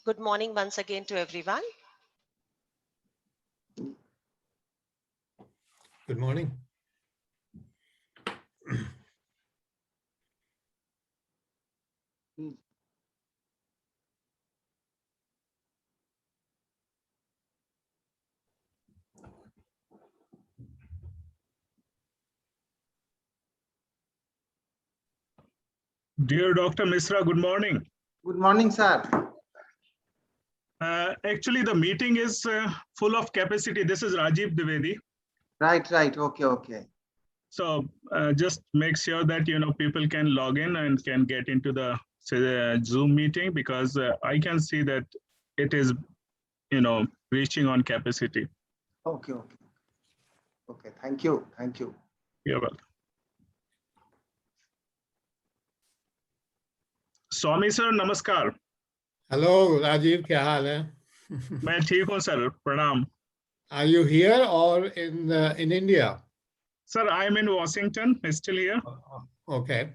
Good morning once again to everyone. Good morning. Dear Dr. Misra, good morning. Good morning, sir. Actually, the meeting is full of capacity. This is Rajiv Dwivedi. Right. Okay. So just make sure that people can log in and can get into the Zoom meeting, because I can see that it is reaching on capacity. Okay. Thank you. You're welcome. Swami sir, namaskar. Hello, Rajiv. क्या हाल है? मैं ठीक हूँ sir. Pranam. Are you here or in India? Sir, I am in Washington. Still here. Okay.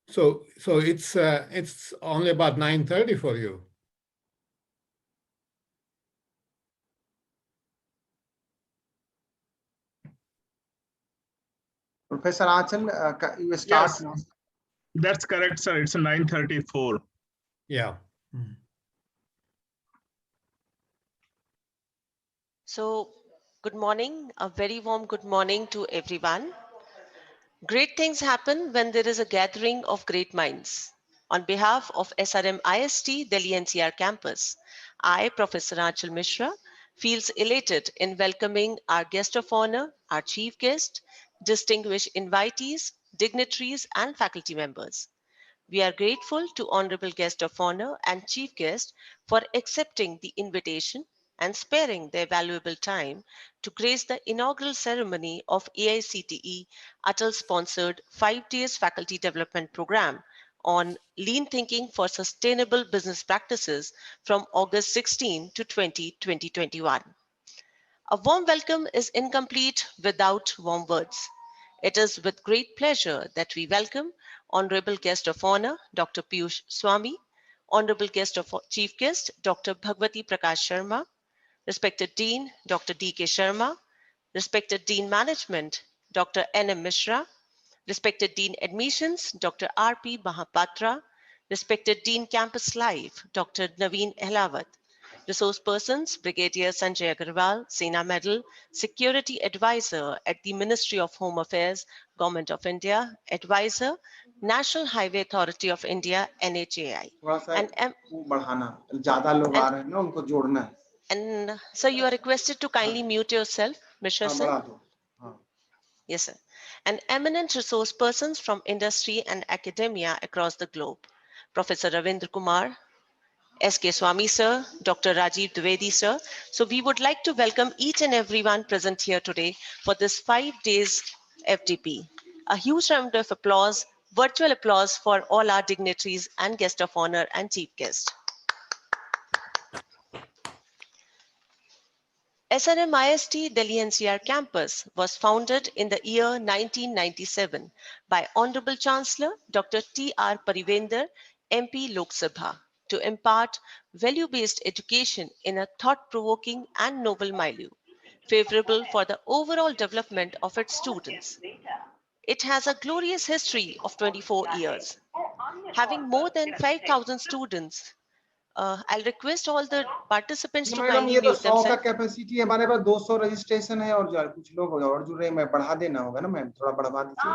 So it's only about 9:30 for you. Professor Achal, you start Yes, now. that's correct, sir. It's 9:34. Yeah. So, good morning, a very warm good morning to everyone. Great things happen when there is a gathering of great minds. On behalf of SRM IST Delhi NCR campus, I, Professor Achal Mishra, feels elated in welcoming our guest of honor, our chief guest, distinguished invitees, dignitaries, and faculty members. We are grateful to Honorable Guest of Honor and Chief Guest for accepting the invitation and sparing their valuable time to grace the inaugural ceremony of AICTE Atal-sponsored 5 days faculty development program on lean thinking for sustainable business practices from August 16 to 20, 2021. A warm welcome is incomplete without warm words. It is with great pleasure that we welcome Honorable Guest of Honor, Dr. Piyush Swami, Honorable Guest of Chief Guest, Dr. Bhagwati Prakash Sharma, Respected Dean, Dr. D.K. Sharma, Respected Dean Management, Dr. N.M. Mishra, Respected Dean Admissions, Dr. R.P. Mahapatra, Respected Dean Campus Life, Dr. Naveen Ehlawat, Resource Persons, Brigadier Sanjay Agarwal, Sena Medal, Security Advisor at the Ministry of Home Affairs, Government of India, Advisor, National Highway Authority of India, NHAI. And sir, you are requested to kindly mute yourself, Mishra sir. Yes, sir. And eminent resource persons from industry and academia across the globe. Professor Ravindra Kumar, S.K. Swami sir, Dr. Rajiv Dwivedi sir. So we would like to welcome each and everyone present here today for this 5 days FDP. A huge round of applause, virtual applause for all our dignitaries and guest of honor and chief guest. SRM IST Delhi NCR campus was founded in the year 1997 by Honorable Chancellor Dr. T.R. Parivender, MP Lok Sabha, to impart value-based education in a thought-provoking and novel milieu, favorable for the overall development of its students. It has a glorious history of 24 years, having more than 5,000 students. I'll request all the participants to kindly mute themselves. Capacity है हमारे पास 200 registration है और कुछ लोग और जुड़ रहे हैं मैं बढ़ा देना होगा ना मैम थोड़ा बढ़वा दीजिए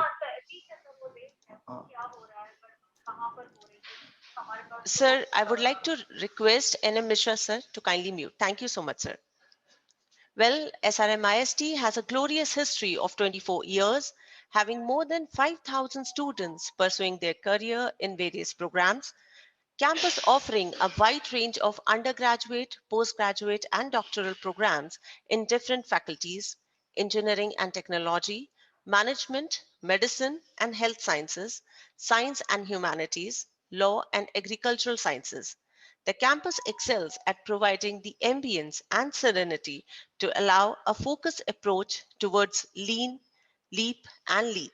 Sir, I would like to request N.M. Mishra sir to kindly mute. Thank you so much, sir. Well, SRMIST has a glorious history of 24 years, having more than 5,000 students pursuing their career in various programs, campus offering a wide range of undergraduate, postgraduate, and doctoral programs in different faculties, engineering and technology, management, medicine and health sciences, science and humanities, law and agricultural sciences. The campus excels at providing the ambience and serenity to allow a focused approach towards lean leap, and lead.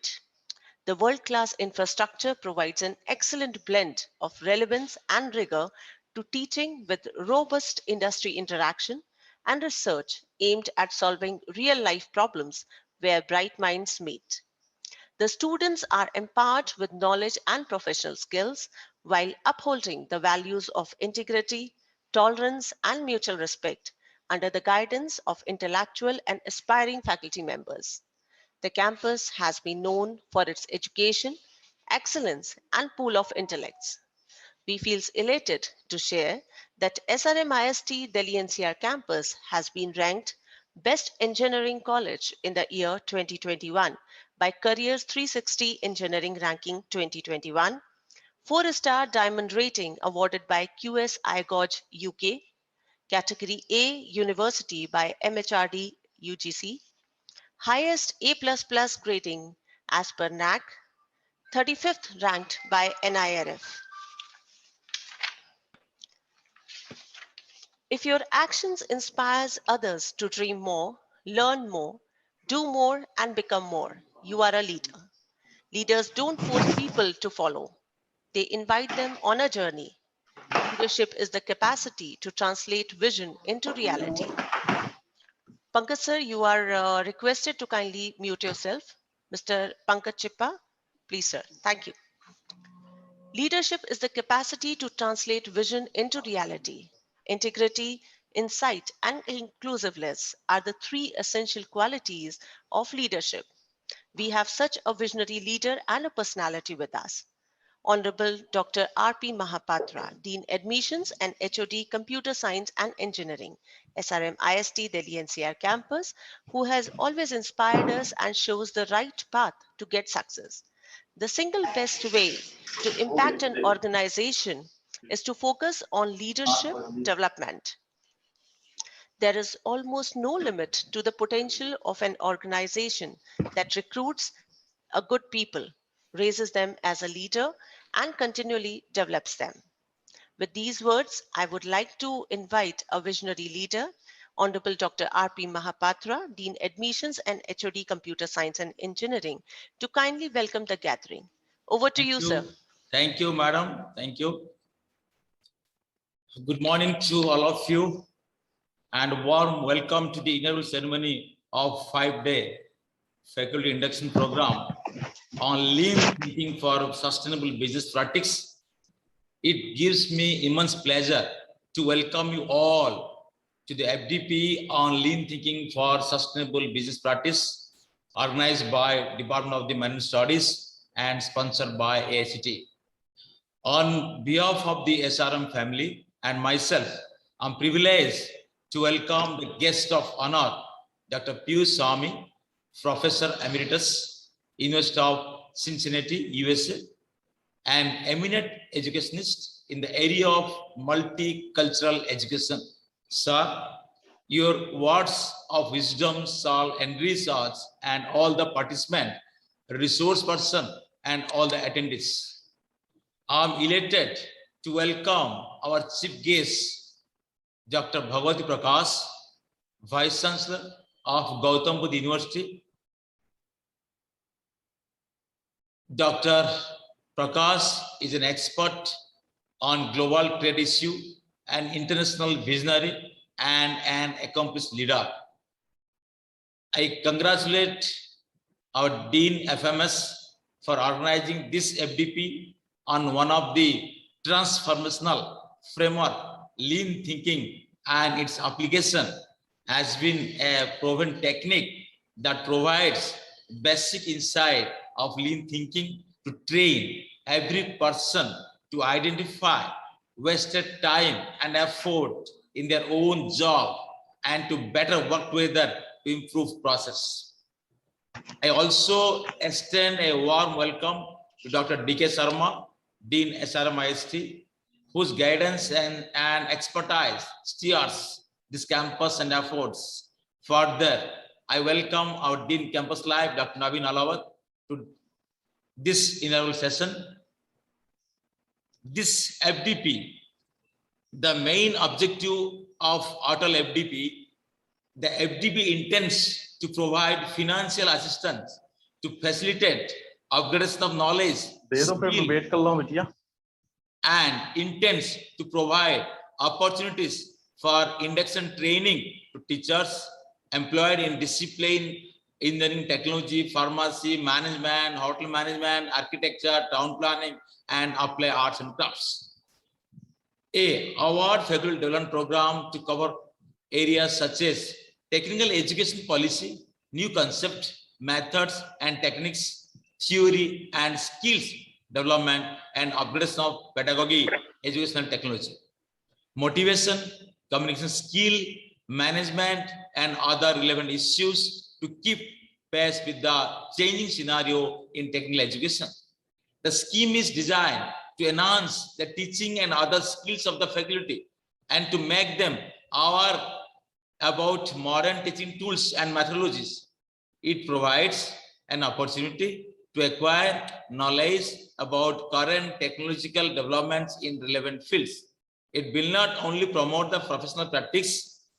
The world-class infrastructure provides an excellent blend of relevance and rigor to teaching with robust industry interaction and research aimed at solving real-life problems where bright minds meet. The students are empowered with knowledge and professional skills while upholding the values of integrity, tolerance, and mutual respect under the guidance of intellectual and aspiring faculty members. The campus has been known for its education, excellence, and pool of intellects. We feel elated to share that SRMIST Delhi NCR campus has been ranked Best Engineering College in the year 2021 by Careers 360 Engineering Ranking 2021, 4-star Diamond Rating awarded by QS iGOG UK, Category A University by MHRD UGC, highest A++ grading as per NAC, 35th ranked by NIRF. If your actions inspires others to dream more, learn more, do more, and become more, you are a leader. Leaders don't force people to follow. They invite them on a journey. Leadership is the capacity to translate vision into reality. Pankaj sir, you are requested to kindly mute yourself. Mr. Pankaj Chippa, please sir. Thank you. Leadership is the capacity to translate vision into reality. Integrity, insight, and inclusiveness are the three essential qualities of leadership. We have such a visionary leader and a personality with us. Honorable Dr. R.P. Mahapatra, Dean Admissions and HOD Computer Science and Engineering, SRM IST Delhi NCR campus, who has always inspired us and shows the right path to get success. The single best way to impact an organization is to focus on leadership development. There is almost no limit to the potential of an organization that recruits a good people, raises them as a leader, and continually develops them. With these words, I would like to invite a visionary leader, Honorable Dr. R.P. Mahapatra, Dean Admissions and HOD Computer Science and Engineering, to kindly welcome the gathering. Over to you, sir. Thank you, madam. Thank you. Good morning to all of you, and warm welcome to the inaugural ceremony of 5-day faculty induction program on lean thinking for sustainable business practice. It gives me immense pleasure to welcome you all to the FDP on lean thinking for sustainable business practice, organized by Department of the Management Studies and sponsored by AICT. On behalf of the SRM family and myself, I'm privileged to welcome the guest of honor, Dr. Piyush Swami, Professor Emeritus, University of Cincinnati, USA, an eminent educationist in the area of multicultural education. Sir, your words of wisdom shall enrich us and all the participants, resource person, and all the attendees. I'm elated to welcome our chief guest, Dr. Bhagwati Prakash, Vice Chancellor of Gautam Buddha University. Dr. Prakash is an expert on global trade issue, an international visionary, and an accomplished leader. I congratulate our Dean FMS for organizing this FDP on one of the transformational framework, lean thinking, and its application has been a proven technique that provides basic insight of lean thinking to train every person to identify wasted time and effort in their own job and to better work together to improve process. I also extend a warm welcome to Dr. D.K. Sharma, Dean SRMIST, whose guidance and expertise steers this campus and efforts. Further, I welcome our Dean Campus Life, Dr. Naveen Alawat, to this inaugural session. This FDP, the main objective of Atal FDP, the FDP intends to provide financial assistance to facilitate upgradation of knowledge, ਦੇ ਦਿਓ ਫਿਰ ਮੈਂ skill, wait ਕਰ ਲਾਂ ਬਿਟਿਆ and intends to provide opportunities for induction training to teachers employed in discipline, engineering, technology, pharmacy, management, hotel management, architecture, town planning, and applied arts and crafts. A award faculty development program to cover areas such as technical education policy, new concept, methods and techniques, theory and skills development, and upgradation of pedagogy, education and technology. Motivation, communication skill, management, and other relevant issues to keep pace with the changing scenario in technical education. The scheme is designed to enhance the teaching and other skills of the faculty and to make them aware about modern teaching tools and methodologies. It provides an opportunity to acquire knowledge about current technological developments in relevant fields. It will not only promote the professional practice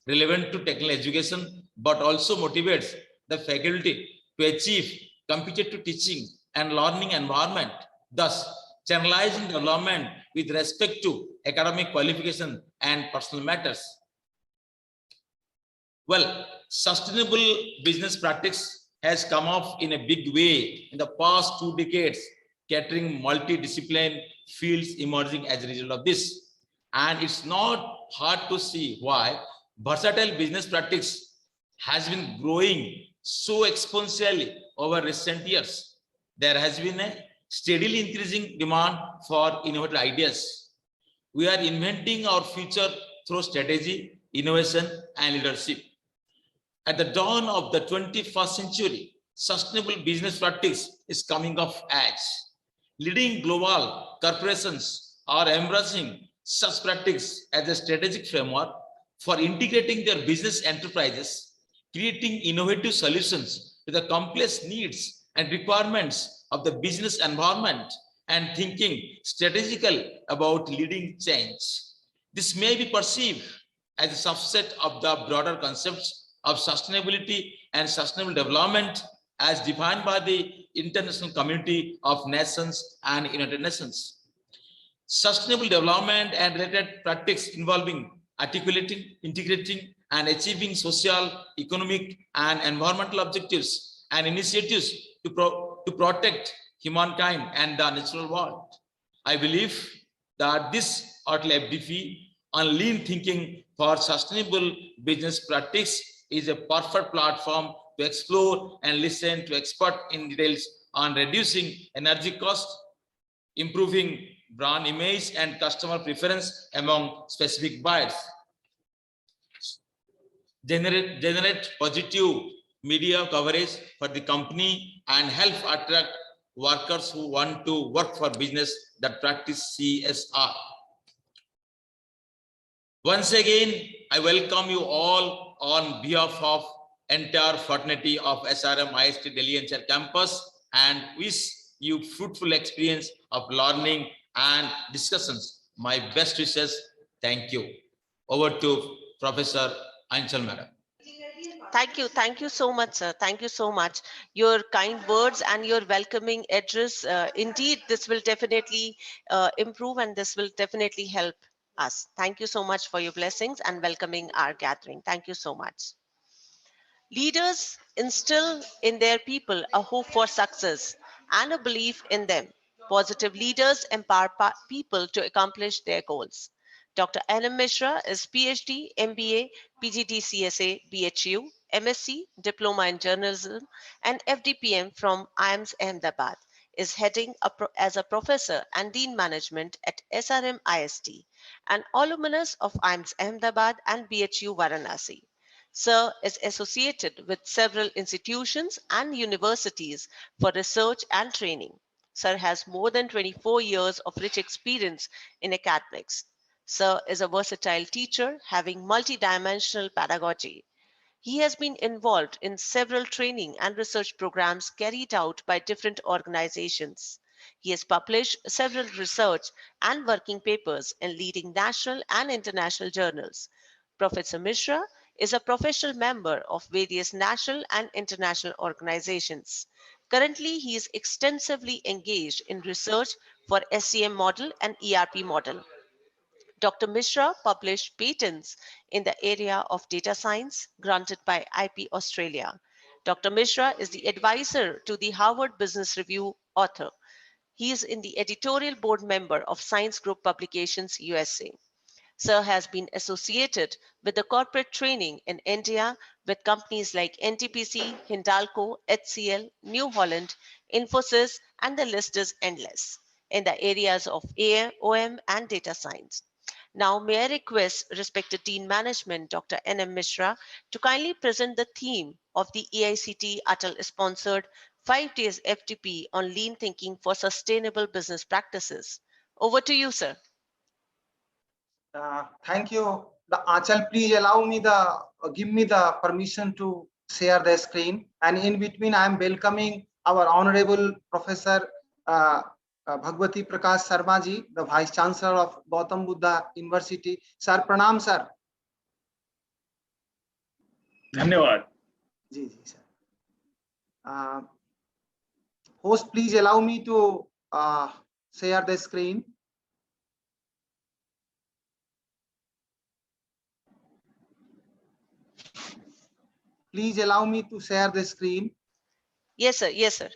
relevant to technical education, but also motivates the faculty to achieve competitive teaching and learning environment, thus channelizing development with respect to academic qualification and personal matters. Well, sustainable business practice has come up in a big way in the past 2 decades, catering multidisciplinary fields emerging as a result of this. And it's not hard to see why versatile business practice has been growing so exponentially over recent years. There has been a steadily increasing demand for innovative ideas. We are inventing our future through strategy, innovation, and leadership. At the dawn of the 21st century, sustainable business practice is coming of age. Leading global corporations are embracing such practice as a strategic framework for integrating their business enterprises, creating innovative solutions to the complex needs and requirements of the business environment, and thinking strategically about leading change. This may be perceived as a subset of the broader concepts of sustainability and sustainable development as defined by the international community of nations and United Nations. Sustainable development and related practice involving articulating, integrating, and achieving social, economic, and environmental objectives and initiatives to protect humankind and the natural world. I believe that this RTLFDP on lean thinking for sustainable business practice is a perfect platform to explore and listen to experts in details on reducing energy cost, improving brand image and customer preference among specific buyers, generate positive media coverage for the company, and help attract workers who want to work for business that practice CSR. Once again, I welcome you all on behalf of entire fraternity of SRM IST Delhi NCR campus and wish you fruitful experience of learning and discussions. My best wishes. Thank you. Over to Professor Anchal Madam. Thank you so much, sir. Thank you so much. Your kind words and your welcoming address. Indeed, this will definitely improve and this will definitely help us. Thank you so much for your blessings and welcoming our gathering. Thank you so much. Leaders instill in their people a hope for success and a belief in them. Positive leaders empower people to accomplish their goals. Dr. N.M. Mishra is PhD, MBA, PGD CSA, BHU, MSc, Diploma in Journalism, and FDPM from IIMS Ahmedabad, is heading as a professor and Dean Management at SRM IST, an alumnus of IIMS Ahmedabad and BHU Varanasi. Sir is associated with several institutions and universities for research and training. Sir has more than 24 years of rich experience in academics. Sir is a versatile teacher having multidimensional pedagogy. He has been involved in several training and research programs carried out by different organizations. He has published several research and working papers in leading national and international journals. Professor Mishra is a professional member of various national and international organizations. Currently, he is extensively engaged in research for SCM model and ERP model. Dr. Mishra published patents in the area of data science granted by IP Australia. Dr. Mishra is the advisor to the Harvard Business Review author. He is in the editorial board member of Science Group Publications USA. Sir has been associated with the corporate training in India with companies like NTPC, Hindalco, HCL, New Holland, Infosys, and the list is endless in the areas of AM, OM, and data science. Now, may I request respected Dean Management, Dr. N.M. Mishra, to kindly present the theme of the AICT Atal-sponsored 5 days FTP on lean thinking for sustainable business practices. Over to you, sir. Thank you. Achal, please allow me give me the permission to share the screen. And in between, I am welcoming our Honorable Professor Bhagwati Prakash Sharma ji, the Vice Chancellor of Gautam Buddha University. Sir, pranam, sir. Dhanyawad. Ji, sir. Host, please allow me to share the screen. Please allow me to share the screen. Yes, sir. Yes, sir.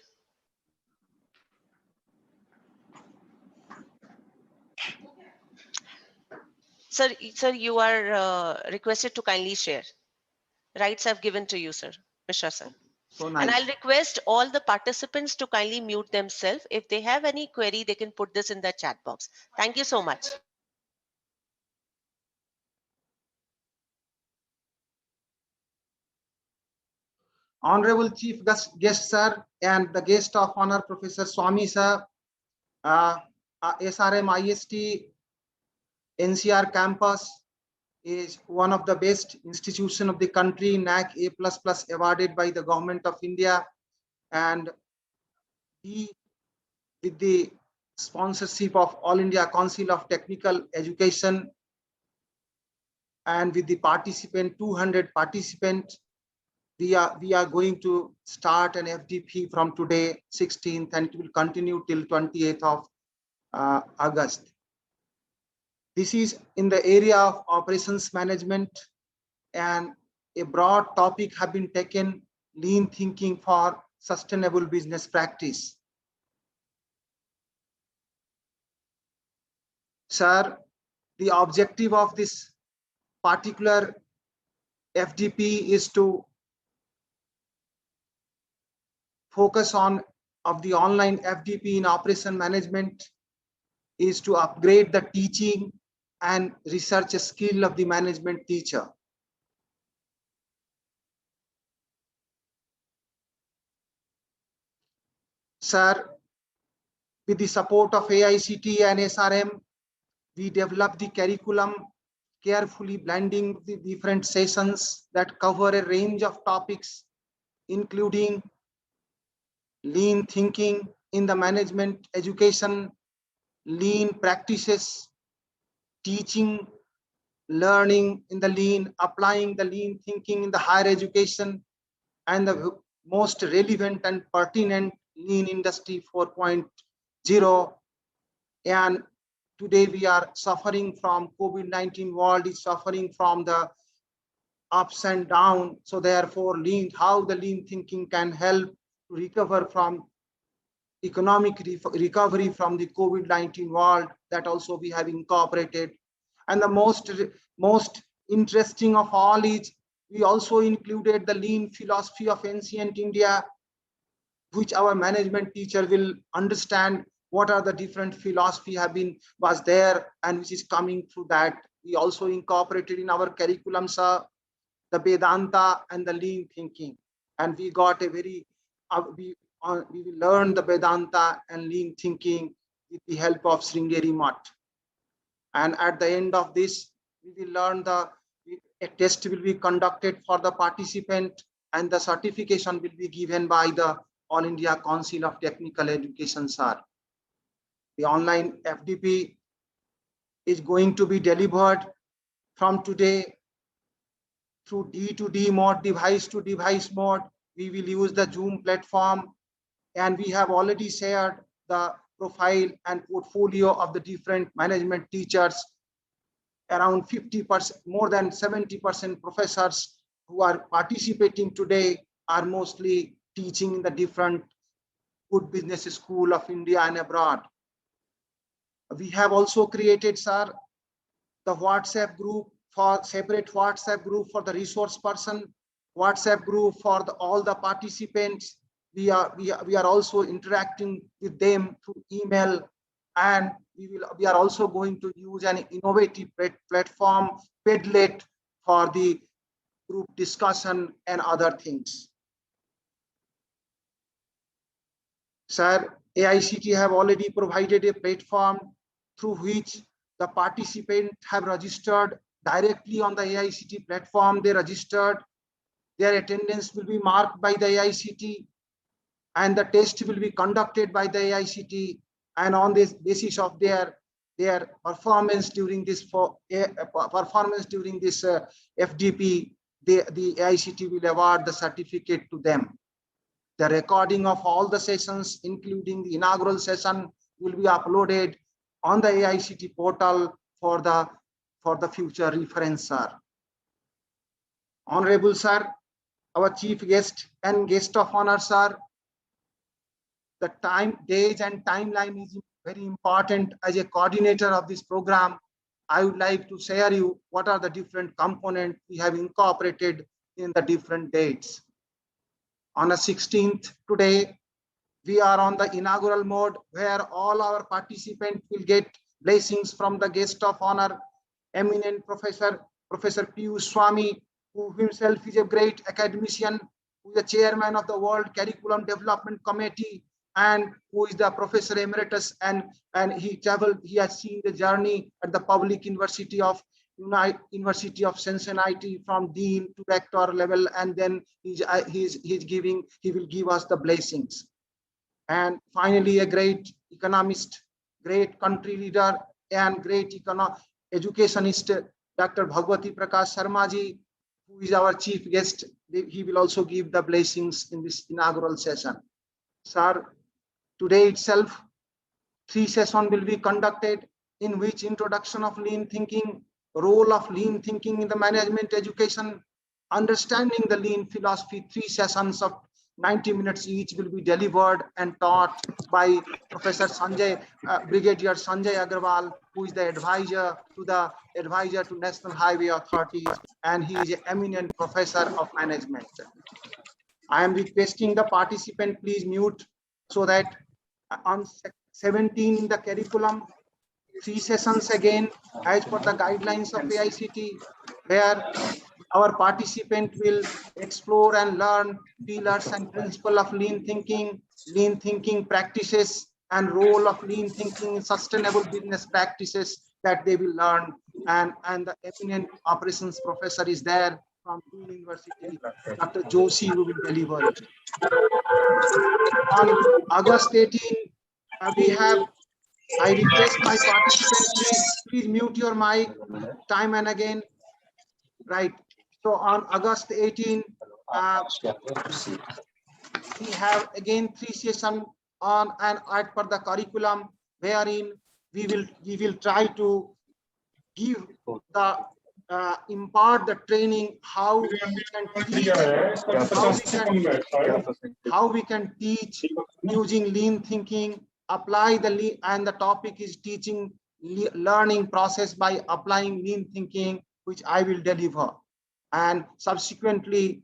Sir, you are requested to kindly share. Rights I've given to you, sir. Mishra, sir. So nice. And I'll request all the participants to kindly mute themselves. If they have any query, they can put this in the chat box. Thank you so much. Honorable Chief Guest Sir and the guest of honor Professor Swami Sir, SRM IST NCR campus is one of the best institution of the country, NAC A++ awarded by the Government of India, and he, with the sponsorship of All India Council of Technical Education and with the 200 participants, we are going to start an FDP from today 16th and it will continue till 28th of August. This is in the area of operations management, and a broad topic have been taken, lean thinking for sustainable business practice. Sir, the objective of this particular FDP is to focus on of the online FDP in operation management is to upgrade the teaching and research skill of the management teacher. Sir, with the support of AICT and SRM, we developed the curriculum, carefully blending the different sessions that cover a range of topics, including lean thinking in the management education, lean practices, teaching, learning in the lean, applying the lean thinking in the higher education, and the most relevant and pertinent lean industry 4.0. And today we are suffering from COVID-19, world is suffering from the ups and downs. So therefore, how the lean thinking can help to recover from economic recovery from the COVID-19 world, that also we have incorporated. And the most interesting of all is we also included the lean philosophy of ancient India, which our management teacher will understand what are the different philosophy was there and which is coming through that. We also incorporated in our curriculum, sir, the Vedanta and the lean thinking. And we got a very, we will learn the Vedanta and lean thinking with the help of Sringeri Mutt. And at the end of this, we will learn a test will be conducted for the participant and the certification will be given by the All India Council of Technical Education, sir. The online FDP is going to be delivered from today through D2D mode, device to device mode. We will use the Zoom platform And we have already shared the profile and portfolio of the different management teachers. Around 50%, more than 70% professors who are participating today are mostly teaching in the different good business school of India and abroad. We have also created, sir, the WhatsApp group, for separate WhatsApp group for the resource person, WhatsApp group for all the participants. We are also interacting with them through email, and we are also going to use an innovative platform, Padlet, for the group discussion and other things. Sir, AICT have already provided a platform through which the participants have registered directly on the AICT platform. They registered, their attendance will be marked by the AICT, and the test will be conducted by the AICT, and on this basis of their performance during this FDP, the AICT will award the certificate to them. The recording of all the sessions, including the inaugural session, will be uploaded on the AICT portal for the future reference, sir. Honorable sir, our chief guest and guest of honor, sir, the time, days and timeline is very important. As a coordinator of this program, I would like to share you what are the different components we have incorporated in the different dates. On the 16th today, we are on the inaugural mode where all our participants will get blessings from the guest of honor, eminent Professor Piyush Swami, who himself is a great academician, who is the chairman of the World Curriculum Development Committee, and who is the Professor Emeritus, and he has seen the journey at the public university of Cincinnati from dean to rector level, and then he will give us the blessings. And finally, a great economist, great country leader, and great educationist, Dr. Bhagwati Prakash Sharma ji, who is our chief guest. He will also give the blessings in this inaugural session. Sir, today itself, 3 sessions will be conducted, in which introduction of lean thinking, role of lean thinking in the management education, understanding the lean philosophy. 3 sessions of 90 minutes each will be delivered and taught by Professor Sanjay, Brigadier Sanjay Agarwal, who is the advisor to National Highway Authorities, and he is an eminent professor of management. I am requesting the participant please mute, so that on 17 in the curriculum, 3 sessions again as per the guidelines of AICT, where our participant will explore and learn pillars and principle of lean thinking practices, and role of lean thinking in sustainable business practices that they will learn. And the eminent operations professor is there from Pune University, Dr. Joshi, who will deliver it. On August 18, I request my participants, please mute your mic time and again. Right. So on August 18, we have again 3 sessions on and at per the curriculum, wherein we will try to give the impart the training how we can teach using lean thinking, apply the lean, and the topic is teaching learning process by applying lean thinking, which I will deliver, and subsequently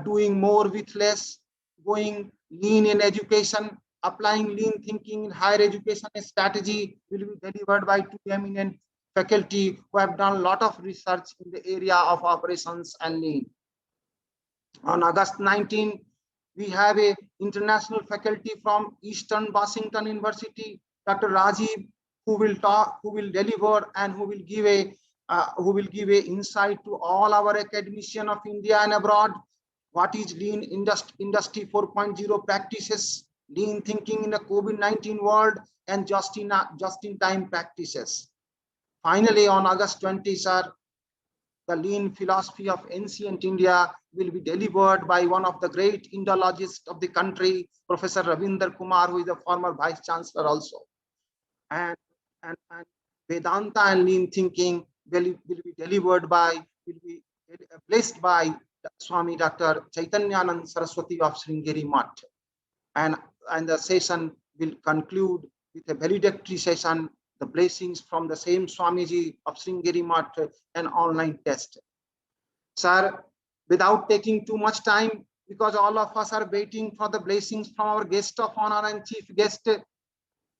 doing more with less, going lean in education, applying lean thinking in higher education strategy will be delivered by 2 eminent faculty who have done a lot of research in the area of operations and lean. On August 19, we have a international faculty from Eastern Washington University, Dr. Rajiv, who will deliver, and who will give a insight to all our academicians of India and abroad. What is lean industry 4.0 practices, lean thinking in the COVID-19 world, and just-in-time practices. Finally, on August 20, sir, the lean philosophy of ancient India will be delivered by one of the great Indologists of the country, Professor Ravinder Kumar, who is the former Vice Chancellor also. And, and Vedanta and lean thinking will be delivered by, will be blessed by Swami Dr. Chaitanyanand Saraswati of Sringeri Math. And the session will conclude with a valedictory session, the blessings from the same Swamiji of Sringeri Math, an online test. Sir, without taking too much time, because all of us are waiting for the blessings from our guest of honor and chief guest,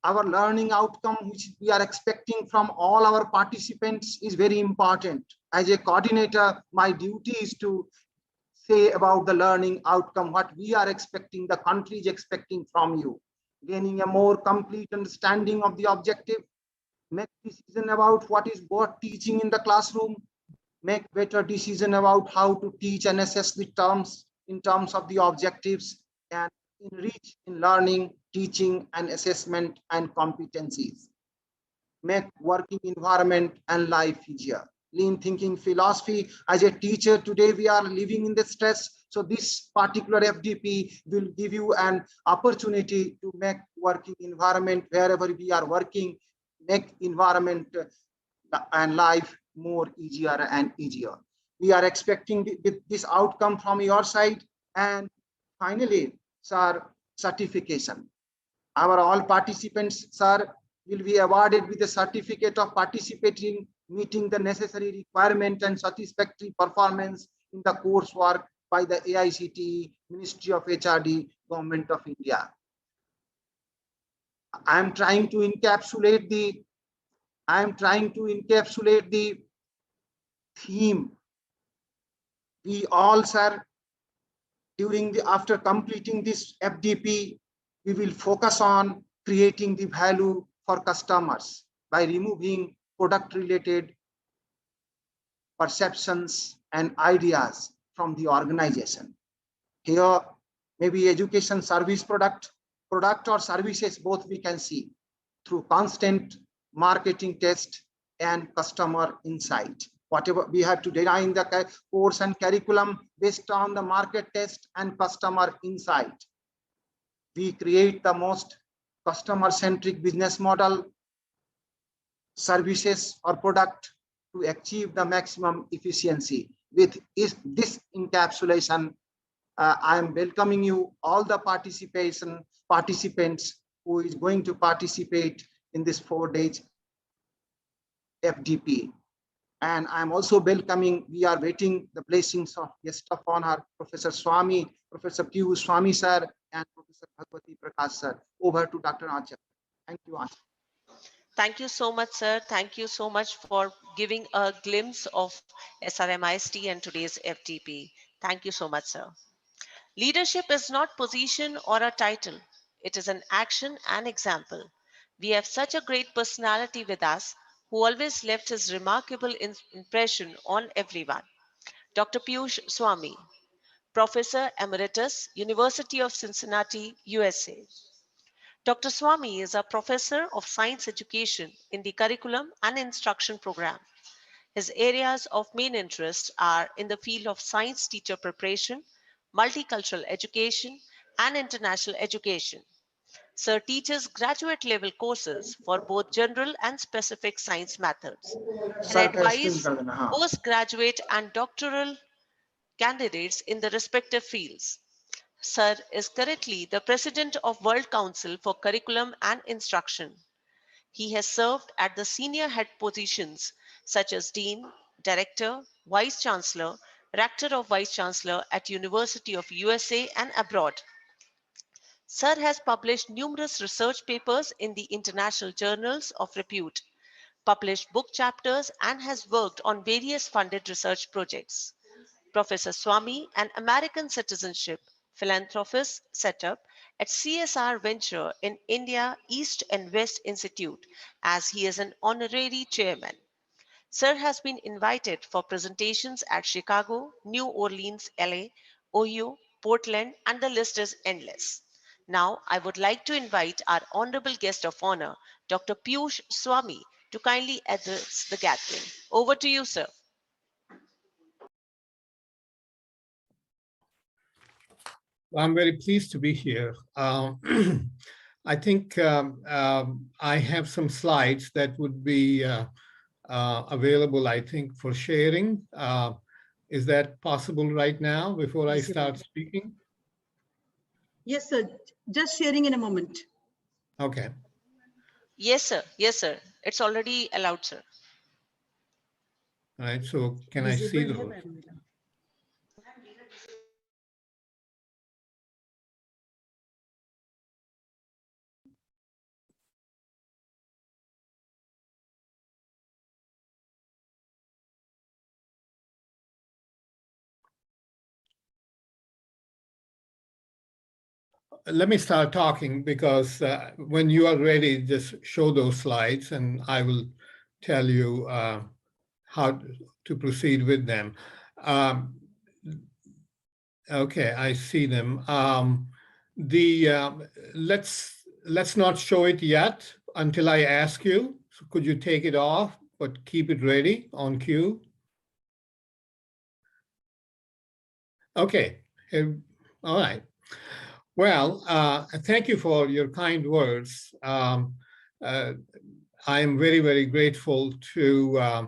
our learning outcome, which we are expecting from all our participants, is very important. As a coordinator, my duty is to say about the learning outcome, what we are expecting, the country is expecting from you. Gaining a more complete understanding of the objective, make decision about what is worth teaching in the classroom, make better decision about how to teach and assess the terms in terms of the objectives, and enrich in learning, teaching, and assessment and competencies. Make working environment and life easier. Lean thinking philosophy, as a teacher today we are living in the stress, so this particular FDP will give you an opportunity to make working environment wherever we are working, make environment and life more easier and easier. We are expecting this outcome from your side. And finally, sir, certification. Our all participants, sir, will be awarded with a certificate of participating, meeting the necessary requirement and satisfactory performance in the coursework by the AICTE, Ministry of HRD, Government of India. I am trying to encapsulate the theme. We all, sir, after completing this FDP, we will focus on creating the value for customers by removing product-related perceptions and ideas from the organization. Here, maybe education service product or services, both we can see through constant marketing test and customer insight. Whatever we have to design the course and curriculum based on the market test and customer insight. We create the most customer-centric business model, services or product to achieve the maximum efficiency. With this encapsulation, I am welcoming you, all the participants who is going to participate in this 4 days FDP. And I'm also welcoming, we are waiting the blessings of guest of honor, Professor Swami, Professor Piyush Swami sir, and Professor Bhagwati Prakash sir. Over to Dr. Achal. Thank you, Achal. Thank you so much, sir. Thank you so much for giving a glimpse of SRMIST and today's FDP. Thank you so much, sir. Leadership is not position or a title. It is an action and example. We have such a great personality with us who always left his remarkable impression on everyone. Dr. Piyush Swami, Professor Emeritus, University of Cincinnati, USA. Dr. Swami is a professor of science education in the curriculum and instruction program. His areas of main interest are in the field of science teacher preparation, multicultural education, and international education. Sir teaches graduate level courses for both general and specific science methods and Sir, excuse advise me, हाँ. postgraduate and doctoral candidates in the respective fields. Sir is currently the President of World Council for Curriculum and Instruction. He has served at the senior head positions such as Dean, Director, Vice Chancellor, Rector of Vice Chancellor at University of USA and abroad. Sir has published numerous research papers in the international journals of repute, published book chapters, and has worked on various funded research projects. Professor Swami, an American citizenship philanthropist, set up at CSR Venture in India East and West Institute as he is an honorary chairman. Sir has been invited for presentations at Chicago, New Orleans, LA, Ohio, Portland, and the list is endless. Now, I would like to invite our honorable guest of honor, Dr. Piyush Swami, to kindly address the gathering. Over to you, sir. I'm very pleased to be here. I think I have some slides that would be available, I think, for sharing. Is that possible right now before I start speaking? Yes, sir. Just sharing in a moment. Okay. Yes, sir. Yes, sir. It's already allowed, sir. All right. So can I see those? Let me start talking because when you are ready, just show those slides and I will tell you how to proceed with them. Okay, I see them. Let's not show it yet until I ask you. So could you take it off, but keep it ready on cue? Okay. All right. Well, thank you for your kind words. I am very, very grateful to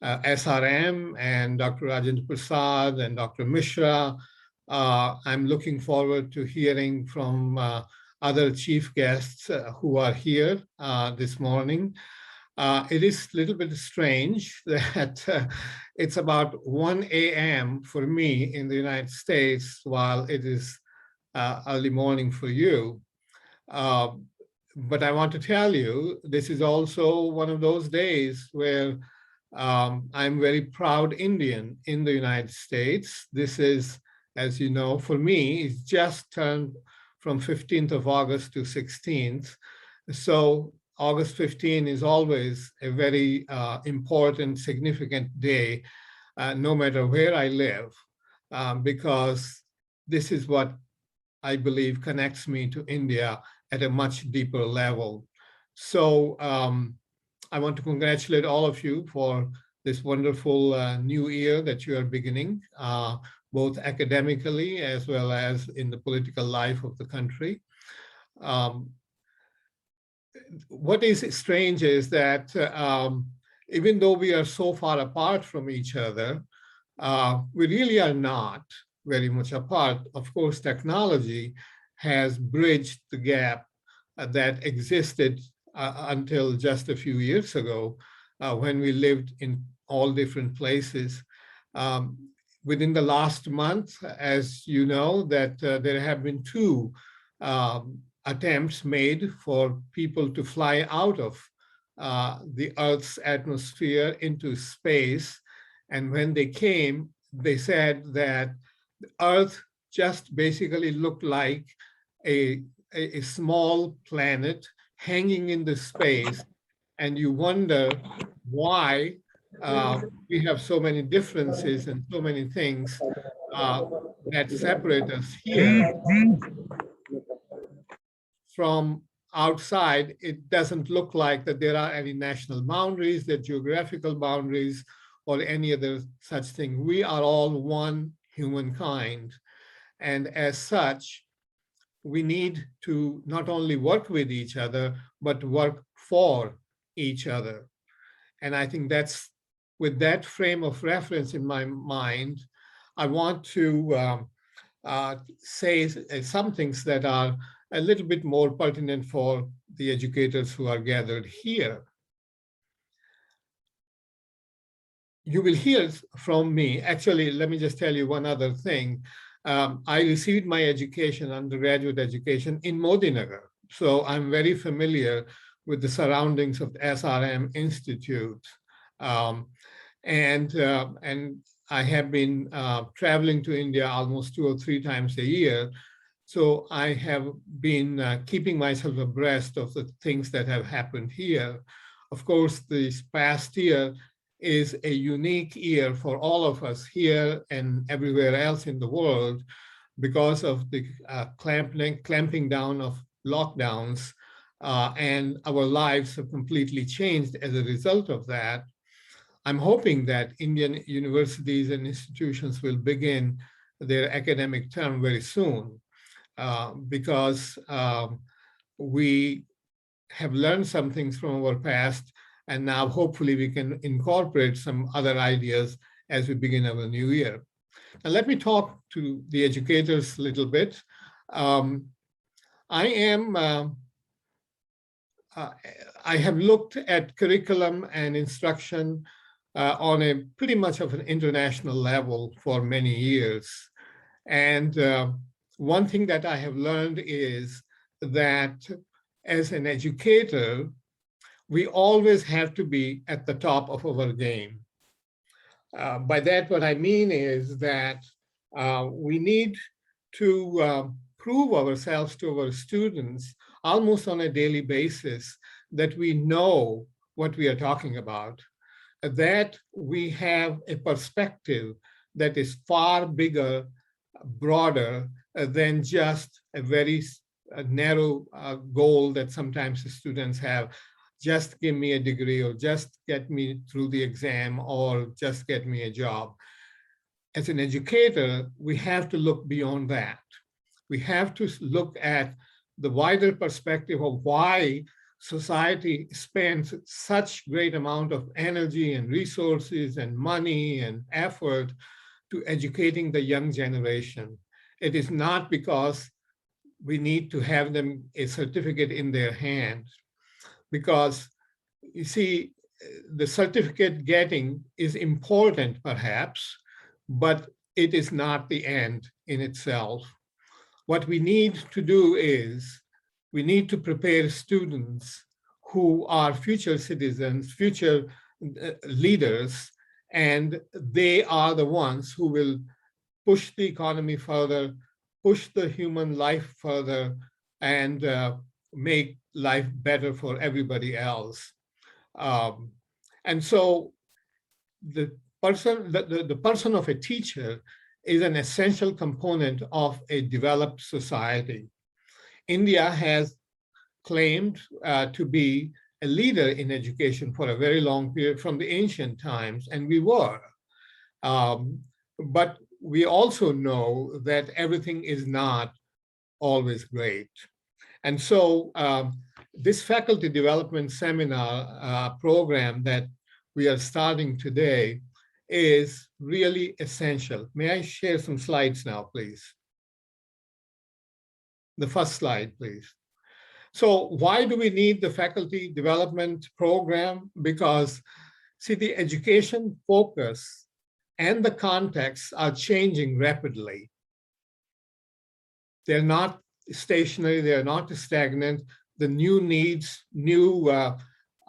SRM and Dr. Rajendra Prasad and Dr. Mishra. I'm looking forward to hearing from other chief guests who are here this morning. It is a little bit strange that it's about 1 a.m. for me in the United States, while it is early morning for you. But I want to tell you, this is also one of those days where I'm very proud Indian in the United States. This is, as you know, for me, it's just turned from 15th of August to 16th. So August 15 is always a very important, significant day, no matter where I live, because this is what I believe connects me to India at a much deeper level. So I want to congratulate all of you for this wonderful new year that you are beginning, both academically as well as in the political life of the country. What is strange is that even though we are so far apart from each other, we really are not very much apart. Of course, technology has bridged the gap that existed until just a few years ago when we lived in all different places. Within the last month, as you know, that there have been two attempts made for people to fly out of the Earth's atmosphere into space. And when they came, they said that the Earth just basically looked like a small planet hanging in the space. And you wonder why we have so many differences and so many things that separate us here from outside. It doesn't look like that there are any national boundaries, the geographical boundaries, or any other such thing. We are all one humankind. And as such, we need to not only work with each other, but work for each other. And I think that's with that frame of reference in my mind, I want to say some things that are a little bit more pertinent for the educators who are gathered here. You will hear from me. Actually, let me just tell you one other thing. I received my education, undergraduate education, in Modinagar. So I'm very familiar with the surroundings of the SRM Institute. And I have been traveling to India almost 2 or 3 times a year. So I have been keeping myself abreast of the things that have happened here. Of course, this past year is a unique year for all of us here and everywhere else in the world because of the clamping down of lockdowns, and our lives have completely changed as a result of that. I'm hoping that Indian universities and institutions will begin their academic term very soon. because we have learned some things from our past, and now hopefully we can incorporate some other ideas as we begin our new year. Now let me talk to the educators a little bit. I have looked at curriculum and instruction on a pretty much of an international level for many years. And one thing that I have learned is that as an educator, we always have to be at the top of our game. By that, what I mean is that we need to prove ourselves to our students almost on a daily basis that we know what we are talking about, that we have a perspective that is far bigger, broader than just a very narrow goal that sometimes the students have. Just give me a degree, or just get me through the exam, or just get me a job. As an educator, we have to look beyond that. We have to look at the wider perspective of why society spends such great amount of energy and resources and money and effort to educating the young generation. It is not because we need to have them a certificate in their hands, because you see, the certificate getting is important perhaps, but it is not the end in itself. What we need to do is we need to prepare students who are future citizens, future leaders, and they are the ones who will push the economy further, push the human life further, and make life better for everybody else. And so the person of a teacher is an essential component of a developed society. India has claimed to be a leader in education for a very long period from the ancient times, and we were. But we also know that everything is not always great. And so this faculty development seminar program that we are starting today is really essential. May I share some slides now, please? The first slide, please. So why do we need the faculty development program? Because, see, the education focus and the context are changing rapidly. They're not stationary, they're not stagnant. The new needs, new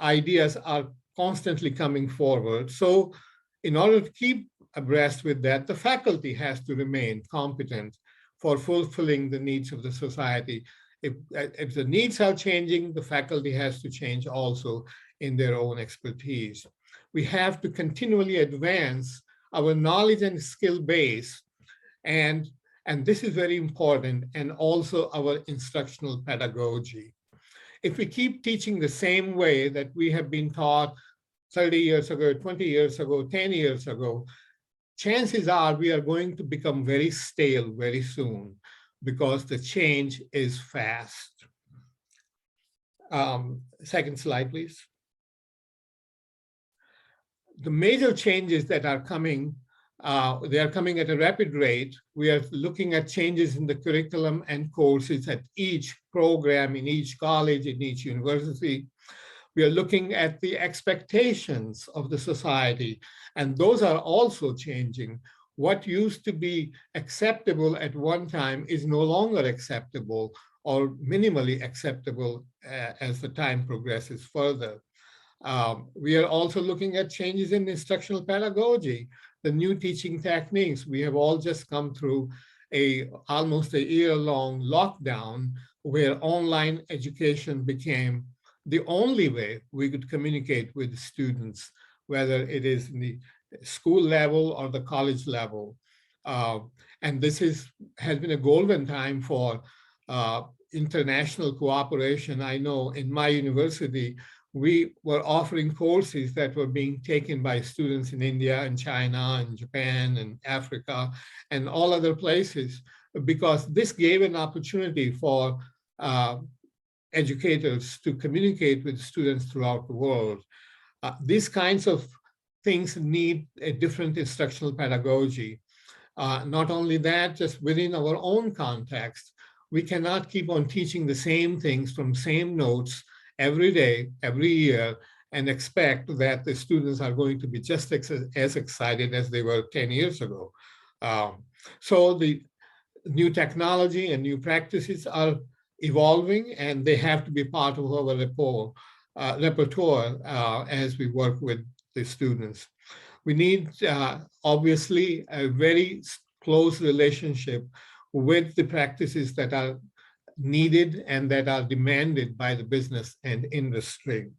ideas are constantly coming forward. So in order to keep abreast with that, the faculty has to remain competent for fulfilling the needs of the society. If the needs are changing, the faculty has to change also in their own expertise. We have to continually advance our knowledge and skill base, and this is very important, and also our instructional pedagogy. If we keep teaching the same way that we have been taught 30 years ago, 20 years ago, 10 years ago, chances are we are going to become very stale very soon, because the change is fast. Second slide, please. The major changes that are coming, they are coming at a rapid rate. We are looking at changes in the curriculum and courses at each program, in each college, in each university. We are looking at the expectations of the society, and those are also changing. What used to be acceptable at one time is no longer acceptable, or minimally acceptable as the time progresses further. We are also looking at changes in instructional pedagogy, the new teaching techniques. We have all just come through almost a year-long lockdown where online education became the only way we could communicate with students, whether it is in the school level or the college level. And this has been a golden time for international cooperation. I know in my university, we were offering courses that were being taken by students in India and China and Japan and Africa and all other places. because this gave an opportunity for educators to communicate with students throughout the world. These kinds of things need a different instructional pedagogy. Not only that, just within our own context, we cannot keep on teaching the same things from same notes every day, every year, and expect that the students are going to be just as excited as they were 10 years ago. So the new technology and new practices are evolving, and they have to be part of our repertoire as we work with the students. We need, obviously, a very close relationship with the practices that are needed and that are demanded by the business and industry.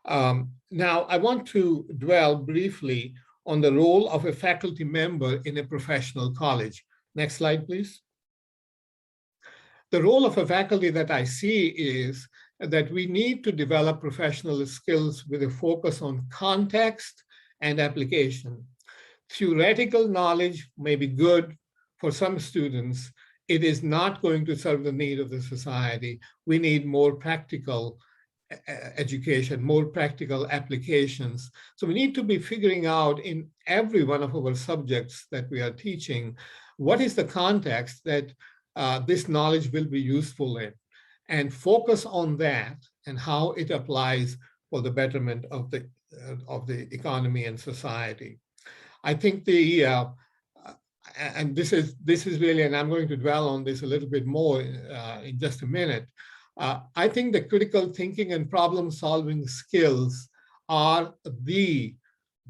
Now, I want to dwell briefly on the role of a faculty member in a professional college. Next slide, please. The role of a faculty that I see is that we need to develop professional skills with a focus on context and application. Theoretical knowledge may be good for some students. It is not going to serve the need of the society. We need more practical education, more practical applications. So we need to be figuring out in every one of our subjects that we are teaching, what is the context that this knowledge will be useful in, and focus on that and how it applies for the betterment of the economy and society. I think and this is really, and I'm going to dwell on this a little bit more in just a minute. I think the critical thinking and problem solving skills are the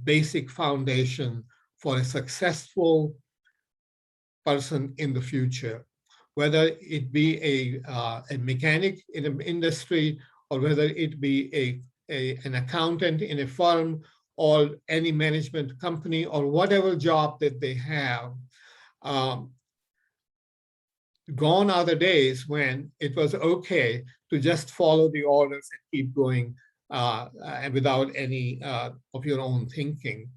basic foundation for a successful person in the future, whether it be a mechanic in an industry, or whether it be an accountant in a firm, or any management company, or whatever job that they have. Gone are the days when it was okay to just follow the orders and keep going without any of your own thinking.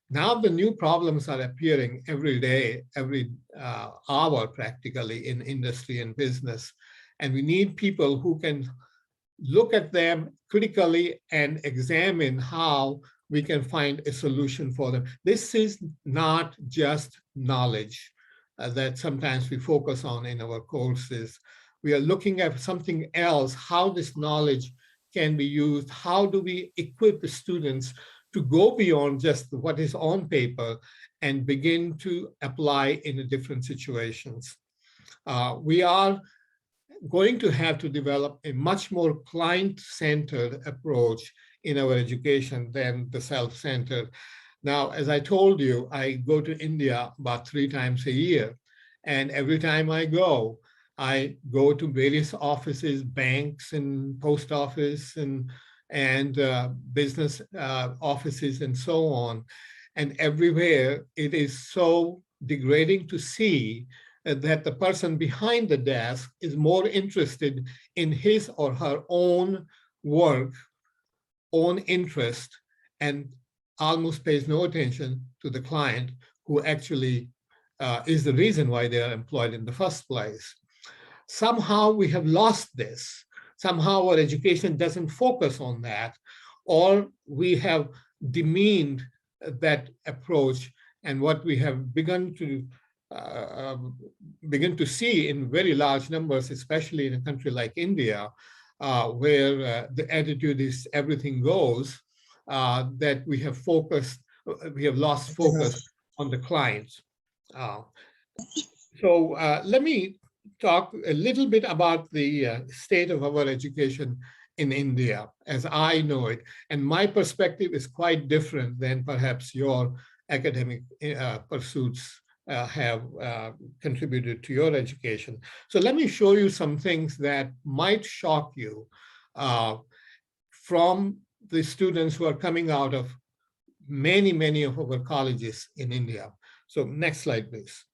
Now the new problems are appearing every day, every hour practically in industry and business. And we need people who can look at them critically and examine how we can find a solution for them. This is not just knowledge that sometimes we focus on in our courses. We are looking at something else, how this knowledge can be used. How do we equip the students to go beyond just what is on paper and begin to apply in different situations? We are going to have to develop a much more client-centered approach in our education than the self-centered. Now, as I told you, I go to India about 3 times a year. And every time I go to various offices, banks and post office and business offices and so on. And everywhere it is so degrading to see that the person behind the desk is more interested in his or her own work, own interest, and almost pays no attention to the client, who actually is the reason why they are employed in the first place. Somehow we have lost this. Somehow our education doesn't focus on that, or we have demeaned that approach. And what we have begun to see in very large numbers, especially in a country like India, where the attitude is everything goes, that we have lost focus on the clients. So let me talk a little bit about the state of our education in India as I know it. And my perspective is quite different than perhaps your academic pursuits have contributed to your education. So let me show you some things that might shock you from the students who are coming out of many of our colleges in India. So next slide, please.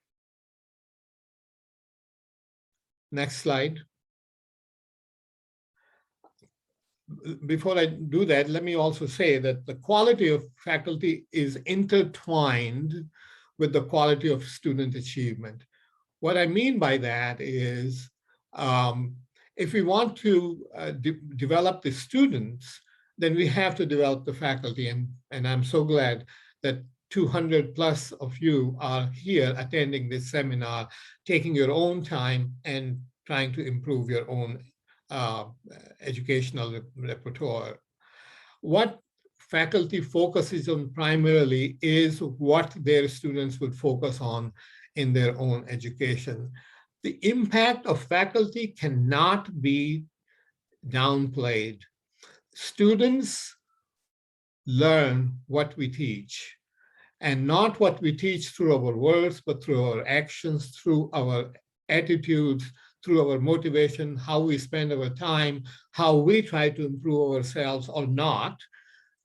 Next slide. Before I do that, let me also say that the quality of faculty is intertwined with the quality of student achievement. What I mean by that is, if we want to develop the students, then we have to develop the faculty. And I'm so glad that 200 plus of you are here attending this seminar, taking your own time and trying to improve your own educational repertoire. What faculty focuses on primarily is what their students would focus on in their own education. The impact of faculty cannot be downplayed. Students learn what we teach, and not what we teach through our words, but through our actions, through our attitudes, through our motivation, how we spend our time, how we try to improve ourselves or not.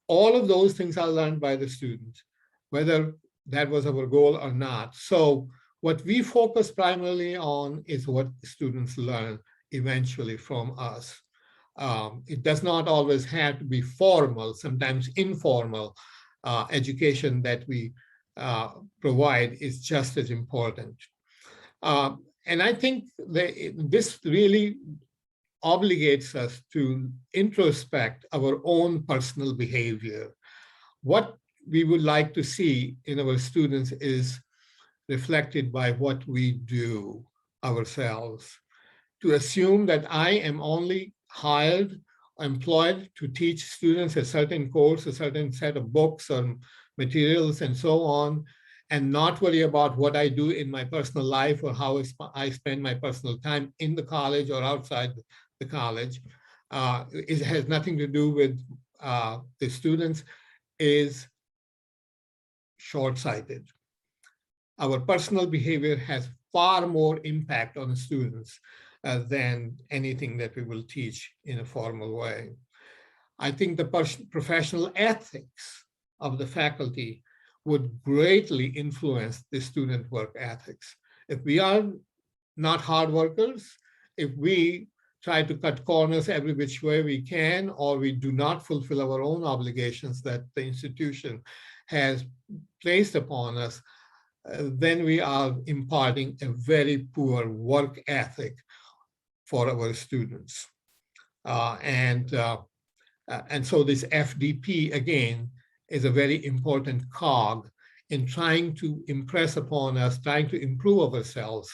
All of those things are learned by the student, whether that was our goal or not. So what we focus primarily on is what students learn eventually from us. It does not always have to be formal, sometimes informal education that we provide is just as important. And I think this really obligates us to introspect our own personal behavior. What we would like to see in our students is reflected by what we do ourselves. To assume that I am only hired, employed to teach students a certain course, a certain set of books or materials and so on, and not worry about what I do in my personal life or how I spend my personal time in the college or outside the college, it has nothing to do with the students, is short-sighted. Our personal behavior has far more impact on the students than anything that we will teach in a formal way. I think the professional ethics of the faculty would greatly influence the student work ethics. If we are not hard workers, if we try to cut corners every which way we can, or we do not fulfill our own obligations that the institution has placed upon us, then we are imparting a very poor work ethic for our students. And so this FDP, again, is a very important cog in trying to impress upon us, trying to improve ourselves.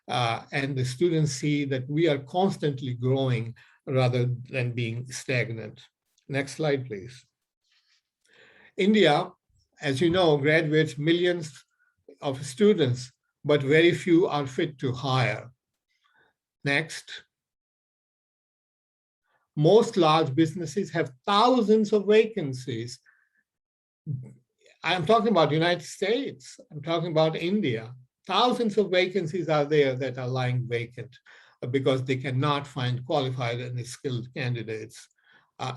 And the students see that we are constantly growing rather than being stagnant. Next slide, please. India, as you know, graduates millions of students, but very few are fit to hire. Next. Most large businesses have thousands of vacancies. I'm talking about the United States. I'm talking about India. Thousands of vacancies are there that are lying vacant because they cannot find qualified and skilled candidates.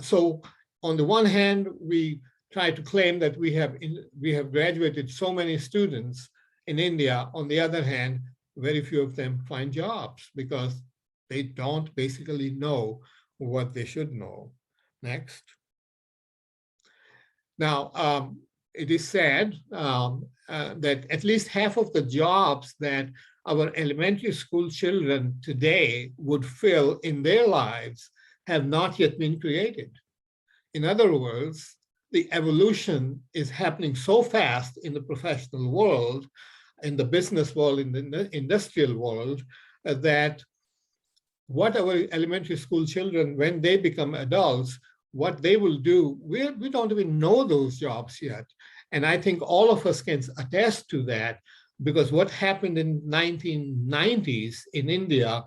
So on the one hand, we try to claim that we have graduated so many students in India. On the other hand, very few of them find jobs because they don't basically know what they should know. Next. Now, it is said that at least half of the jobs that our elementary school children today would fill in their lives have not yet been created. In other words, the evolution is happening so fast in the professional world, in the business world, in the industrial world, that what our elementary school children, when they become adults, what they will do, we don't even know those jobs yet. And I think all of us can attest to that, because what happened in 1990s in India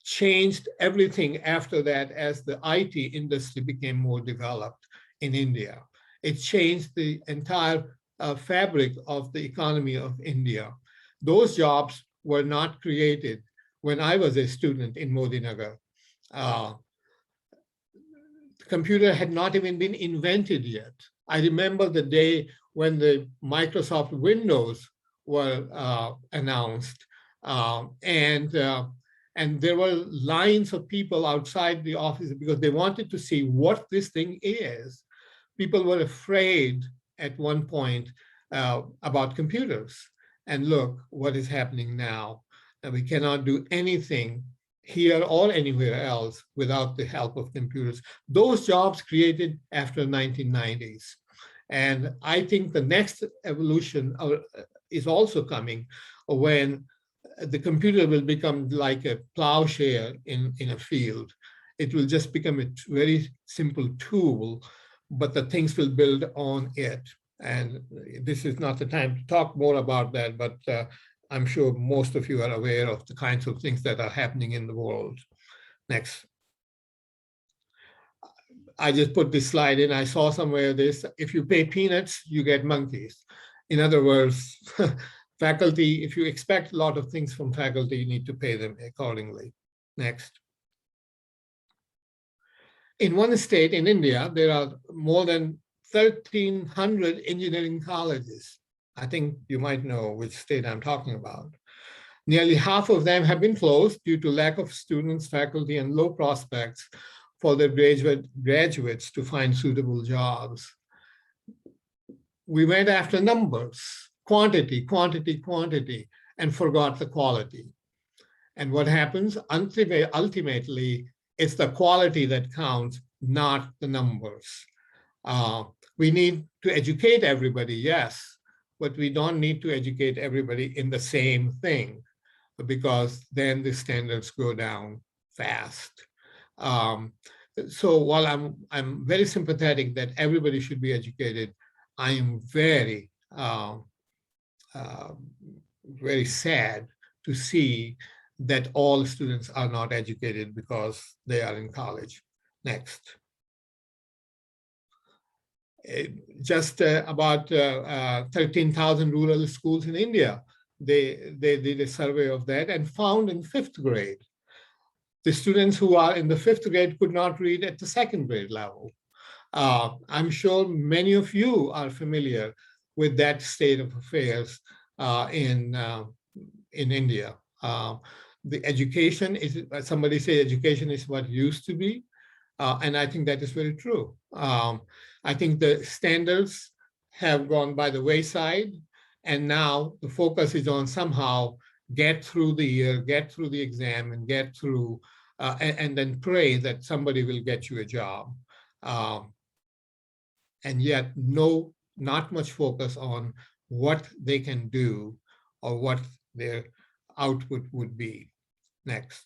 changed everything after that as the IT industry became more developed in India. It changed the entire fabric of the economy of India. Those jobs were not created when I was a student in Modinagar. The computer had not even been invented yet. I remember the day when the Microsoft Windows were announced, and there were lines of people outside the office because they wanted to see what this thing is. People were afraid at one point about computers. And look what is happening now. And we cannot do anything here or anywhere else without the help of computers. Those jobs created after 1990s. And I think the next evolution is also coming when the computer will become like a plowshare in a field. It will just become a very simple tool, but the things will build on it. And this is not the time to talk more about that, but I'm sure most of you are aware of the kinds of things that are happening in the world. Next. I just put this slide in. I saw somewhere this, if you pay peanuts, you get monkeys. In other words, faculty, if you expect a lot of things from faculty, you need to pay them accordingly. Next. In one state in India, there are more than 1,300 engineering colleges. I think you might know which state I'm talking about. Nearly half of them have been closed due to lack of students, faculty, and low prospects for their graduates to find suitable jobs. We went after numbers, quantity, and forgot the quality. And what happens? Ultimately, it's the quality that counts, not the numbers. We need to educate everybody, yes, but we don't need to educate everybody in the same thing, because then the standards go down fast. So while I'm very sympathetic that everybody should be educated, I am very, very sad to see that all students are not educated because they are in college. Next. Just about 13,000 rural schools in India. They did a survey of that and found in 5th grade, the students who are in the 5th grade could not read at the 2nd grade level. I'm sure many of you are familiar with that state of affairs in India. The education is, somebody say education is what used to be, and I think that is very true. I think the standards have gone by the wayside, and now the focus is on somehow get through the year, get through the exam, and get through, and then pray that somebody will get you a job. And yet not much focus on what they can do or what their output would be. Next.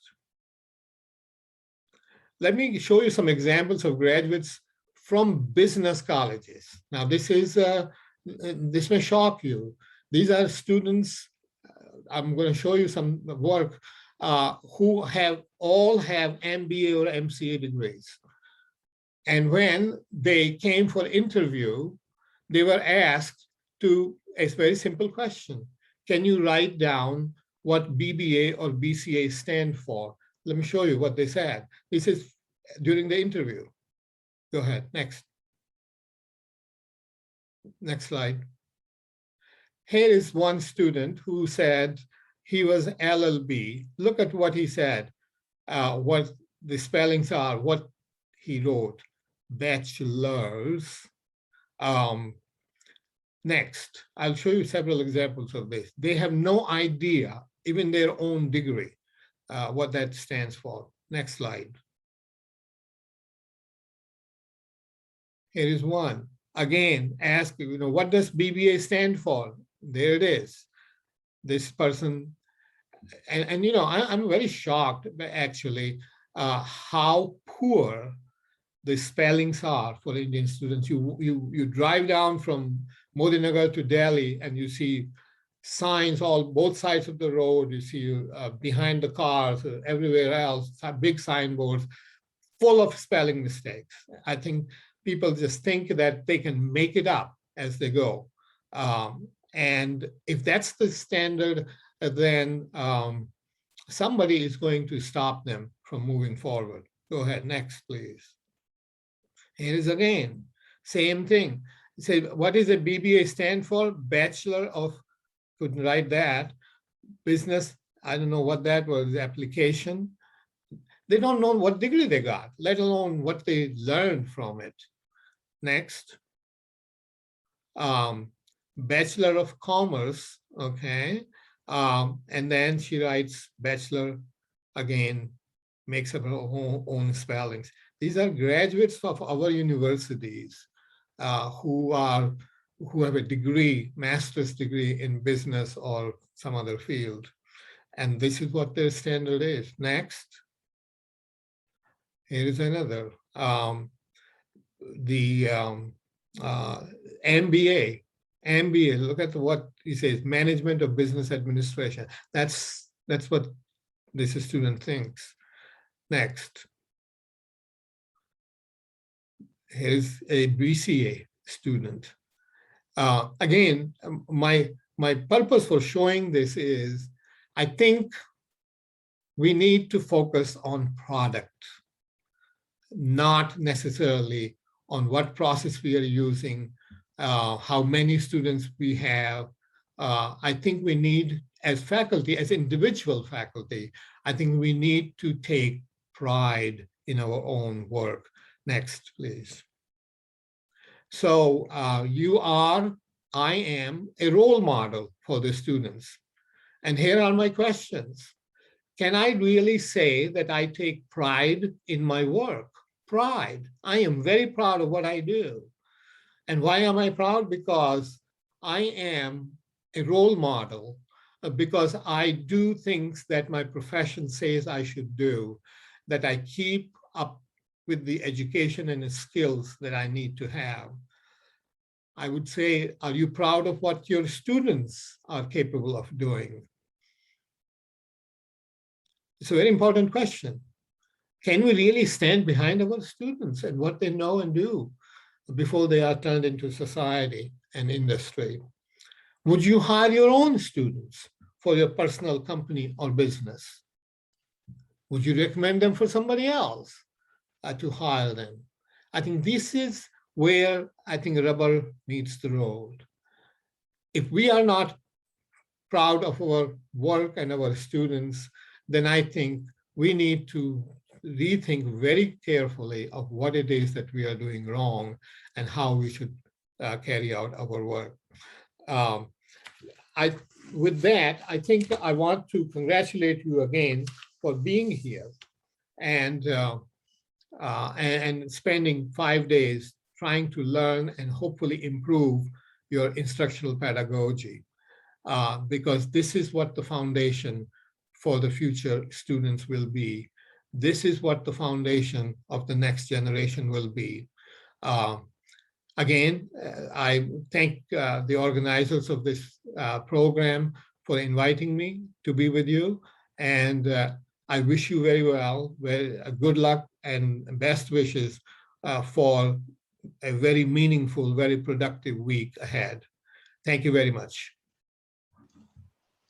Let me show you some examples of graduates from business colleges. Now, this may shock you. These are students, I'm going to show you some work, who all have MBA or MCA degrees. And when they came for interview, they were asked a very simple question. Can you write down what BBA or BCA stand for? Let me show you what they said. This is during the interview. Go ahead, next. Next slide. Here is one student who said he was LLB. Look at what he said, what the spellings are, what he wrote, bachelors. Next, I'll show you several examples of this. They have no idea, even their own degree, what that stands for. Next slide. Here is one. Again, ask, what does BBA stand for? There it is. This person, and I'm very shocked, actually, how poor the spellings are for Indian students. You drive down from Modinagar to Delhi and you see signs both sides of the road. You see behind the cars, everywhere else, big signboards full of spelling mistakes. I think people just think that they can make it up as they go. And if that's the standard, then somebody is going to stop them from moving forward. Go ahead, next, please. Here is again, same thing. Say, what does a BBA stand for? Bachelor of, couldn't write that. Business, I don't know what that was, application. They don't know what degree they got, let alone what they learned from it. Next. Bachelor of Commerce okay? And then she writes bachelor again, makes up her own spellings. These are graduates of our universities who have a degree, master's degree in business or some other field. And this is what their standard is. Next, here is another. The uh, MBA, look at what he says, Management of Business Administration. That's what this student thinks. Next, here's a BCA student. Again, my purpose for showing this is, I think we need to focus on product, not necessarily on what process we are using, how many students we have. I think we need, as faculty, as individual faculty, I think we need to take pride in our own work. Next, please. So I am a role model for the students. And here are my questions. Can I really say that I take pride in my work? Pride. I am very proud of what I do. And why am I proud? Because I am a role model, because I do things that my profession says I should do, that I keep up with the education and the skills that I need to have. I would say, are you proud of what your students are capable of doing? It's a very important question. Can we really stand behind our students and what they know and do before they are turned into society and industry? Would you hire your own students for your personal company or business? Would you recommend them for somebody else to hire them? I think this is where I think rubber meets the road. If we are not proud of our work and our students, then I think we need to rethink very carefully of what it is that we are doing wrong and how we should carry out our work. With that, I think I want to congratulate you again for being here and spending 5 days trying to learn and hopefully improve your instructional pedagogy, because this is what the foundation for the future students will be. This is what the foundation of the next generation will be. Again, I thank the organizers of this program for inviting me to be with you. And I wish you very well, good luck and best wishes for a very meaningful, very productive week ahead. Thank you very much.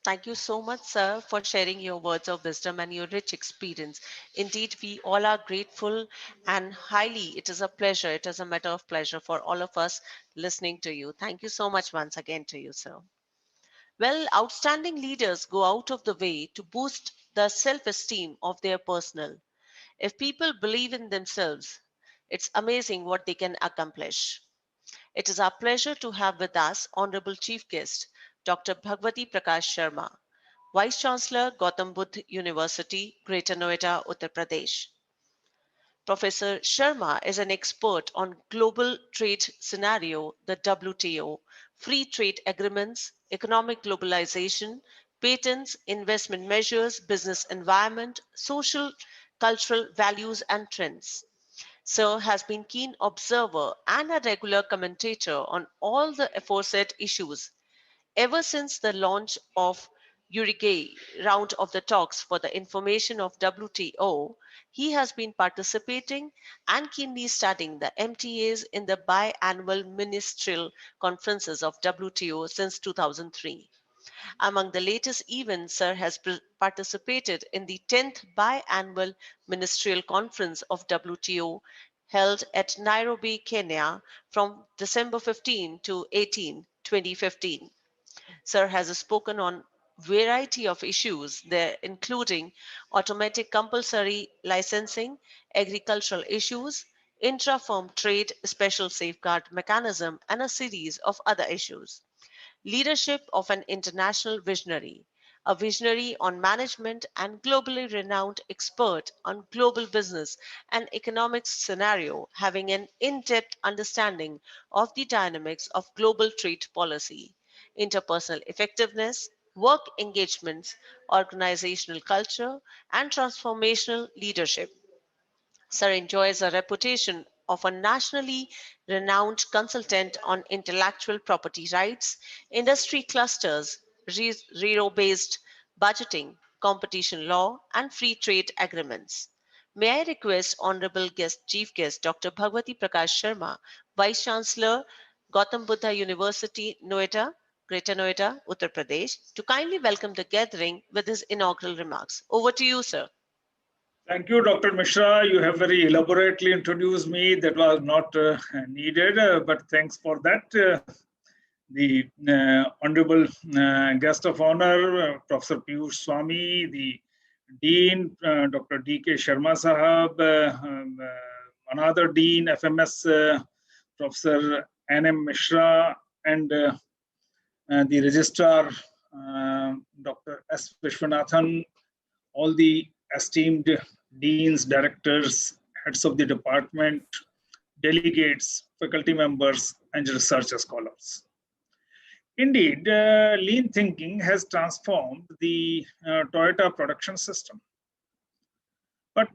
Thank you so much, sir, for sharing your words of wisdom and your rich experience. Indeed, we all are grateful and it is a pleasure. It is a matter of pleasure for all of us listening to you. Thank you so much once again to you, sir. Well, outstanding leaders go out of the way to boost the self esteem of their personnel. If people believe in themselves, it's amazing what they can accomplish. It is our pleasure to have with us Honorable Chief Guest, Dr. Bhagwati Prakash Sharma, Vice Chancellor, Gautam Budh University, Greater Noida, Uttar Pradesh. Professor Sharma is an expert on global trade scenario, the WTO, free trade agreements, economic globalization, patents, investment measures, business environment, social, cultural values and trends. Sir has been keen observer and a regular commentator on all the aforesaid issues ever since the launch of Uruguay round of the talks for the information of WTO. He has been participating and keenly studying the MTAs in the biannual ministerial conferences of WTO since 2003. Among the latest events, Sir has participated in the 10th biannual ministerial conference of WTO held at Nairobi, Kenya from December 15 to 18, 2015. Sir has spoken on variety of issues there, including automatic compulsory licensing, agricultural issues, intra-firm trade, special safeguard mechanism, and a series of other issues. leadership of an international visionary, a visionary on management and globally renowned expert on global business and economics scenario, having an in-depth understanding of the dynamics of global trade policy, interpersonal effectiveness, work engagements, organizational culture, and transformational leadership. Sir enjoys a reputation of a nationally renowned consultant on intellectual property rights, industry clusters, zero-based budgeting, competition law, and free trade agreements. May I request Honorable Chief Guest Dr. Bhagwati Prakash Sharma, Vice Chancellor, Gautam Buddha University, Noida, Greater Noida, Uttar Pradesh, to kindly welcome the gathering with his inaugural remarks. Over to you, sir. Thank you, Dr. Mishra. You have very elaborately introduced me. That was not needed, but thanks for that. The Honorable Guest of Honor, Professor Piyush Swami, the Dean, Dr. D.K. Sharma Sahab, another Dean, FMS, Professor N.M. Mishra, and the Registrar, Dr. S. Vishwanathan, all the esteemed deans, directors, heads of the department, delegates, faculty members, and research scholars. Indeed, lean thinking has transformed the Toyota production system. But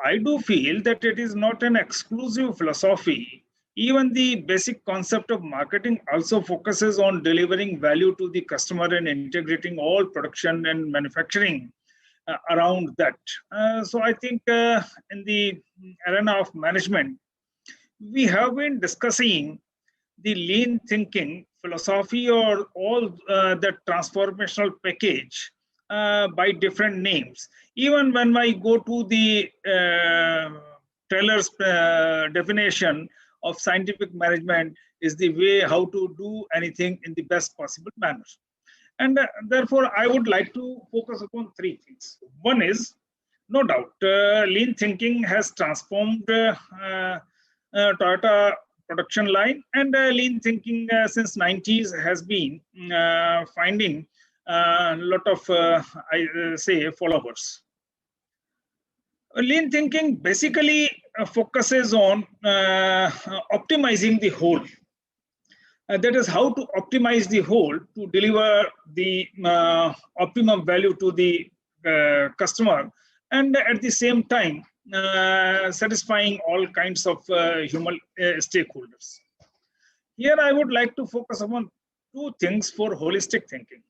I do feel that it is not an exclusive philosophy. Even the basic concept of marketing also focuses on delivering value to the customer and integrating all production and manufacturing around that. So I think in the arena of management, we have been discussing the lean thinking philosophy or all the transformational package by different names. Even when I go to the Taylor's definition of scientific management is the way how to do anything in the best possible manner. And therefore, I would like to focus upon three things. One is, no doubt, lean thinking has transformed Toyota production line, and lean thinking since 90s has been finding a lot of, I say, followers. Lean thinking basically focuses on optimizing the whole. That is how to optimize the whole to deliver the optimum value to the customer, and at the same time satisfying all kinds of human stakeholders. Here I would like to focus upon two things for holistic thinking.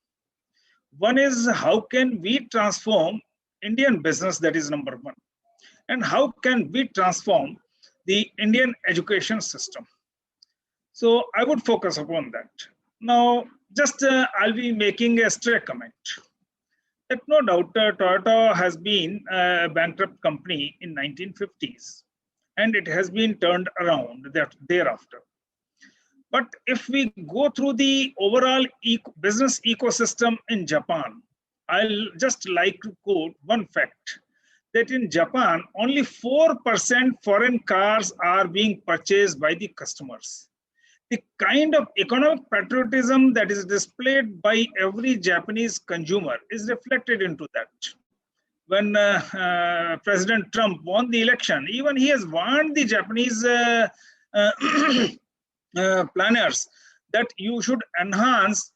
One is how can we transform Indian business, that is number one, and how can we transform the Indian education system. So I would focus upon that. Now, just I'll be making a stray comment. That no doubt Toyota has been a bankrupt company in 1950s, and it has been turned around thereafter. But if we go through the overall business ecosystem in Japan, I'll just like to quote one fact, that in Japan, only 4% foreign cars are being purchased by the customers. The kind of economic patriotism that is displayed by every Japanese consumer is reflected into that. When President Trump won the election, even he has warned the Japanese planners that you should enhance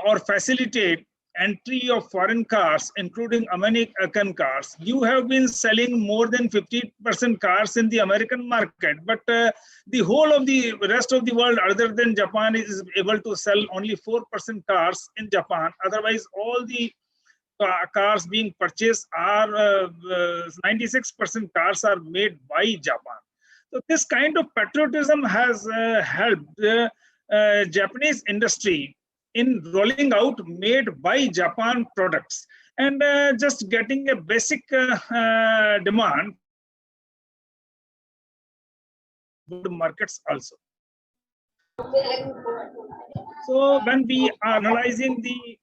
or facilitate entry of foreign cars, including American cars. You have been selling more than 50% cars in the American market, but the whole of the rest of the world other than Japan is able to sell only 4% cars in Japan. Otherwise, all the cars being purchased are 96% cars are made by Japan. So this kind of patriotism has helped Japanese industry in rolling out made by Japan products, and just getting a basic demand markets also. So when we are analyzing the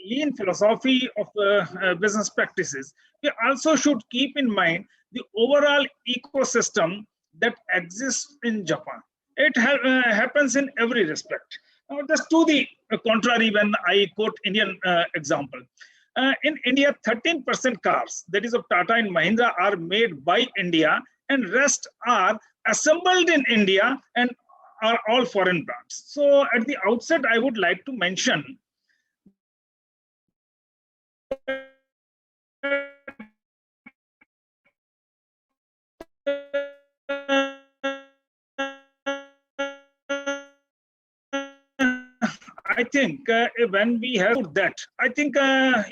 lean philosophy of business practices, we also should keep in mind the overall ecosystem that exists in Japan. It happens in every respect. Now, just to the contrary, when I quote Indian example, in India, 13% cars, that is of Tata and Mahindra, are made by India, and rest are assembled in India and are all foreign brands. So at the outset, I would like to mention I think when we have that, I think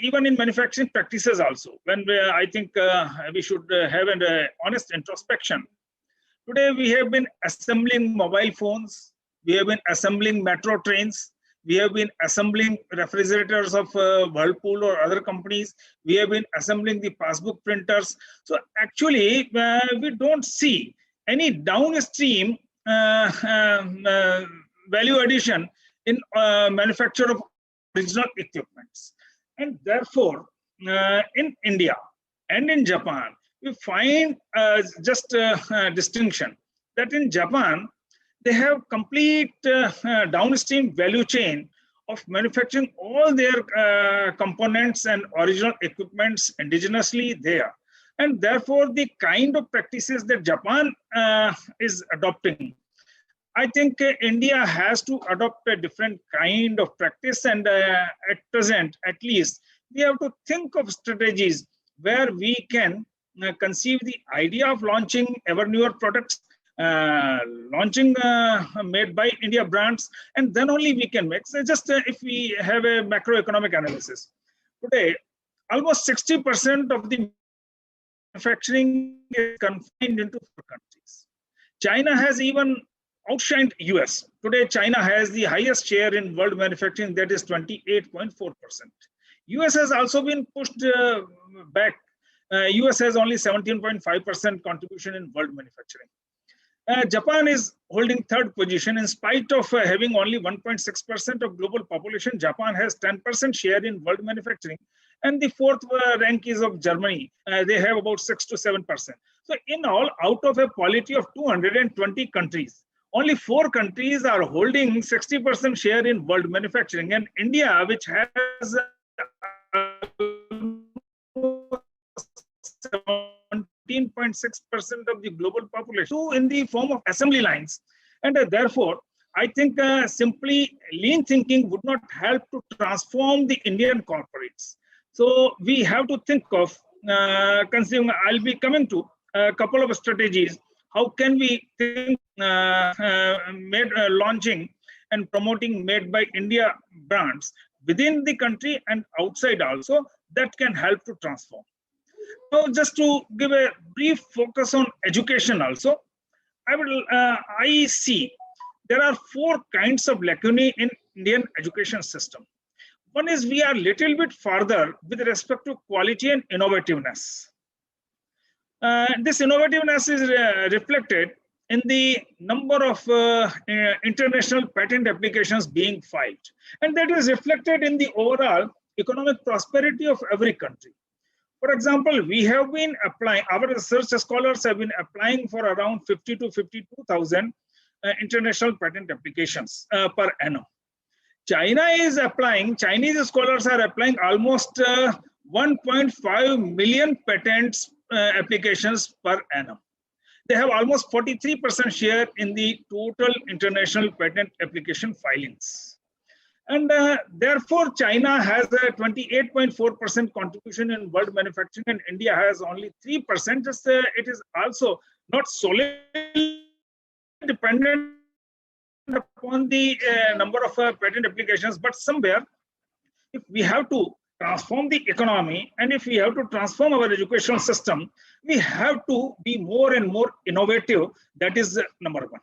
even in manufacturing practices also, when I think we should have an honest introspection. Today, we have been assembling mobile phones, we have been assembling metro trains, we have been assembling refrigerators of Whirlpool or other companies, we have been assembling the passbook printers. So actually, we don't see any downstream value addition in manufacture of original equipments. And therefore, in India and in Japan, we find just a distinction that in Japan, they have complete downstream value chain of manufacturing all their components and original equipments indigenously there. And therefore, the kind of practices that Japan is adopting, I think India has to adopt a different kind of practice. And at present, at least, we have to think of strategies where we can conceive the idea of launching ever newer products, launching made by India brands, and then only we can make. So just if we have a macroeconomic analysis, today, almost 60% of the manufacturing is confined into 4 countries. China has even outshined US. Today, China has the highest share in world manufacturing, that is 28.4%. US has also been pushed back. US has only 17.5% contribution in world manufacturing. Japan is holding 3rd position in spite of having only 1.6% of global population. Japan has 10% share in world manufacturing, and the 4th rank is of Germany. They have about 6 to 7%. So in all, out of a polity of 220 countries, only 4 countries are holding 60% share in world manufacturing, and India, which has 17.6% of the global population in the form of assembly lines. And therefore, I think simply lean thinking would not help to transform the Indian corporates. So we have to think of considering, I'll be coming to a couple of strategies. How can we think launching and promoting made by India brands within the country and outside also, that can help to transform. So just to give a brief focus on education also, I see there are 4 kinds of lacunae in Indian education system. One is we are little bit farther with respect to quality and innovativeness. This innovativeness is reflected in the number of international patent applications being filed. And that is reflected in the overall economic prosperity of every country. For example, we have been applying, our research scholars have been applying for around 50 to 52,000 international patent applications per annum. China is applying, Chinese scholars are applying almost 1.5 million patents applications per annum. They have almost 43% share in the total international patent application filings. And therefore, China has a 28.4% contribution in world manufacturing, and India has only 3%. Just, it is also not solely dependent upon the number of patent applications, but somewhere, if we have to transform the economy and if we have to transform our educational system, we have to be more and more innovative. That is number 1.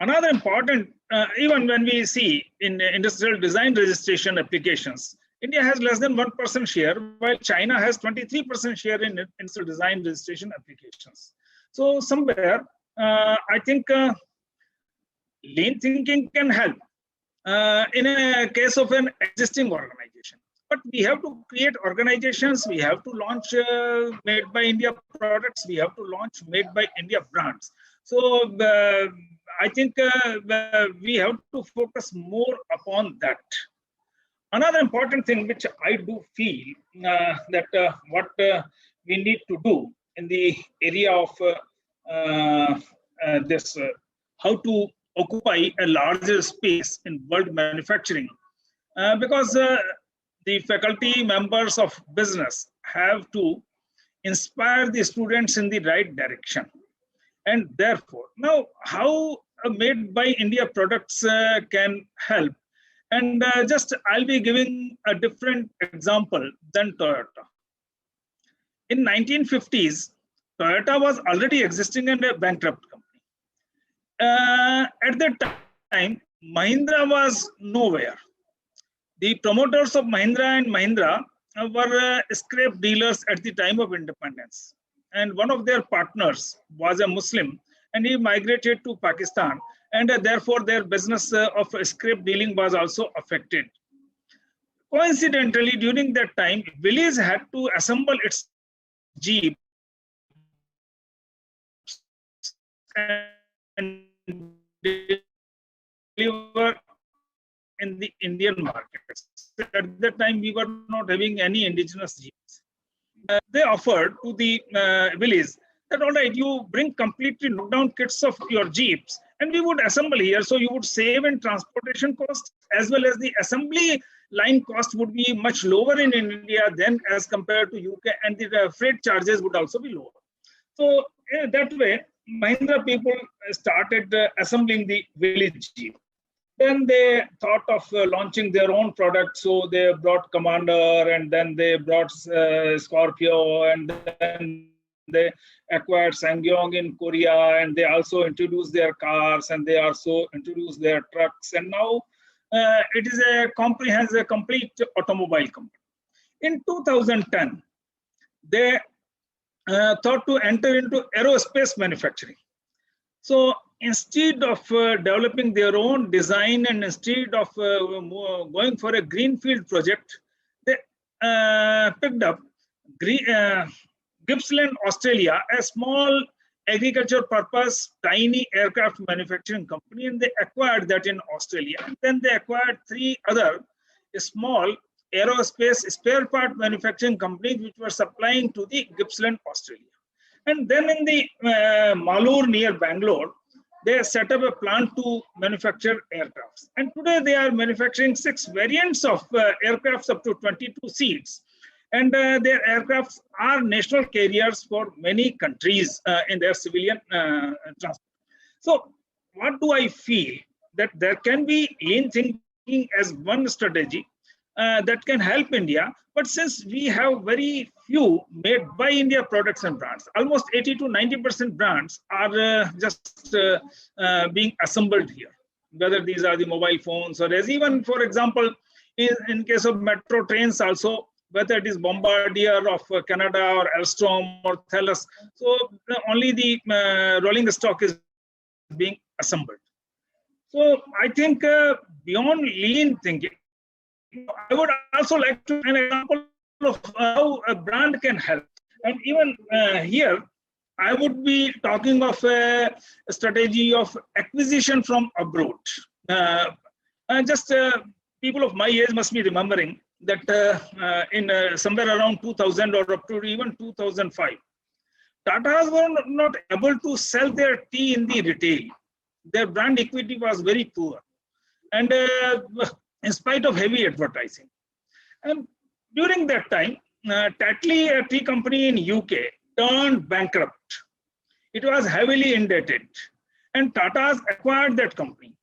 Another important, even when we see in industrial design registration applications, India has less than 1% share, while China has 23% share in industrial design registration applications. So somewhere, I think lean thinking can help in a case of an existing organization. But we have to create organizations, we have to launch made by India products, we have to launch made by India brands. So I think we have to focus more upon that. Another important thing which I do feel that what we need to do in the area of this, how to occupy a larger space in world manufacturing, because the faculty members of business have to inspire the students in the right direction. And therefore, now how made by India products can help. And just I'll be giving a different example than Toyota. In 1950s, Toyota was already existing and a bankrupt company. At that time, Mahindra was nowhere. The promoters of Mahindra and Mahindra were scrap dealers at the time of independence. And one of their partners was a Muslim, and he migrated to Pakistan, and therefore their business of scrap dealing was also affected. Coincidentally, during that time, Willys had to assemble its Jeep and deliver in the Indian markets. At that time, we were not having any indigenous Jeeps. They offered to the Willys that, all right, you bring completely knockdown kits of your Jeeps and we would assemble here. So you would save in transportation costs, as well as the assembly line cost would be much lower in India than as compared to UK, and the freight charges would also be lower. So that way, Mahindra people started assembling the Willys Jeep. Then they thought of launching their own product. So they brought Commander, and then they brought Scorpio, and then they acquired Sangyong in Korea, and they also introduced their cars, and they also introduced their trucks. And now it is a complete automobile company. In 2010, they thought to enter into aerospace manufacturing. So instead of developing their own design, and instead of going for a greenfield project, they picked up Gippsland, Australia, a small agriculture purpose, tiny aircraft manufacturing company, and they acquired that in Australia. And then they acquired 3 other small aerospace spare part manufacturing companies which were supplying to the Gippsland, Australia. And then in the Malur near Bangalore, they set up a plant to manufacture aircrafts. And today they are manufacturing 6 variants of aircrafts up to 22 seats. And their aircrafts are national carriers for many countries in their civilian transport. So what do I feel? That there can be lean thinking as one strategy that can help India. But since we have very few made by India products and brands, almost 80 to 90% brands are just being assembled here, whether these are the mobile phones or as even, for example, in case of metro trains also, whether it is Bombardier of Canada or Alstom or Thales. So only the rolling stock is being assembled. So I think beyond lean thinking, I would also like to an example of how a brand can help. And even here, I would be talking of a strategy of acquisition from abroad. People of my age must be remembering that in somewhere around 2000 or up to even 2005, Tatas were not able to sell their tea in the retail. Their brand equity was very poor. And in spite of heavy advertising. And during that time, Tatley, a tea company in UK, turned bankrupt. It was heavily indebted, and Tata's acquired that company.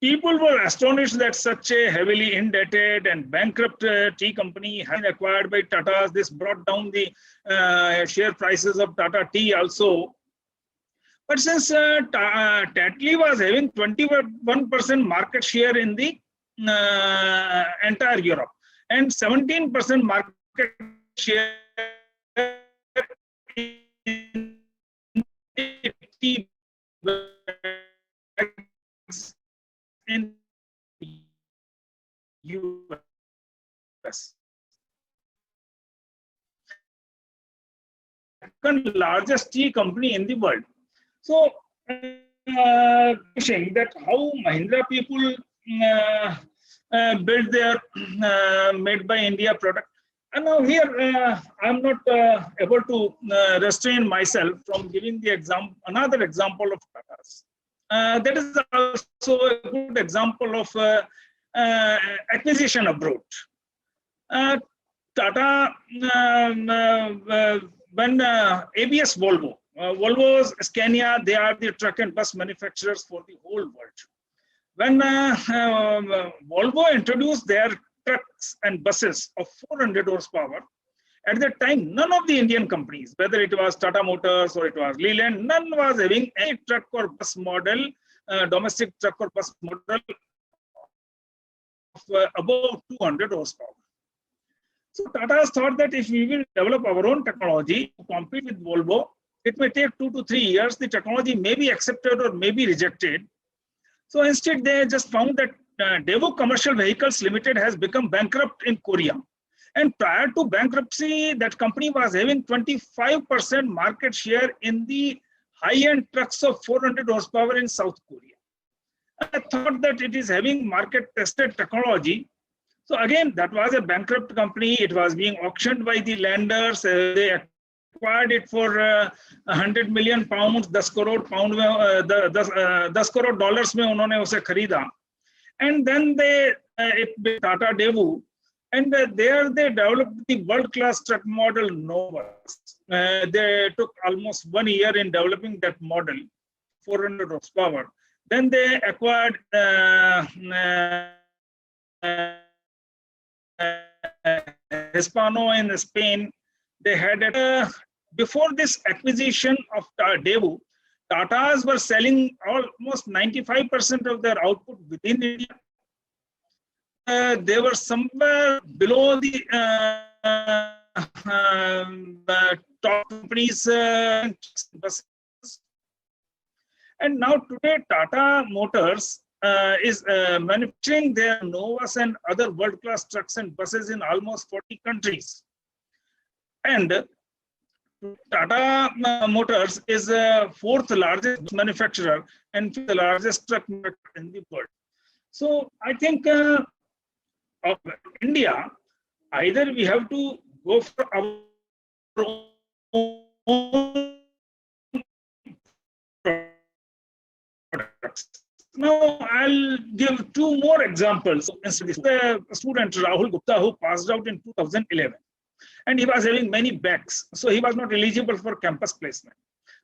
People were astonished that such a heavily indebted and bankrupt tea company had been acquired by Tata's. This brought down the share prices of Tata Tea also. But since Tatley was having 21% market share in the entire Europe and 17% market share in tea bags in US. Second largest tea company in the world. So pushing that how Mahindra people build their made by India product. And now here I'm not able to restrain myself from giving the another example of Tata's. That is also a good example of acquisition abroad. Tata, when ABS Volvo, Volvo's Scania, they are the truck and bus manufacturers for the whole world. When Volvo introduced their trucks and buses of 400 horsepower, at that time, none of the Indian companies, whether it was Tata Motors or it was Leland, none was having any truck or bus model, domestic truck or bus model of above 200 horsepower. So Tata thought that if we will develop our own technology to compete with Volvo, it may take 2 to 3 years. The technology may be accepted or may be rejected. So instead, they just found that Daewoo Commercial Vehicles Limited has become bankrupt in Korea. And prior to bankruptcy, that company was having 25% market share in the high-end trucks of 400 horsepower in South Korea. I thought that it is having market-tested technology. So again, that was a bankrupt company. It was being auctioned by the lenders. They acquired it for 100 million pounds, 10 crore pound, 10 crore dollars mein unhone use kharida. And then it Tata Daewoo, and there they developed the world-class truck model Novus. They took almost 1 year in developing that model, 400 horsepower. Then they acquired Hispano in Spain. They had before this acquisition of Daewoo, Tatas were selling almost 95% of their output within India. They were somewhere below the top companies. And now today, Tata Motors is manufacturing their Novus and other world-class trucks and buses in almost 40 countries. And Tata Motors is the 4th largest manufacturer and the largest truck manufacturer in the world. So I think of India, either we have to go for our own products. Now I'll give 2 more examples. The student Rahul Gupta, who passed out in 2011, and he was having many backs, so he was not eligible for campus placement.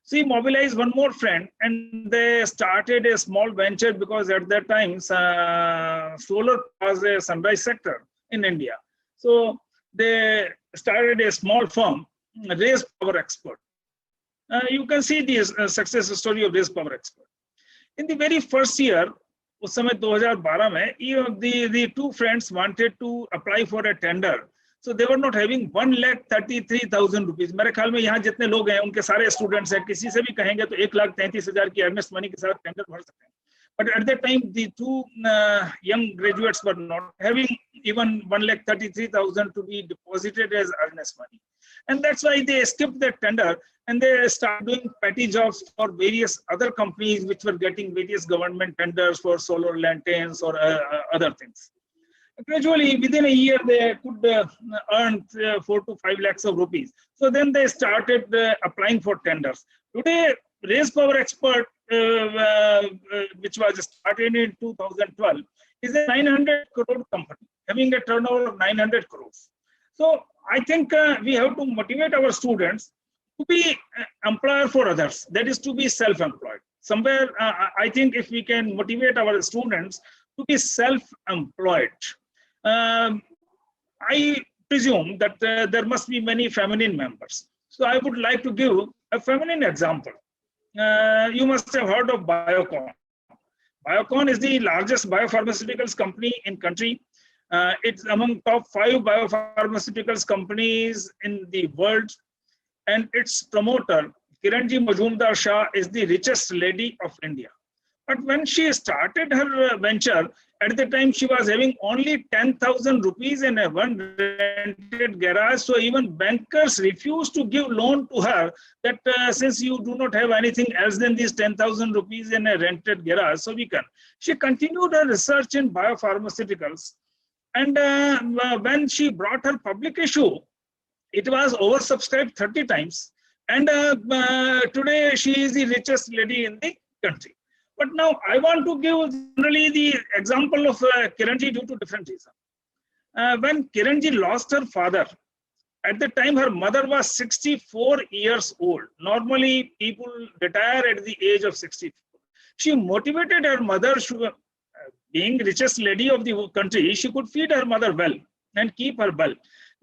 So he mobilized one more friend, and they started a small venture because at that time solar was a sunrise sector in India. So they started a small firm, Raise Power Expert. You can see the success story of Raise Power Expert. In the very first year, उस समय 2012 में, the 2 friends wanted to apply for a tender. So they were not having 1,33,000 rupees. मेरे ख्याल में यहाँ जितने लोग हैं उनके सारे स्टूडेंट्स हैं, किसी से भी कहेंगे तो 1,33,000 की अर्नेस्ट मनी के साथ टेंडर भर सकते हैं. But at that time, the 2 young graduates were not having even 1,33,000 to be deposited as earnest money. And that's why they skipped that tender and they started doing petty jobs for various other companies which were getting various government tenders for solar lanterns or other things. Gradually, within a year, they could earn 4 to 5 lakhs of rupees. So then they started applying for tenders. Today, Raise Power Expert, which was started in 2012, is a 900 crore company, having a turnover of 900 crores. So I think we have to motivate our students to be employer for others, that is to be self-employed. Somewhere, I think if we can motivate our students to be self-employed, I presume that there must be many feminine members. So I would like to give a feminine example. You must have heard of Biocon. Biocon is the largest biopharmaceuticals company in country. It's among top 5 biopharmaceuticals companies in the world. And its promoter, Kiranji Majumdar Shah, is the richest lady of India. But when she started her venture, at the time she was having only 10,000 rupees in a one rented garage. So even bankers refused to give loan to her that since you do not have anything else than these 10,000 rupees in a rented garage, so we can. She continued her research in biopharmaceuticals. And when she brought her public issue, it was oversubscribed 30 times. And today she is the richest lady in the country. But now I want to give generally the example of Kiranji due to different reasons. When Kiranji lost her father, at the time her mother was 64 years old. Normally people retire at the age of 64. She motivated her mother, being richest lady of the country, she could feed her mother well and keep her well.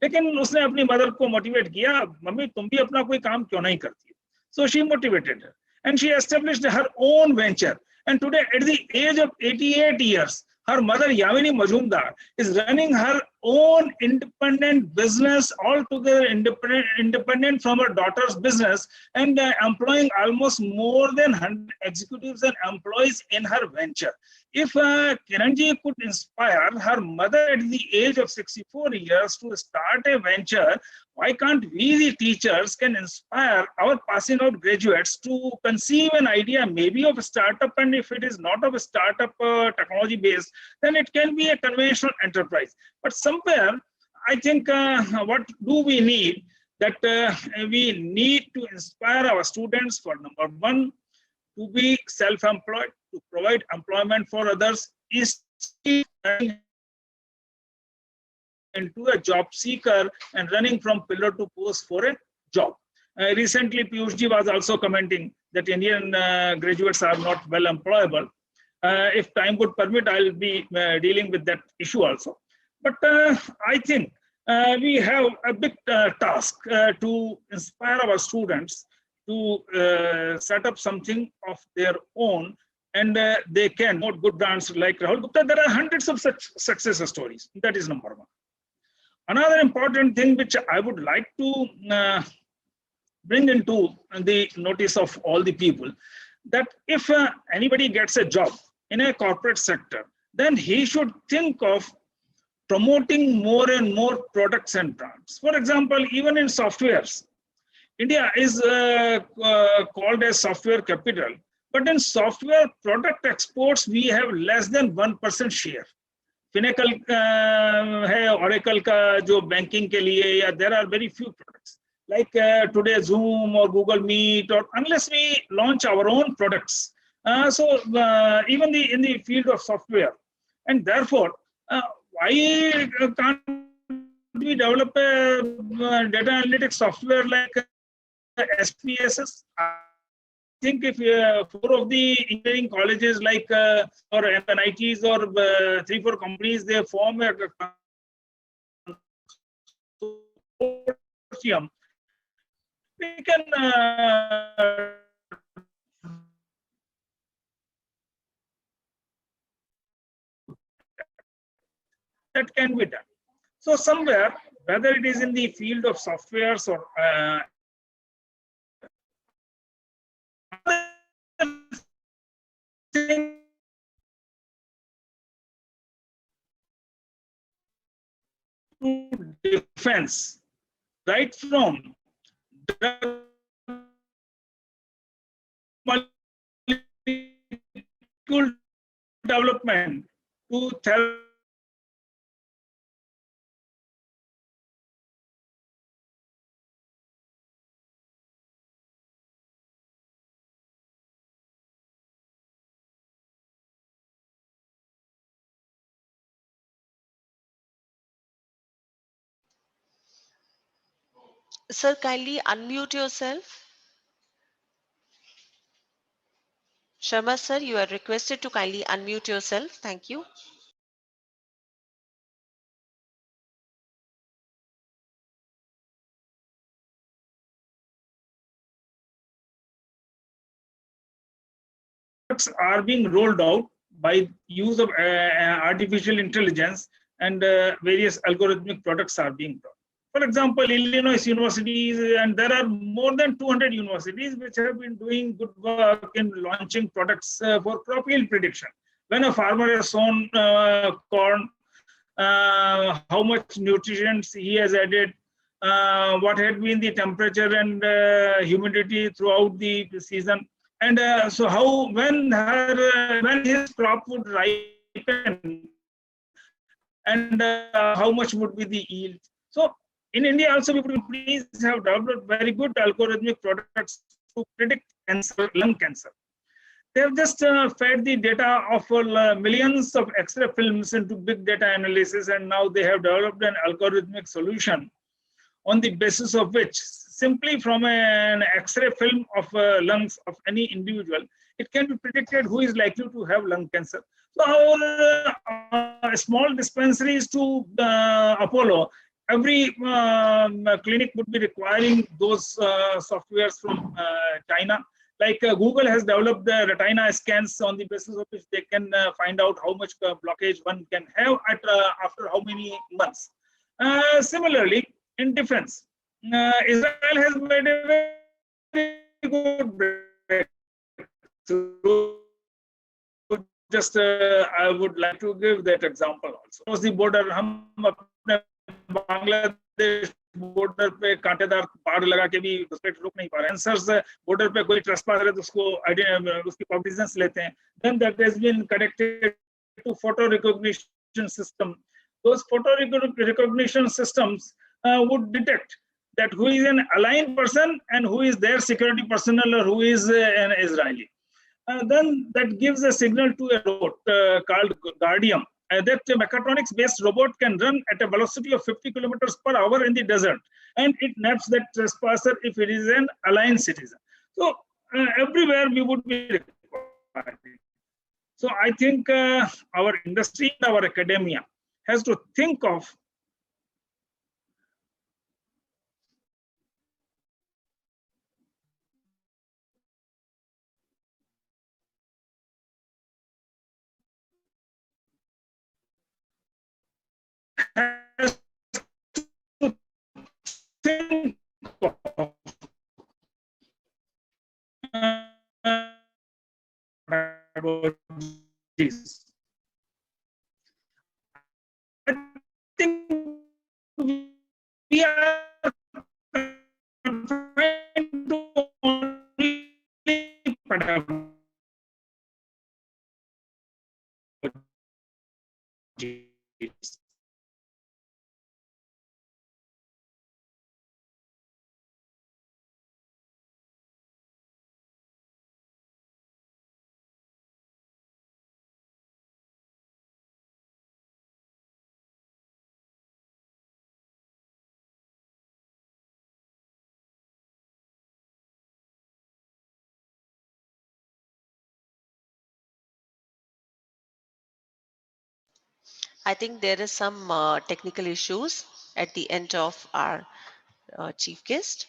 लेकिन उसने अपनी mother को motivate किया, mummy तुम भी अपना कोई काम क्यों नहीं करती? So she motivated her and she established her own venture. And today at the age of 88 years, her mother Yamini Majumdar is running her own independent business, altogether independent from her daughter's business, and employing almost more than 100 executives and employees in her venture. If Kiranji could inspire her mother at the age of 64 years to start a venture, why can't we, the teachers, can inspire our passing out graduates to conceive an idea maybe of a startup, and if it is not of a startup technology based, then it can be a conventional enterprise. But somewhere, I think what do we need? That we need to inspire our students for number one, to be self-employed, to provide employment for others, is into a job seeker and running from pillar to post for a job. Recently, Piyushji was also commenting that Indian graduates are not well employable. If time would permit, I'll be dealing with that issue also. But I think we have a big task to inspire our students to set up something of their own, and they can note good brands like Rahul Gupta. There are hundreds of such success stories. That is number one. Another important thing which I would like to bring into the notice of all the people, that if anybody gets a job in a corporate sector, then he should think of promoting more and more products and brands. For example, even in softwares, India is called as software capital, but in software product exports, we have less than 1% share. Finacle है Oracle का जो banking के लिए, या there are very few products like today Zoom or Google Meet, or unless we launch our own products. So even in the field of software, and therefore why can't we develop a data analytics software like SPSS? I think if 4 of the engineering colleges like or NITs or 3-4 companies, they form a consortium, we can that can be done. So somewhere, whether it is in the field of softwares or defense, right from molecule development to therapy. Sir, kindly unmute yourself. Sharma sir, you are requested to kindly unmute yourself. Thank you. Are being rolled out by use of artificial intelligence, and various algorithmic products are being brought. For example, Illinois universities, and there are more than 200 universities which have been doing good work in launching products for crop yield prediction. When a farmer has sown corn, how much nutrients he has added, what had been the temperature and humidity throughout the season, and so how when his crop would ripen, and how much would be the yield. So in India also, we companies have developed very good algorithmic products to predict cancer, lung cancer. They have just fed the data of millions of X-ray films into big data analysis, and now they have developed an algorithmic solution on the basis of which, simply from an X-ray film of lungs of any individual, it can be predicted who is likely to have lung cancer. So our small dispensaries to Apollo, every clinic would be requiring those softwares from China. Like Google has developed the retina scans on the basis of which they can find out how much blockage one can have at after how many months. Similarly, in defense, Israel has made a very good breakthrough. Just I would like to give that example also. Across the border, हम अपने Bangladesh border पे कांटेदार बाड़ लगा के भी उस पर रुक नहीं पा रहे हैं. सेंसर्स बॉर्डर पे कोई ट्रेसपास है तो उसकी कॉग्निजेंस लेते हैं. Then that has been connected to photo recognition system. Those photo recognition systems would detect that who is an aligned person and who is their security personnel or who is an Israeli. Then that gives a signal to a robot called Guardian. That mechatronics-based robot can run at a velocity of 50 kilometers per hour in the desert, and it naps that trespasser if it is an aligned citizen. So everywhere we would be required. So I think our industry and our academia has to think of think of this. I think we are confined to only pedagogies. I think there is some technical issues at the end of our chief guest.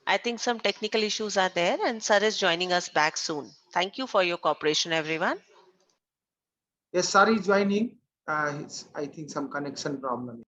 I think some technical issues are there, and Sir is joining us back soon. Thank you for your cooperation, everyone. Yes, sir is joining. I think some connection problem.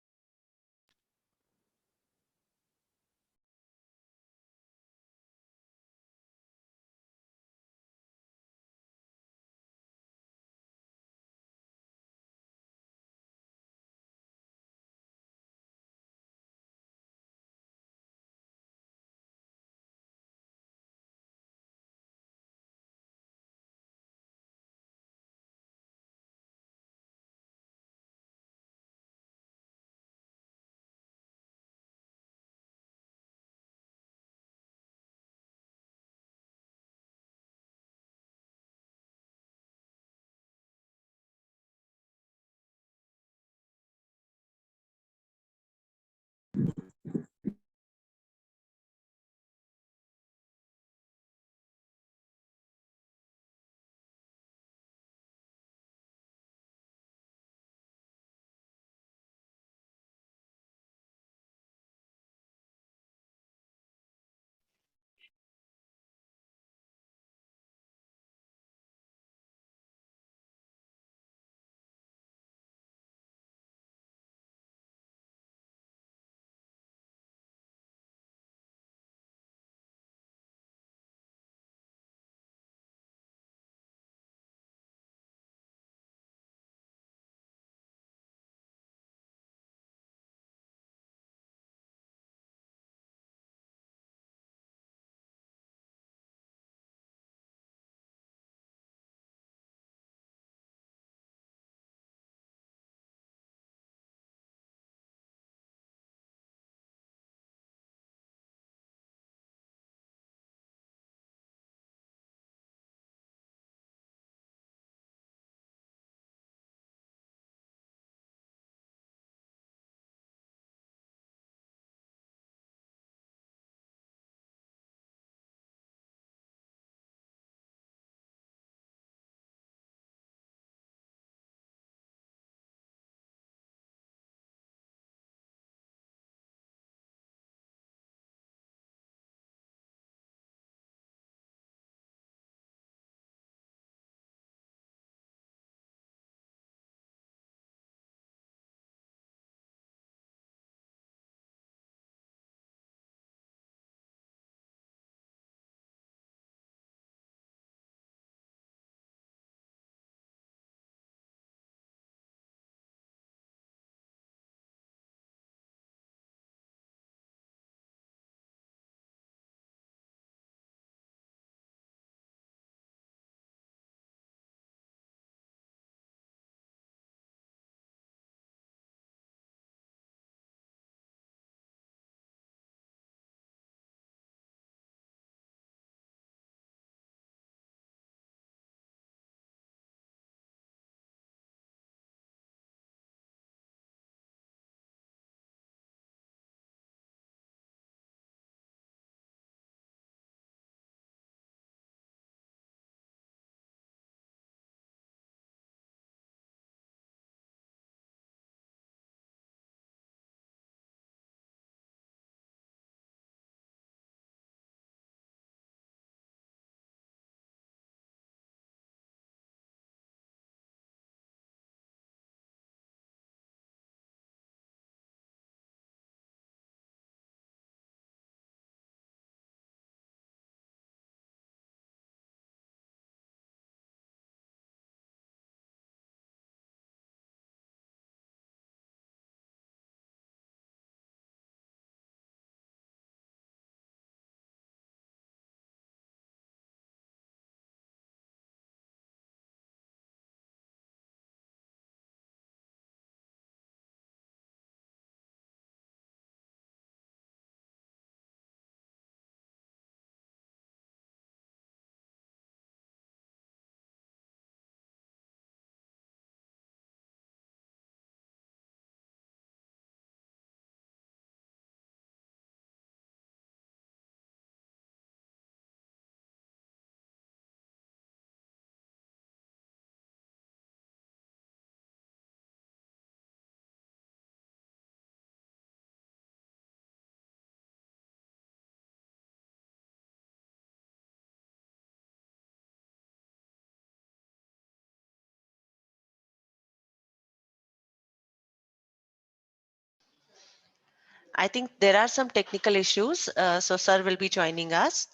I think there are some technical issues, so sir will be joining us.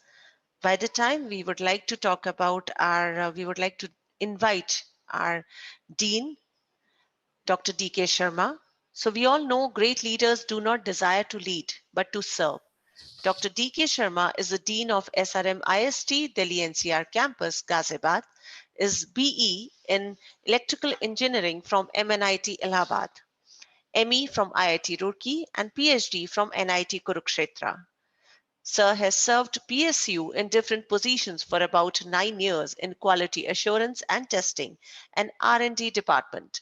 By the time we would like to talk about we would like to invite our Dean, Dr. D.K. Sharma. So we all know great leaders do not desire to lead, but to serve. Dr. D.K. Sharma is the Dean of SRM IST Delhi NCR campus, Ghaziabad, is BE in Electrical Engineering from MNIT Allahabad, ME from IIT Roorkee, and PhD from NIT Kurukshetra. Sir has served PSU in different positions for about 9 years in quality assurance and testing and R&D department.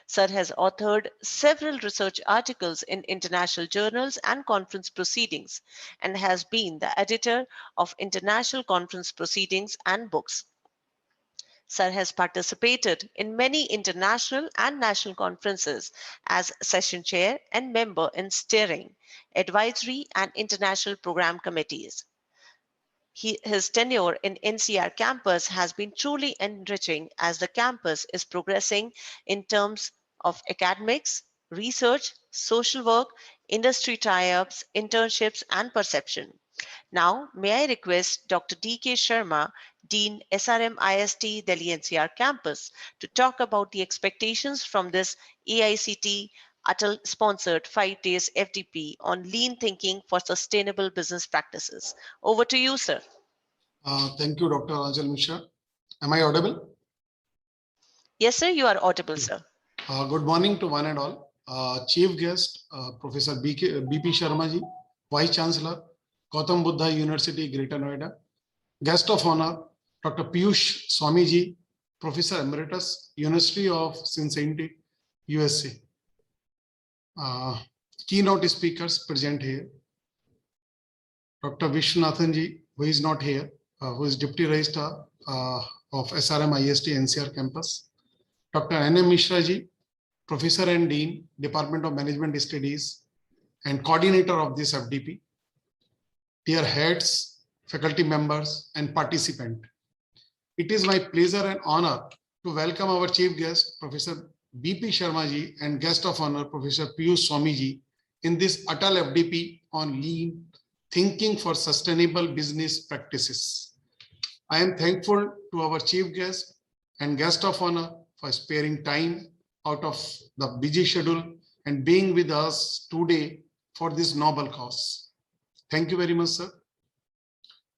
Sir has authored several research articles in international journals and conference proceedings and has been the editor of international conference proceedings and books. Sir has participated in many international and national conferences as session chair and member in steering, advisory, and international program committees. His tenure in NCR campus has been truly enriching as the campus is progressing in terms of academics, research, social work, industry tie-ups, internships, and perception. Now, may I request Dr. D.K. Sharma, Dean SRM IST Delhi NCR campus, to talk about the expectations from this AICT Atal sponsored 5 days FDP on lean thinking for sustainable business practices. Over to you, sir. Thank you, Dr. Anjal Mishra. Am I audible? Yes, sir, you are audible, sir. Good morning to one and all. Chief guest, Professor BP Sharma ji, Vice Chancellor, Gautam Buddha University, Greater Noida. Guest of honor, Dr. Piyush Swami ji, Professor Emeritus, University of Cincinnati, USA. Keynote speakers present here. Dr. Vishwanathan ji, who is not here, who is Deputy Registrar of SRM IST NCR campus. Dr. N.M. Mishra ji, Professor and Dean, Department of Management Studies, and Coordinator of this FDP. Dear heads, faculty members, and participants, it is my pleasure and honor to welcome our chief guest, Professor BP Sharma ji, and guest of honor, Professor Piyush Swami ji, in this Atal FDP on lean thinking for sustainable business practices. I am thankful to our chief guest and guest of honor for sparing time out of the busy schedule and being with us today for this noble cause. Thank you very much, sir.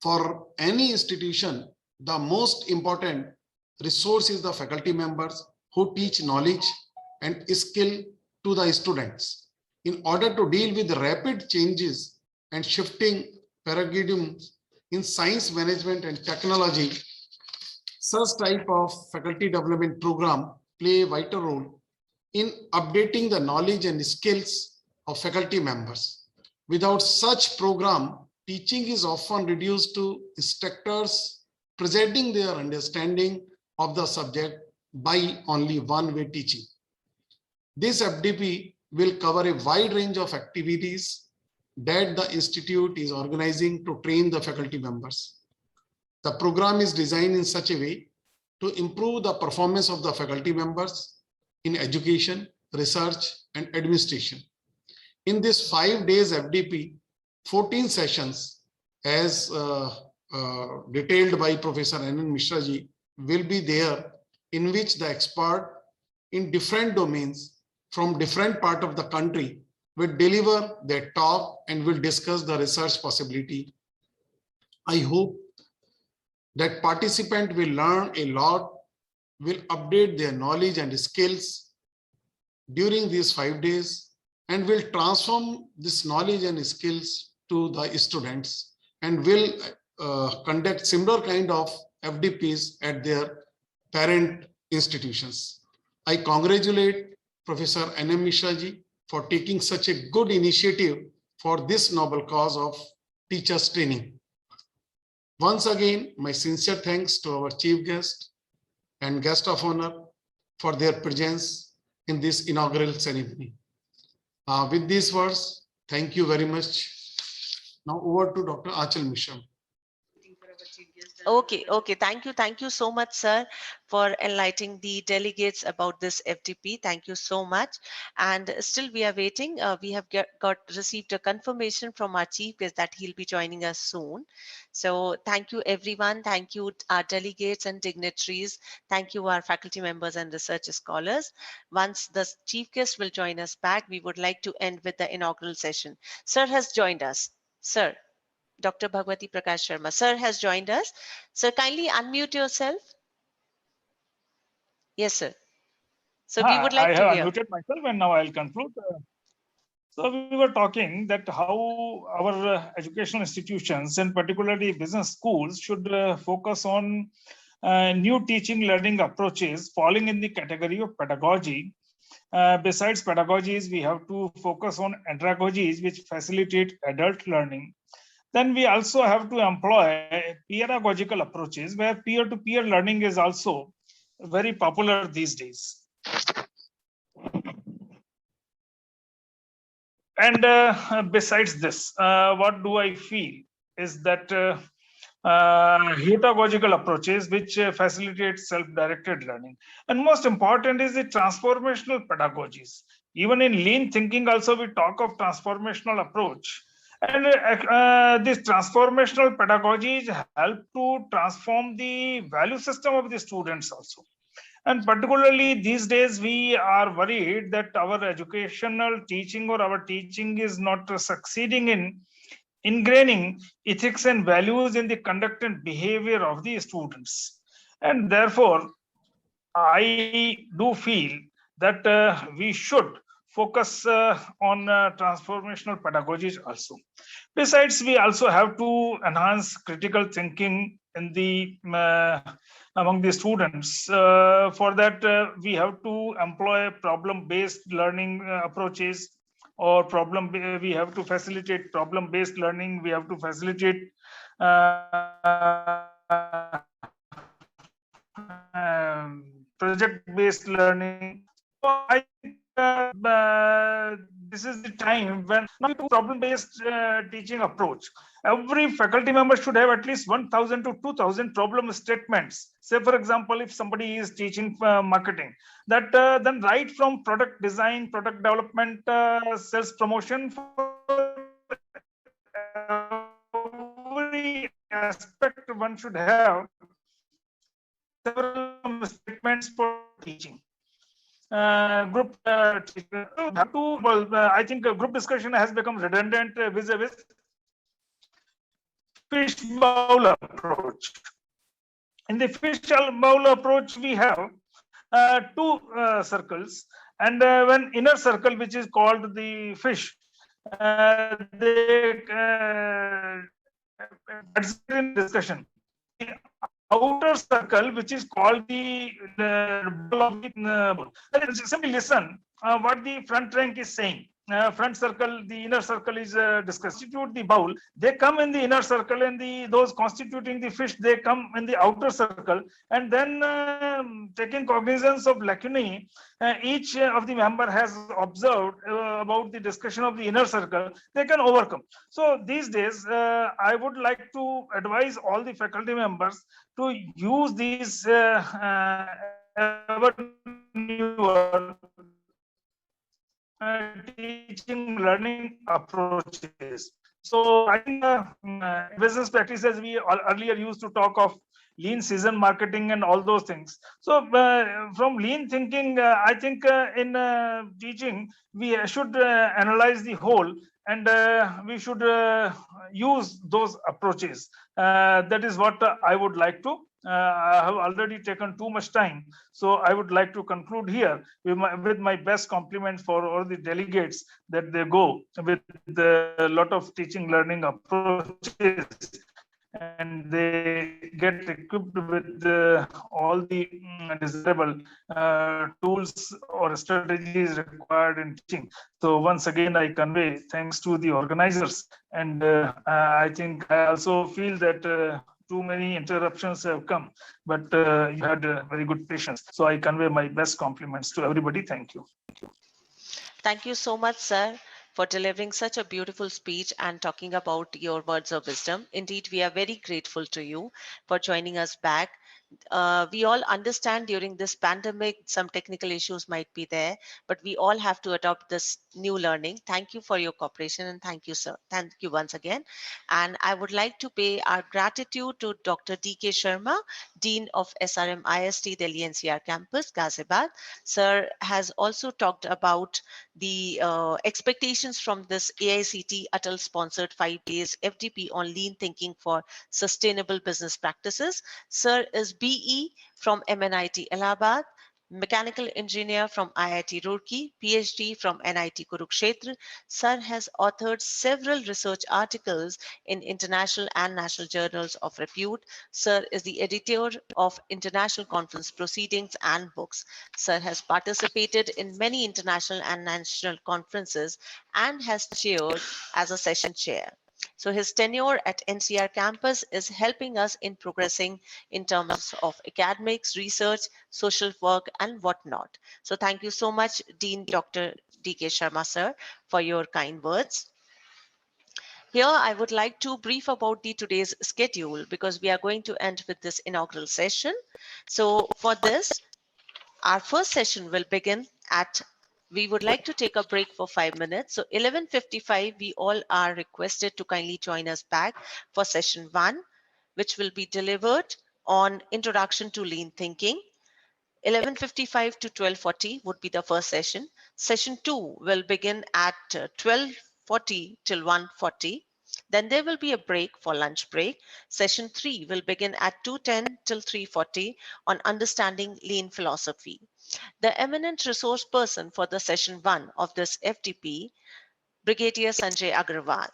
For any institution, the most important resource is the faculty members who teach knowledge and skill to the students. In order to deal with rapid changes and shifting paradigms in science management and technology, such type of faculty development program play a vital role in updating the knowledge and skills of faculty members. Without such program, teaching is often reduced to instructors presenting their understanding of the subject by only one-way teaching. This FDP will cover a wide range of activities that the institute is organizing to train the faculty members. The program is designed in such a way to improve the performance of the faculty members in education, research, and administration. In this 5 days FDP, 14 sessions, as detailed by Professor N.N. Mishra ji, will be there, in which the expert in different domains from different part of the country will deliver their talk and will discuss the research possibility. I hope that participants will learn a lot, will update their knowledge and skills during these 5 days, and will transform this knowledge and skills to the students, and will conduct similar kind of FDPs at their parent institutions. I congratulate Professor N.M. Mishra ji for taking such a good initiative for this noble cause of teachers training. Once again, my sincere thanks to our chief guest and guest of honor for their presence in this inaugural ceremony. With these words, thank you very much. Now over to Dr. Achal Mishra. Okay. Thank you so much, sir, for enlightening the delegates about this FDP. Thank you so much. And still, we are waiting. We have received a confirmation from our chief guest that he'll be joining us soon. So, thank you, everyone. Thank you, our delegates and dignitaries. Thank you, our faculty members and research scholars. Once the chief guest will join us back, we would like to end with the inaugural session. Sir has joined us. Sir. Dr. Bhagwati Prakash Sharma. Sir has joined us. Sir, kindly unmute yourself. Yes, sir. So we would I like to have hear. unmuted myself and now I'll conclude. So we were talking that how our educational institutions and particularly business schools should focus on new teaching learning approaches falling in the category of pedagogy. Besides pedagogies, we have to focus on andragogies which facilitate adult learning. Then we also have to employ pedagogical approaches where peer-to-peer learning is also very popular these days. And besides this, what do I feel is that pedagogical approaches which facilitate self-directed learning. And most important is the transformational pedagogies. Even in lean thinking also we talk of transformational approach. And these transformational pedagogies help to transform the value system of the students also. And particularly these days, we are worried that our educational teaching or our teaching is not succeeding in ingraining ethics and values in the conduct and behavior of the students. And therefore, I do feel that we should focus on transformational pedagogies also. Besides, we also have to enhance critical thinking in the among the students. For that, we have to employ problem-based learning approaches, or we have to facilitate problem-based learning. We have to facilitate project-based learning. So I think this is the time when problem-based teaching approach. Every faculty member should have at least 1,000 to 2,000 problem statements. Say, for example, if somebody is teaching marketing, that then right from product design, product development, sales promotion, every aspect one should have several statements for teaching. Group I think group discussion has become redundant vis-a-vis fish bowl approach. In the fish bowl approach, we have two circles, and one inner circle, which is called the fish, they in discussion. The outer circle, which is called the bowl of the simply listen what the front rank is saying. Front circle, the inner circle is constitute the bowl. They come in the inner circle, and those constituting the fish, they come in the outer circle. And then taking cognizance of lacunae, each of the member has observed about the discussion of the inner circle, they can overcome. So these days, I would like to advise all the faculty members to use these teaching learning approaches. So I think business practices, we earlier used to talk of lean season marketing and all those things. So from lean thinking, I think in teaching, we should analyze the whole, and we should use those approaches. That is what I would like to. I have already taken too much time, so I would like to conclude here with my best compliments for all the delegates, that they go with a lot of teaching learning approaches, and they get equipped with all the desirable tools or strategies required in teaching. So once again, I convey thanks to the organizers, and I think I also feel that too many interruptions have come, but you had very good patience. So I convey my best compliments to everybody. Thank you. Thank you so much, sir, for delivering such a beautiful speech and talking about your words of wisdom. Indeed, we are very grateful to you for joining us back. We all understand during this pandemic, some technical issues might be there, but we all have to adopt this new learning. Thank you for your cooperation and thank you, sir. Thank you once again. And I would like to pay our gratitude to Dr. D.K. Sharma, Dean of SRM IST Delhi NCR Campus, Ghaziabad. Sir has also talked about the expectations from this AICT Atal sponsored 5 days FDP on lean thinking for sustainable business practices. Sir is BE from MNIT Allahabad, mechanical engineer from IIT Roorkee, PhD from NIT Kurukshetra. Sir has authored several research articles in international and national journals of repute. Sir is the editor of international conference proceedings and books. Sir has participated in many international and national conferences and has chaired as a session chair. So his tenure at NCR campus is helping us in progressing in terms of academics, research, social work, and whatnot. So thank you so much, Dean Dr. D.K. Sharma, sir, for your kind words. Here, I would like to brief about the today's schedule because we are going to end with this inaugural session. So for this, our first session will begin at, we would like to take a break for 5 minutes. So 11:55, we all are requested to kindly join us back for session 1, which will be delivered on Introduction to Lean Thinking. 11:55 to 12:40 would be the first session. Session 2 will begin at 12:40 till 1:40. Then there will be a break for lunch break. Session 3 will begin at 2:10 till 3:40 on understanding lean philosophy. The eminent resource person for the session 1 of this FDP, Brigadier Sanjay Agarwal.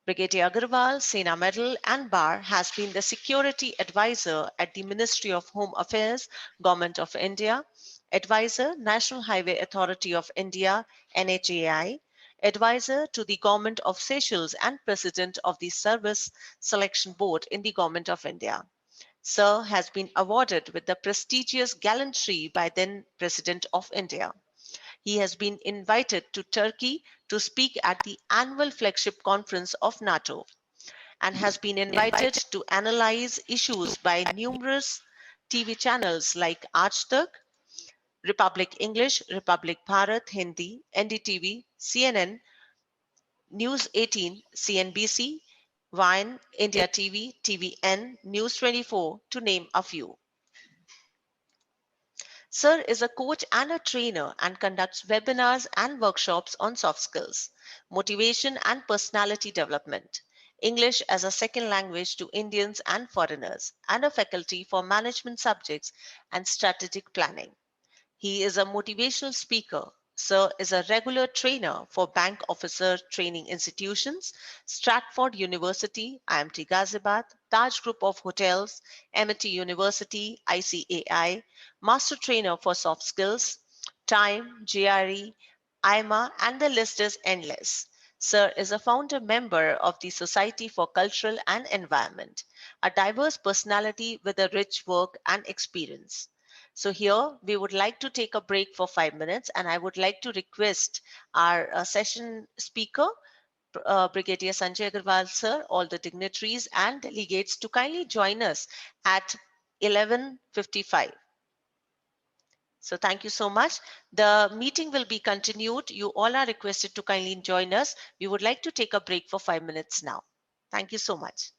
Brigadier Agarwal, Sena Medal and Bar, has been the security advisor at the Ministry of Home Affairs, Government of India, advisor, National Highway Authority of India, NHAI, advisor to the Government of Seychelles and President of the Service Selection Board in the Government of India. Sir has been awarded with the prestigious gallantry by then President of India. He has been invited to Turkey to speak at the annual flagship conference of NATO and has been invited to analyze issues by numerous TV channels like Aaj Tak, Republic English, Republic Bharat, Hindi, NDTV, CNN, News 18, CNBC, Vine, India TV, TVN, News 24, to name a few. Sir is a coach and a trainer and conducts webinars and workshops on soft skills, motivation and personality development, English as a second language to Indians and foreigners, and a faculty for management subjects and strategic planning. He is a motivational speaker. Sir is a regular trainer for bank officer training institutions, Stratford University, IMT Ghaziabad, Taj Group of Hotels, MIT University, ICAI, master trainer for soft skills, Time, JRE, IMA, and the list is endless. Sir is a founder member of the Society for Cultural and Environment, a diverse personality with a rich work and experience. So here we would like to take a break for 5 minutes and I would like to request our session speaker, Brigadier Sanjay Agarwal sir, all the dignitaries and delegates to kindly join us at 11:55. So thank you so much. The meeting will be continued. You all are requested to kindly join us. We would like to take a break for 5 minutes now. Thank you so much.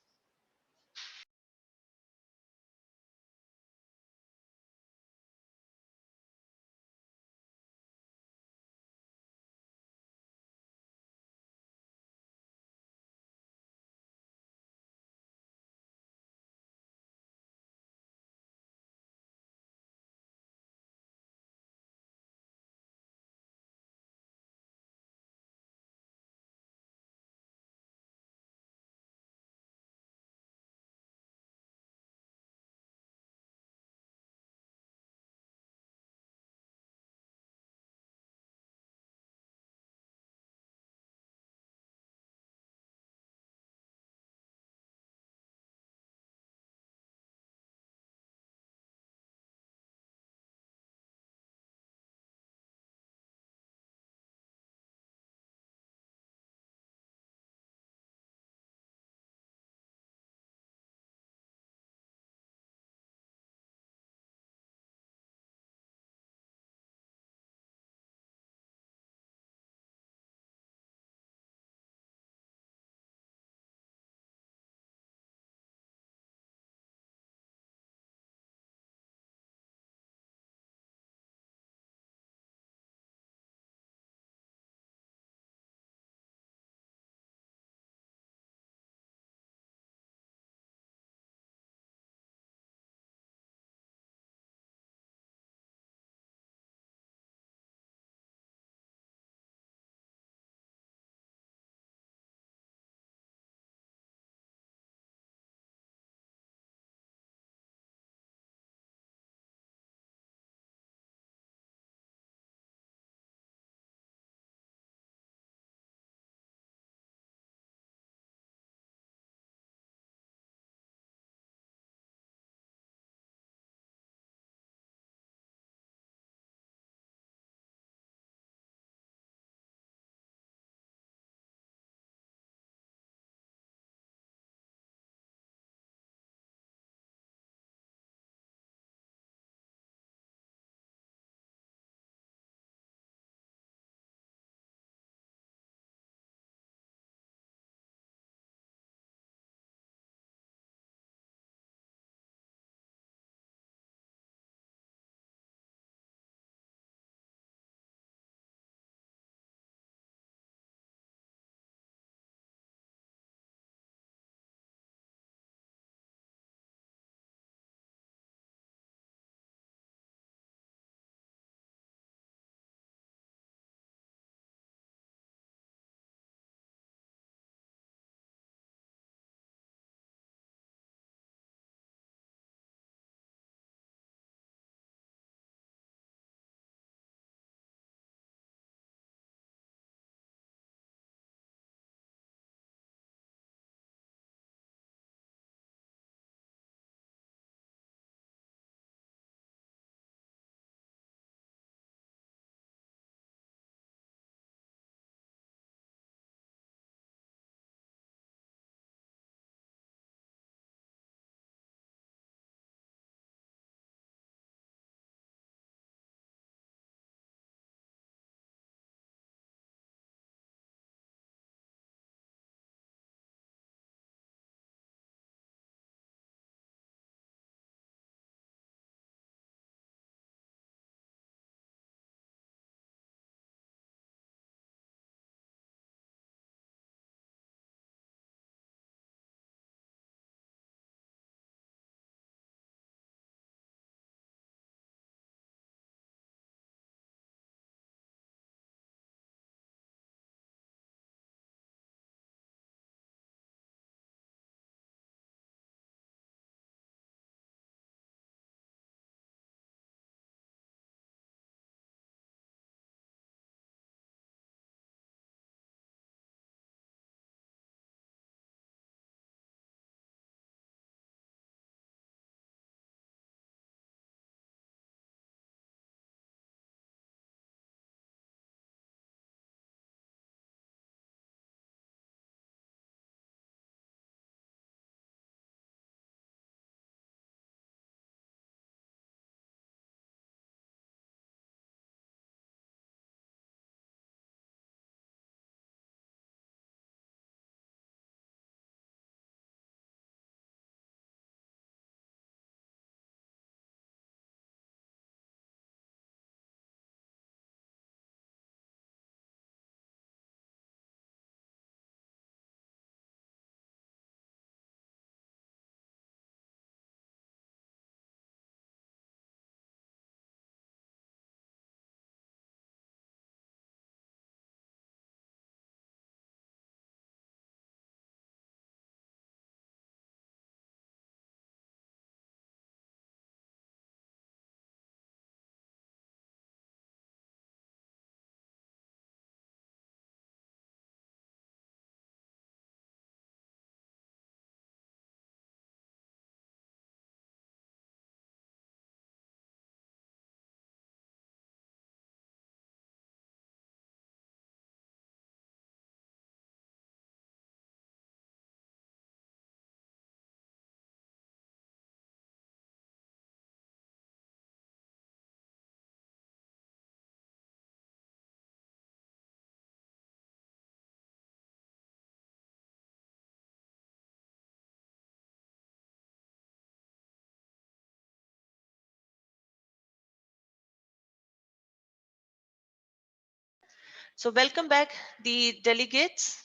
So welcome back the delegates.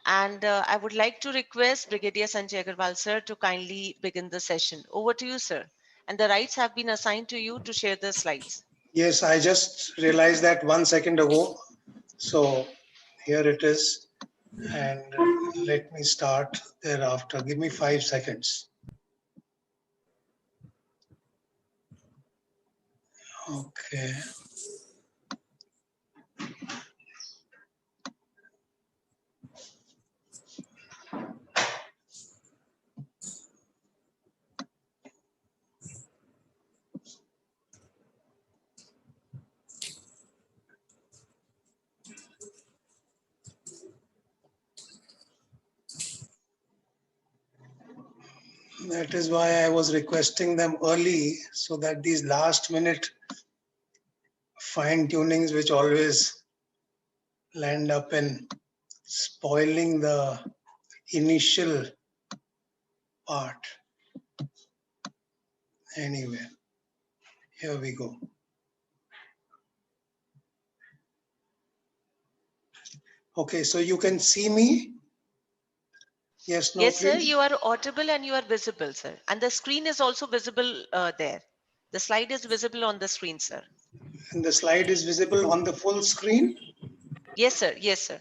And I would like to request Brigadier Sanjay Agarwal, sir, to kindly begin the session. Over to you, sir. And the rights have been assigned to you to share the slides. Yes, I just realized that 1 second ago. So here it is. And let me start thereafter. Give me 5 seconds. Okay. That is why I was requesting them early so that these last minute fine tunings, which always land up in spoiling the initial part. Anyway, here we go. Okay, so you can see me? Yes, no, Yes, sir, please? you are audible and you are visible, sir. And the screen is also visible there. The slide is visible on the screen, sir. And the slide is visible on the full screen? Yes, sir. Yes, sir.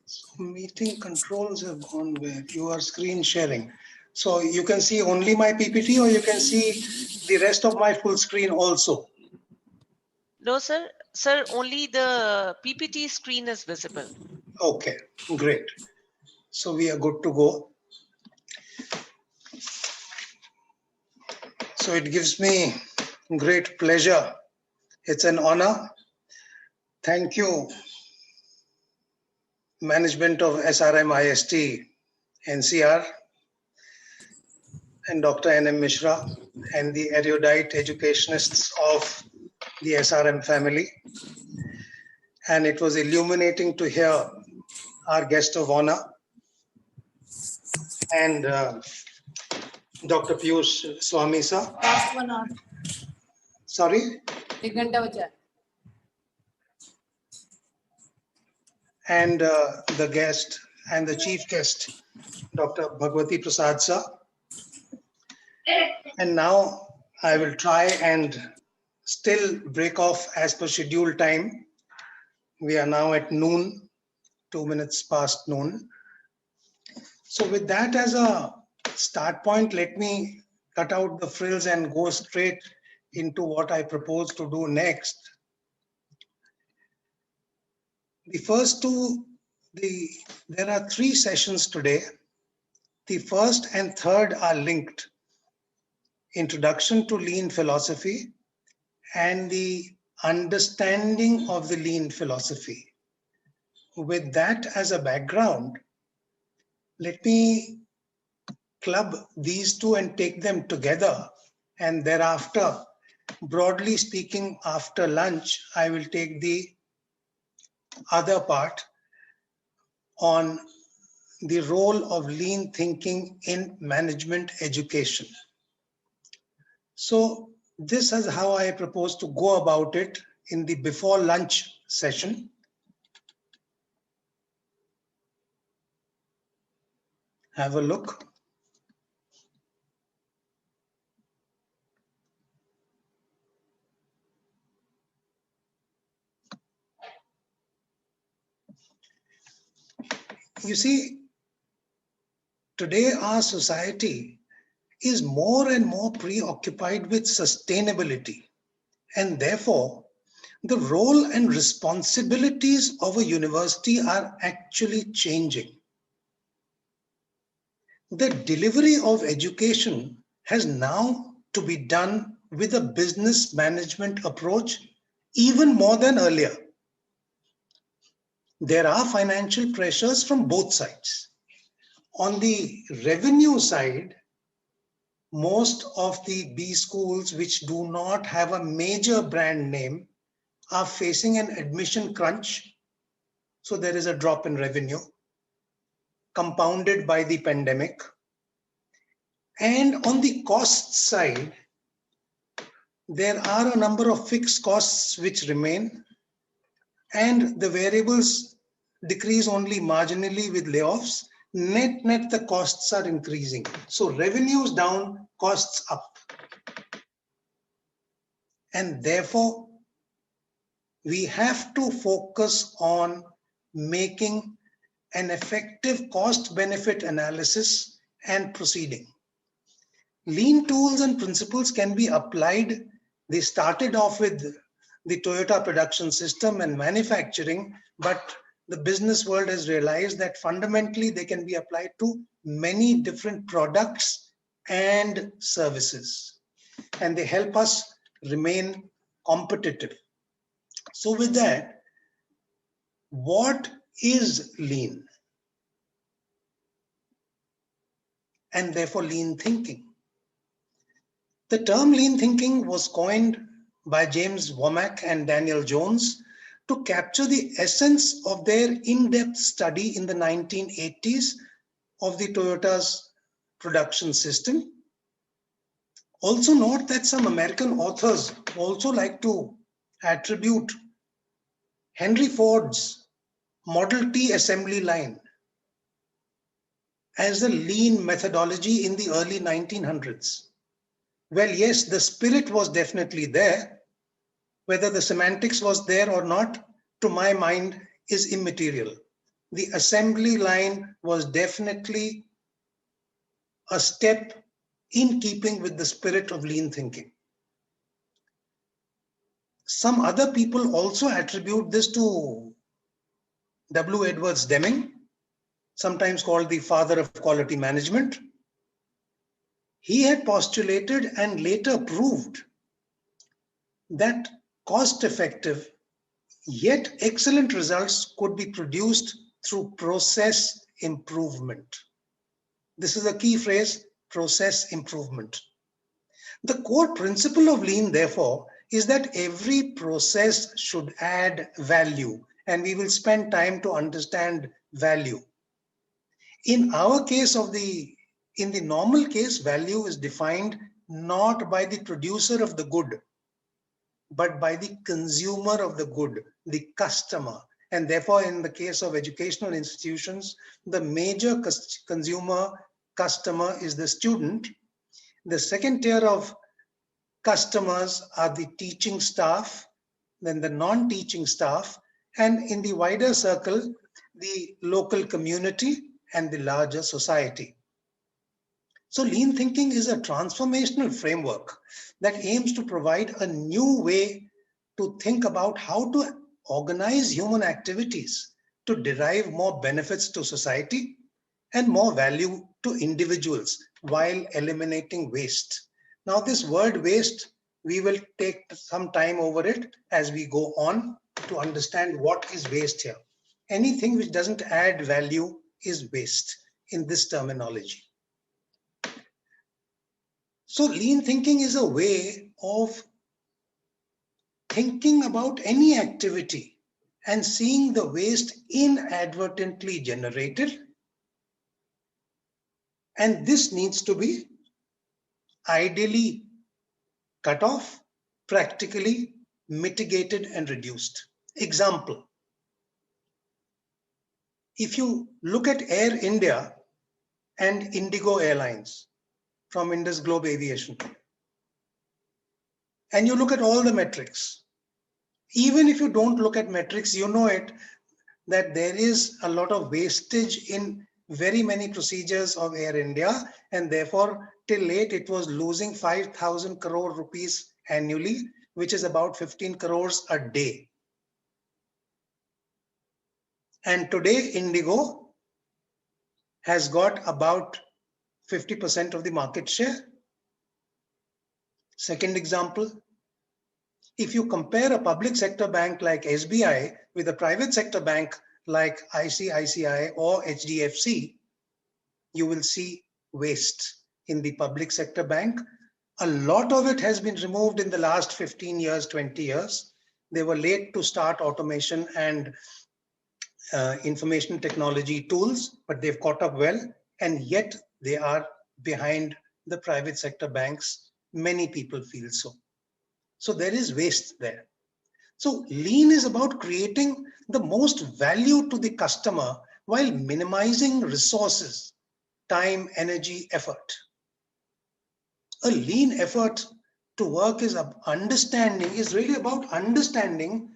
So meeting controls have gone where? You are screen sharing. So you can see only my PPT or you can see the rest of my full screen also? No, sir. Sir, only the PPT screen is visible. Okay, great. So we are good to go. So it gives me great pleasure. It's an honor. Thank you, management of SRM IST, NCR, and Dr. N.M. Mishra, and the erudite educationists of the SRM family. And it was illuminating to hear our guest of honor and Dr. Piyush Swami sir. Last 1 hour. Sorry? 1 घंटा बचा है. And the guest and the chief guest, Dr. Bhagwati Prasad sir. And now I will try and still break off as per schedule time. We are now at noon, 2 minutes past noon. So with that as a start point, let me cut out the frills and go straight into what I propose to do next. The first two, there are 3 sessions today. The first and third are linked. Introduction to Lean Philosophy and the understanding of the Lean Philosophy. With that as a background, let me club these two and take them together. And thereafter, broadly speaking, after lunch, I will take the other part on the role of lean thinking in management education. So this is how I propose to go about it in the before lunch session. Have a look. You see, today our society is more and more preoccupied with sustainability, and therefore the role and responsibilities of a university are actually changing. The delivery of education has now to be done with a business management approach even more than earlier. There are financial pressures from both sides. On the revenue side, most of the B schools which do not have a major brand name are facing an admission crunch. So there is a drop in revenue compounded by the pandemic. And on the cost side, there are a number of fixed costs which remain, and the variables decrease only marginally with layoffs. Net, the costs are increasing. So revenues down, costs up. And therefore, we have to focus on making an effective cost-benefit analysis and proceeding. Lean tools and principles can be applied. They started off with the Toyota production system and manufacturing, but the business world has realized that fundamentally they can be applied to many different products and services, and they help us remain competitive. So with that, what is lean? And therefore lean thinking. The term lean thinking was coined by James Womack and Daniel Jones to capture the essence of their in-depth study in the 1980s of the Toyota's production system. Also note that some American authors also like to attribute Henry Ford's Model T assembly line as a lean methodology in the early 1900s. Well, yes, the spirit was definitely there. Whether the semantics was there or not, to my mind, is immaterial. The assembly line was definitely a step in keeping with the spirit of lean thinking. Some other people also attribute this to W. Edwards Deming, sometimes called the father of quality management. He had postulated and later proved that cost-effective yet excellent results could be produced through process improvement. This is a key phrase, process improvement. The core principle of lean, therefore, is that every process should add value, and we will spend time to understand value. In our case in the normal case, value is defined not by the producer of the good, but by the consumer of the good, the customer. And therefore, in the case of educational institutions, the major consumer customer is the student. The second tier of customers are the teaching staff, then the non-teaching staff, and in the wider circle, the local community and the larger society. So lean thinking is a transformational framework that aims to provide a new way to think about how to organize human activities to derive more benefits to society and more value to individuals while eliminating waste. Now, this word waste, we will take some time over it as we go on to understand what is waste here. Anything which doesn't add value is waste in this terminology. So lean thinking is a way of thinking about any activity and seeing the waste inadvertently generated. And this needs to be ideally cut off, practically mitigated and reduced. Example, if you look at Air India and Indigo Airlines from Indus Globe Aviation, and you look at all the metrics, even if you don't look at metrics, you know it, that there is a lot of wastage in very many procedures of Air India, and therefore till late it was losing 5,000 crore rupees annually, which is about 15 crores a day. And today Indigo has got about 50% of the market share. Second example, if you compare a public sector bank like SBI with a private sector bank like ICICI or HDFC, you will see waste in the public sector bank. A lot of it has been removed in the last 15 years, 20 years. They were late to start automation and information technology tools, but they've caught up well, and yet they are behind the private sector banks. Many people feel so. So there is waste there. So lean is about creating the most value to the customer while minimizing resources, time, energy, effort. A lean effort to work is really about understanding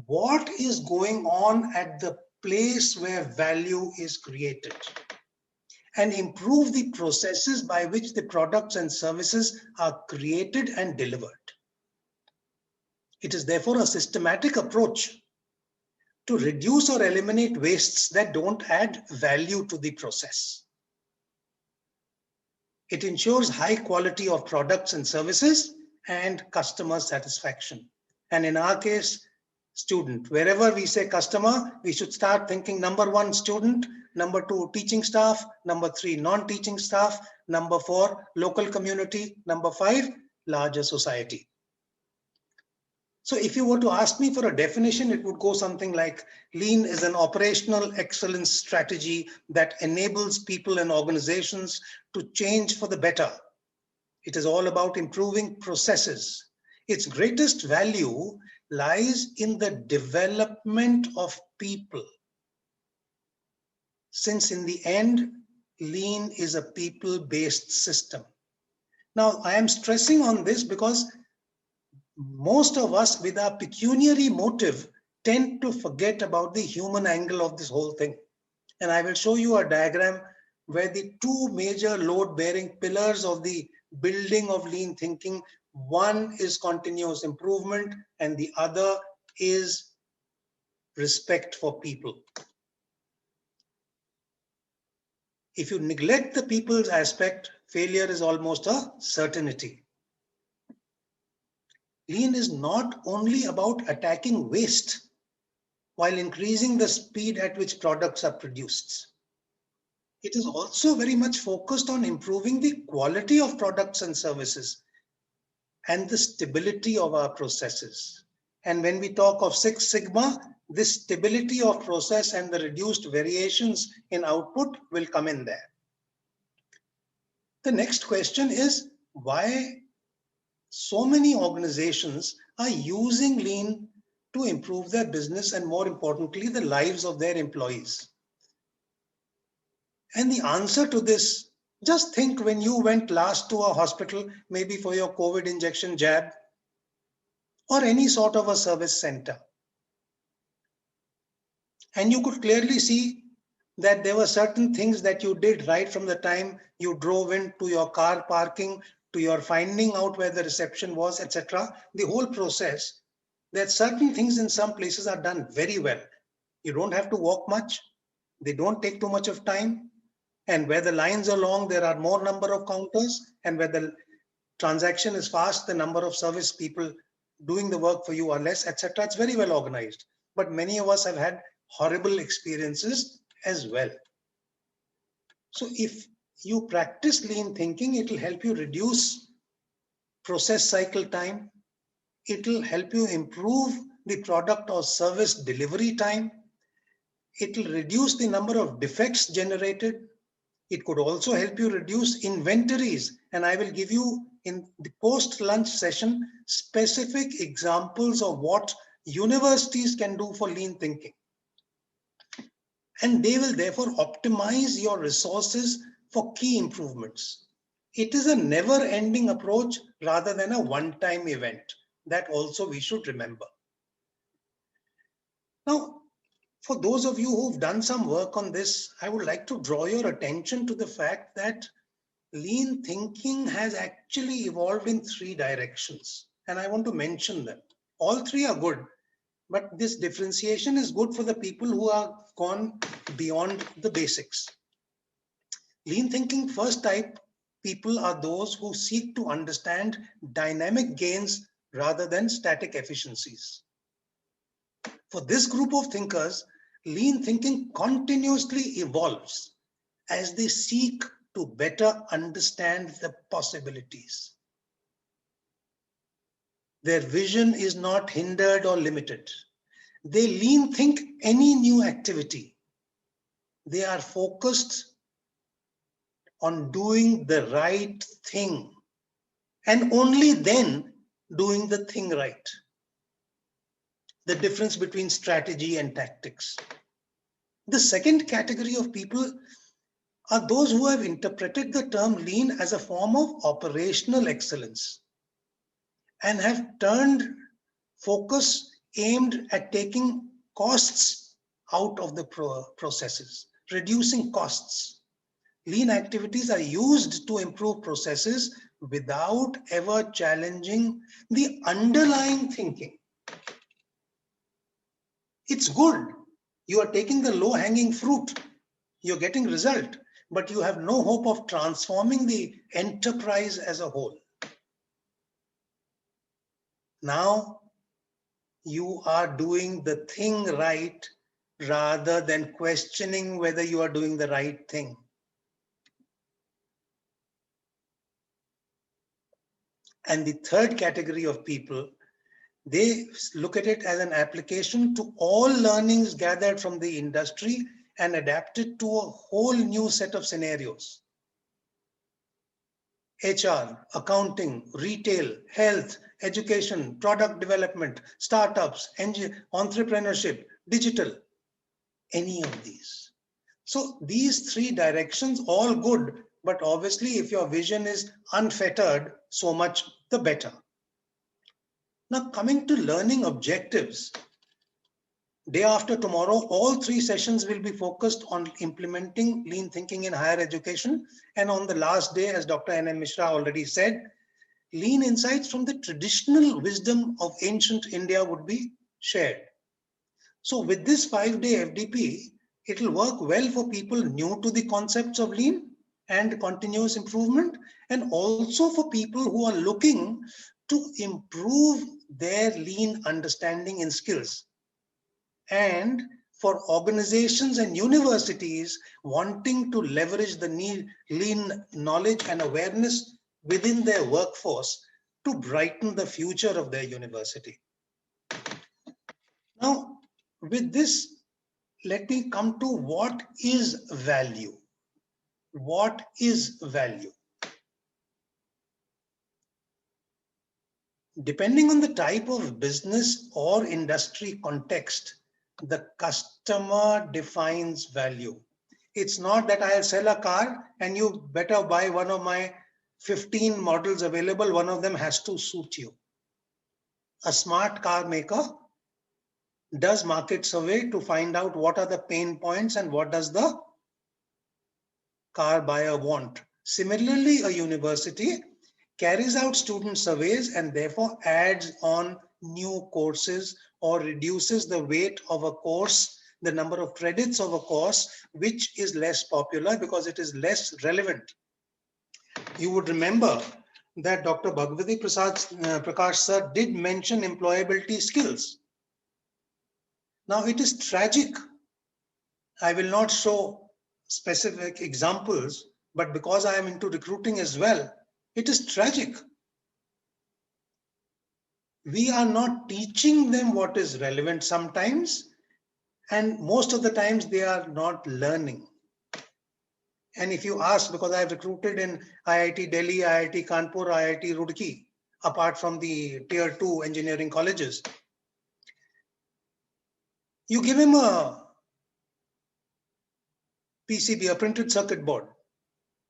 what is going on at the place where value is created and improve the processes by which the products and services are created and delivered. It is therefore a systematic approach to reduce or eliminate wastes that don't add value to the process. It ensures high quality of products and services and customer satisfaction. And in our case, student. Wherever we say customer, we should start thinking number 1, student, number 2, teaching staff, number 3, non-teaching staff, number 4, local community, number 5, larger society. So if you were to ask me for a definition, it would go something like lean is an operational excellence strategy that enables people and organizations to change for the better. It is all about improving processes. Its greatest value lies in the development of people. Since in the end, lean is a people-based system. Now, I am stressing on this because most of us with our pecuniary motive tend to forget about the human angle of this whole thing. And I will show you a diagram where the 2 major load-bearing pillars of the building of lean thinking, one is continuous improvement and the other is respect for people. If you neglect the people's aspect, failure is almost a certainty. Lean is not only about attacking waste while increasing the speed at which products are produced. It is also very much focused on improving the quality of products and services and the stability of our processes. And when we talk of Six Sigma, this stability of process and the reduced variations in output will come in there. The next question is why so many organizations are using lean to improve their business and, more importantly, the lives of their employees. And the answer to this, just think when you went last to a hospital, maybe for your COVID injection jab, or any sort of a service center. And you could clearly see that there were certain things that you did right from the time you drove into your car parking to your finding out where the reception was, etc. The whole process, that certain things in some places are done very well. You don't have to walk much. They don't take too much of time. And where the lines are long, there are more number of counters. And where the transaction is fast, the number of service people doing the work for you are less, etc. It's very well organized. But many of us have had horrible experiences as well. So if you practice lean thinking, it will help you reduce process cycle time. It will help you improve the product or service delivery time. It will reduce the number of defects generated. It could also help you reduce inventories. And I will give you in the post-lunch session specific examples of what universities can do for lean thinking. And they will therefore optimize your resources for key improvements. It is a never-ending approach rather than a one-time event. That also we should remember. Now, for those of you who've done some work on this, I would like to draw your attention to the fact that lean thinking has actually evolved in 3 directions. And I want to mention them. All 3 are good. But this differentiation is good for the people who are gone beyond the basics. Lean thinking first type people are those who seek to understand dynamic gains rather than static efficiencies. For this group of thinkers, lean thinking continuously evolves as they seek to better understand the possibilities. Their vision is not hindered or limited. They lean think any new activity. They are focused on doing the right thing. And only then doing the thing right. The difference between strategy and tactics. The second category of people are those who have interpreted the term lean as a form of operational excellence and have turned focus aimed at taking costs out of the processes, reducing costs. Lean activities are used to improve processes without ever challenging the underlying thinking. It's good. You are taking the low-hanging fruit. You're getting result, but you have no hope of transforming the enterprise as a whole. Now you are doing the thing right rather than questioning whether you are doing the right thing. And the third category of people, they look at it as an application to all learnings gathered from the industry and adapted to a whole new set of scenarios. HR, accounting, retail, health, education, product development, startups, entrepreneurship, digital, any of these. So these three directions, all good, but obviously if your vision is unfettered, so much the better. Now coming to learning objectives, day after tomorrow, all three sessions will be focused on implementing lean thinking in higher education. And on the last day, as Dr. N.M. Mishra already said, lean insights from the traditional wisdom of ancient India would be shared. So with this 5-day FDP, it will work well for people new to the concepts of lean and continuous improvement, and also for people who are looking to improve their lean understanding and skills, and for organizations and universities wanting to leverage the lean knowledge and awareness within their workforce to brighten the future of their university. Now, with this, let me come to what is value. What is value? Depending on the type of business or industry context, the customer defines value. It's not that I'll sell a car and you better buy one of my 15 models available. One of them has to suit you. A smart car maker does market survey to find out what are the pain points and what does the car buyer want. Similarly, a university carries out student surveys and therefore adds on new courses or reduces the weight of a course, the number of credits of a course, which is less popular because it is less relevant. You would remember that Dr. Bhagwati Prakash sir did mention employability skills. Now it is tragic. I will not show specific examples, but because I am into recruiting as well, it is tragic. We are not teaching them what is relevant sometimes, and most of the times they are not learning. And if you ask, because I have recruited in IIT Delhi, IIT Kanpur, IIT Roorkee, apart from the tier 2 engineering colleges, you give him a PCB, a printed circuit board,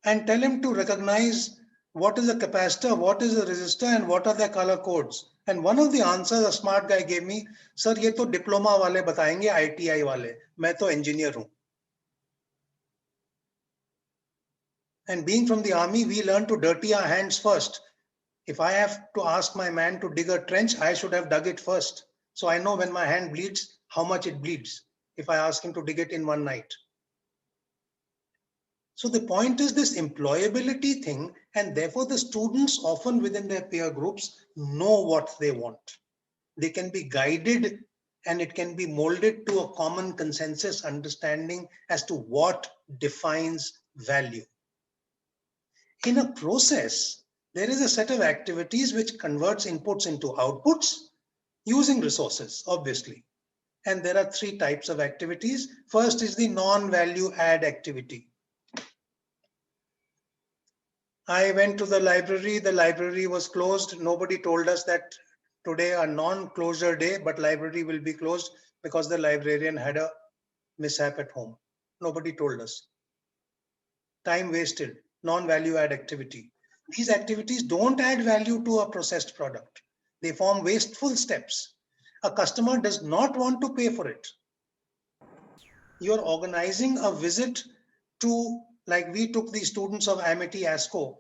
and tell him to recognize what is a capacitor, what is a resistor, and what are their color codes. And one of the answers a smart guy gave me, sir, ye to diploma wale batayenge, ITI wale. Main to engineer hu. And being from the army, we learn to dirty our hands first. If I have to ask my man to dig a trench, I should have dug it first. So I know when my hand bleeds, how much it bleeds, if I ask him to dig it in one night. So the point is this employability thing, and therefore the students often within their peer groups know what they want. They can be guided and it can be molded to a common consensus understanding as to what defines value. In a process, there is a set of activities which converts inputs into outputs using resources, obviously. And there are three types of activities. First is the non-value add activity. I went to the library was closed. Nobody told us that today a non-closure day, but library will be closed because the librarian had a mishap at home. Nobody told us. Time wasted, non-value add activity. These activities don't add value to a processed product. They form wasteful steps. A customer does not want to pay for it. You're organizing a visit to, like we took the students of Amity ASCO,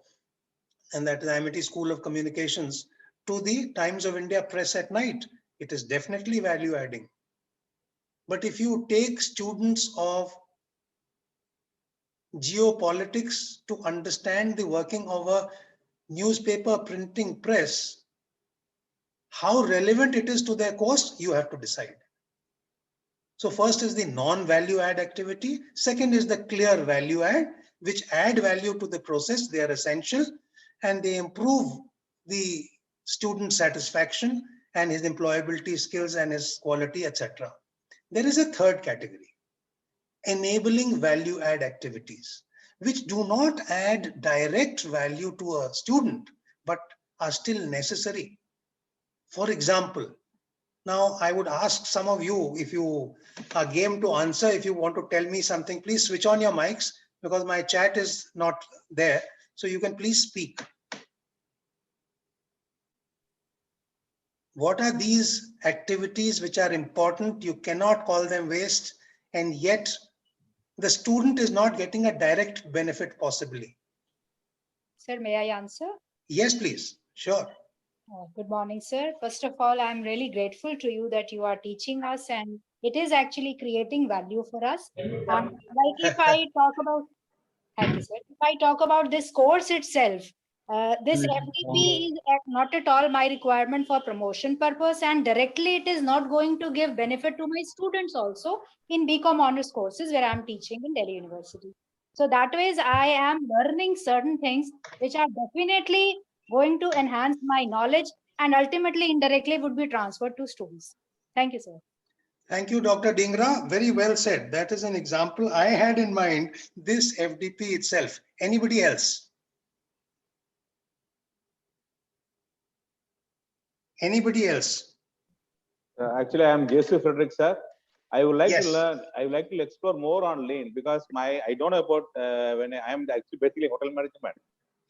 and that is Amity School of Communications, to the Times of India press at night. It is definitely value adding. But if you take students of geopolitics to understand the working of a newspaper printing press, how relevant it is to their course, you have to decide. So first is the non-value add activity. Second is the clear value add, which add value to the process. They are essential and they improve the student satisfaction and his employability skills and his quality, etc. There is a third category, enabling value add activities, which do not add direct value to a student, but are still necessary. For example, now I would ask some of you, if you are game to answer, if you want to tell me something, please switch on your mics because my chat is not there. So you can please speak. What are these activities which are important? You cannot call them waste, and yet the student is not getting a direct benefit possibly. Sir, may I answer? Yes, please. Sure. Good morning, sir. First of all, I'm really grateful to you that you are teaching us and it is actually creating value for us. Like if I talk about, thank you, sir. If I talk about this course itself, this FDP is not at all my requirement for promotion purpose, and directly it is not going to give benefit to my students also in BCom honors courses where I'm teaching in Delhi University. So that ways I am learning certain things which are definitely going to enhance my knowledge and ultimately indirectly would be transferred to students. Thank you, sir. Thank you, Dr. Dingra. Very well said. That is an example I had in mind, this FDP itself. Anybody else? Anybody else? Actually, I am J.C. Frederick, sir. I would like Yes. to learn. I would like to explore more on lean because I don't know about when I am actually basically hotel management.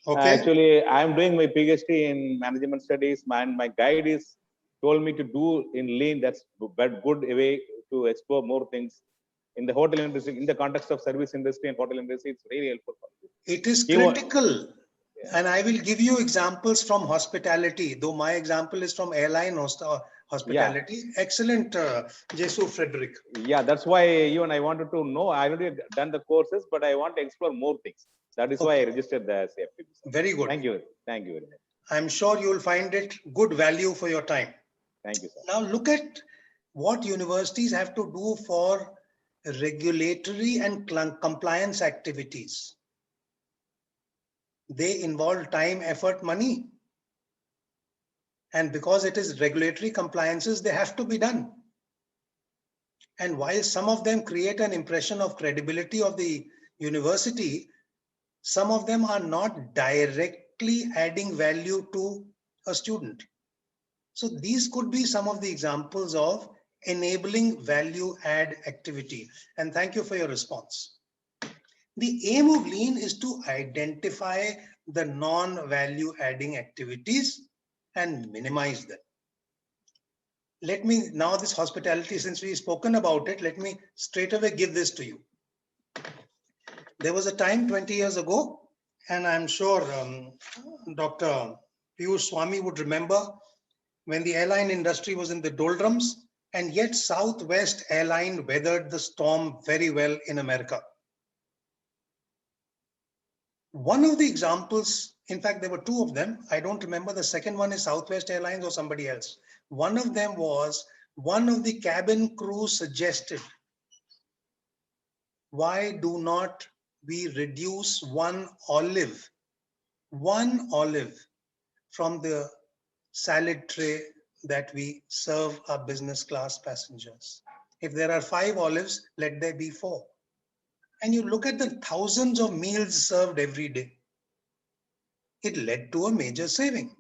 Okay. Actually, I am doing my PhD in management studies. My guide is told me to do in lean. That's but good way to explore more things in the hotel industry, in the context of service industry and hotel industry. It's really helpful. It is critical. And I will give you examples from hospitality, though my example is from airline hospitality. Yeah. Excellent, Jesu Frederick. Yeah, that's why even I wanted to know. I already done the courses, but I want to explore more things. That is why I registered the CFP. Very good. Thank you. Thank you very much. I'm sure you will find it good value for your time. Thank you, sir. Now look at what universities have to do for regulatory and compliance activities. They involve time, effort, money. And because it is regulatory compliances, they have to be done. And while some of them create an impression of credibility of the university, some of them are not directly adding value to a student. So these could be some of the examples of enabling value add activity. And thank you for your response. The aim of lean is to identify the non-value adding activities and minimize them. Let me now, this hospitality, since we've spoken about it, let me straight away give this to you. There was a time 20 years ago, and I'm sure Dr. Piyush Swami would remember, when the airline industry was in the doldrums, and yet Southwest Airline weathered the storm very well in America. One of the examples, in fact, there were two of them. I don't remember. The second one is Southwest Airlines or somebody else. One of them was one of the cabin crew suggested, why do not we reduce one olive from the salad tray that we serve our business class passengers? If there are 5 olives, let there be 4. And you look at the thousands of meals served every day. it led to a major saving.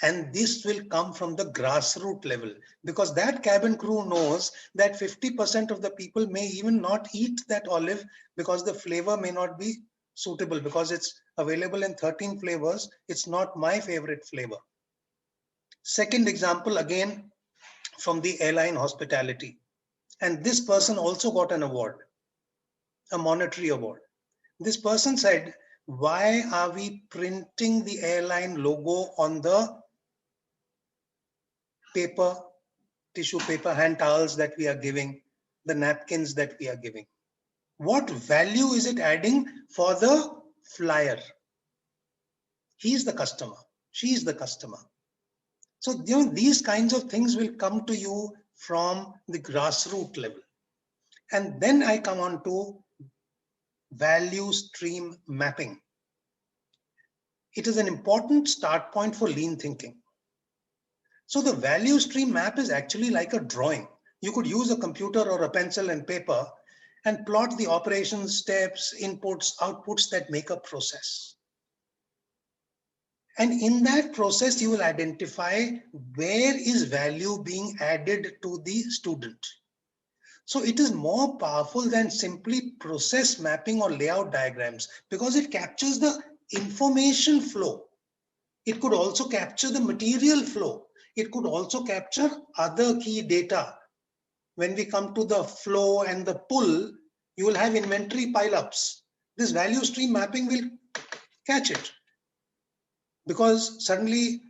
And this will come from the grassroots level, because that cabin crew knows that 50% of the people may even not eat that olive because the flavor may not be suitable, because it's available in 13 flavors. It's not my favorite flavor. Second example, again, from the airline hospitality. And this person also got an award, a monetary award. This person said, why are we printing the airline logo on the paper, tissue paper, hand towels that we are giving, the napkins that we are giving? What value is it adding for the flyer? He's the customer. She's the customer. So, these kinds of things will come to you from the grassroots level. And then I come on to value stream mapping. It is an important start point for lean thinking. So the value stream map is actually like a drawing. You could use a computer or a pencil and paper and plot the operations, steps, inputs, outputs that make a process. And in that process, you will identify where is value being added to the student. So it is more powerful than simply process mapping or layout diagrams, because it captures the information flow. It could also capture the material flow. It could also capture other key data. When we come to the flow and the pull, you will have inventory pileups. This value stream mapping will catch it, because suddenly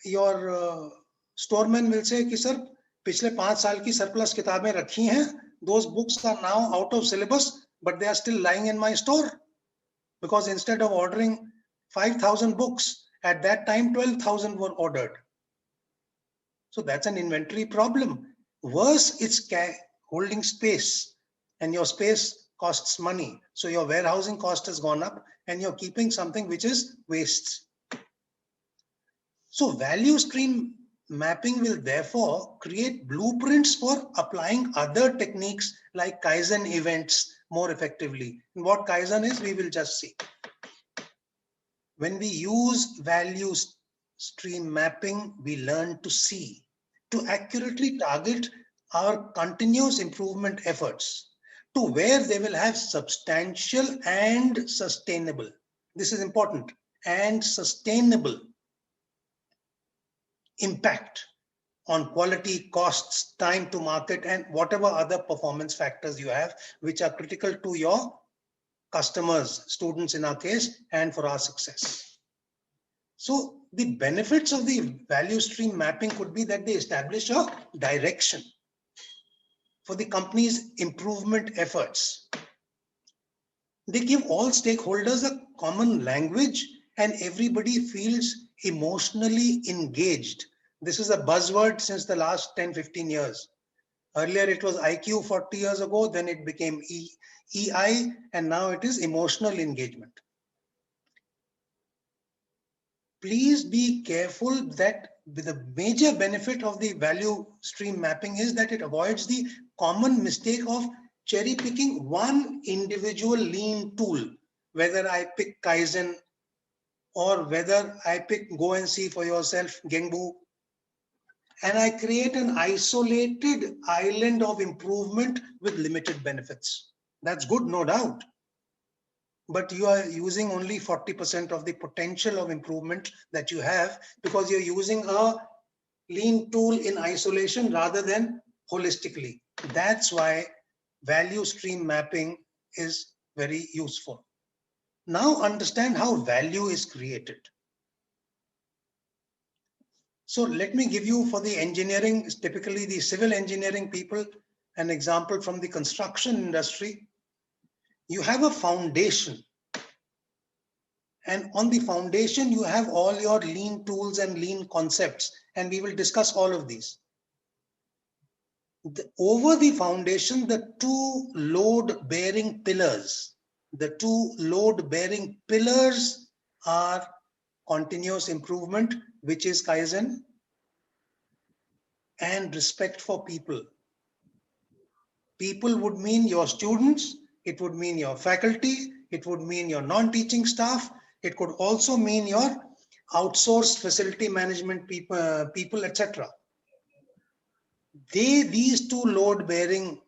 your storeman will say कि sir, पिछले 5 साल की surplus किताबें रखी हैं. Those books are now out of syllabus, but they are still lying in my store, because instead of ordering 5,000 books, at that time 12,000 were ordered. So that's an inventory problem. Worse, it's holding space, and your space costs money. So your warehousing cost has gone up, and you're keeping something which is waste. So value stream mapping will therefore create blueprints for applying other techniques like Kaizen events more effectively. And what Kaizen is, we will just see. When we use value stream mapping, we learn to see, to accurately target our continuous improvement efforts to where they will have substantial and sustainable. This is important, and sustainable impact on quality, costs, time to market, and whatever other performance factors you have, which are critical to your customers, students in our case, and for our success. So the benefits of the value stream mapping could be that they establish a direction for the company's improvement efforts. They give all stakeholders a common language, and everybody feels emotionally engaged. This is a buzzword since the last 10-15 years. Earlier it was IQ 40 years ago, then it became EI, and now it is emotional engagement. Please be careful that the major benefit of the value stream mapping is that it avoids the common mistake of cherry picking one individual lean tool, whether I pick Kaizen or whether I pick Go and See for Yourself, Gengbu, and I create an isolated island of improvement with limited benefits. That's good, no doubt. But you are using only 40% of the potential of improvement that you have, because you're using a lean tool in isolation rather than holistically. That's why value stream mapping is very useful. Now understand how value is created. So let me give you, for the engineering, typically the civil engineering people, an example from the construction industry. You have a foundation, and on the foundation you have all your lean tools and lean concepts, and we will discuss all of these. Over the foundation, the two load-bearing pillars, are continuous improvement, which is Kaizen, and respect for people. People would mean your students, it would mean your faculty, it would mean your non-teaching staff, It could also mean your outsourced facility management people, etc. These two load-bearing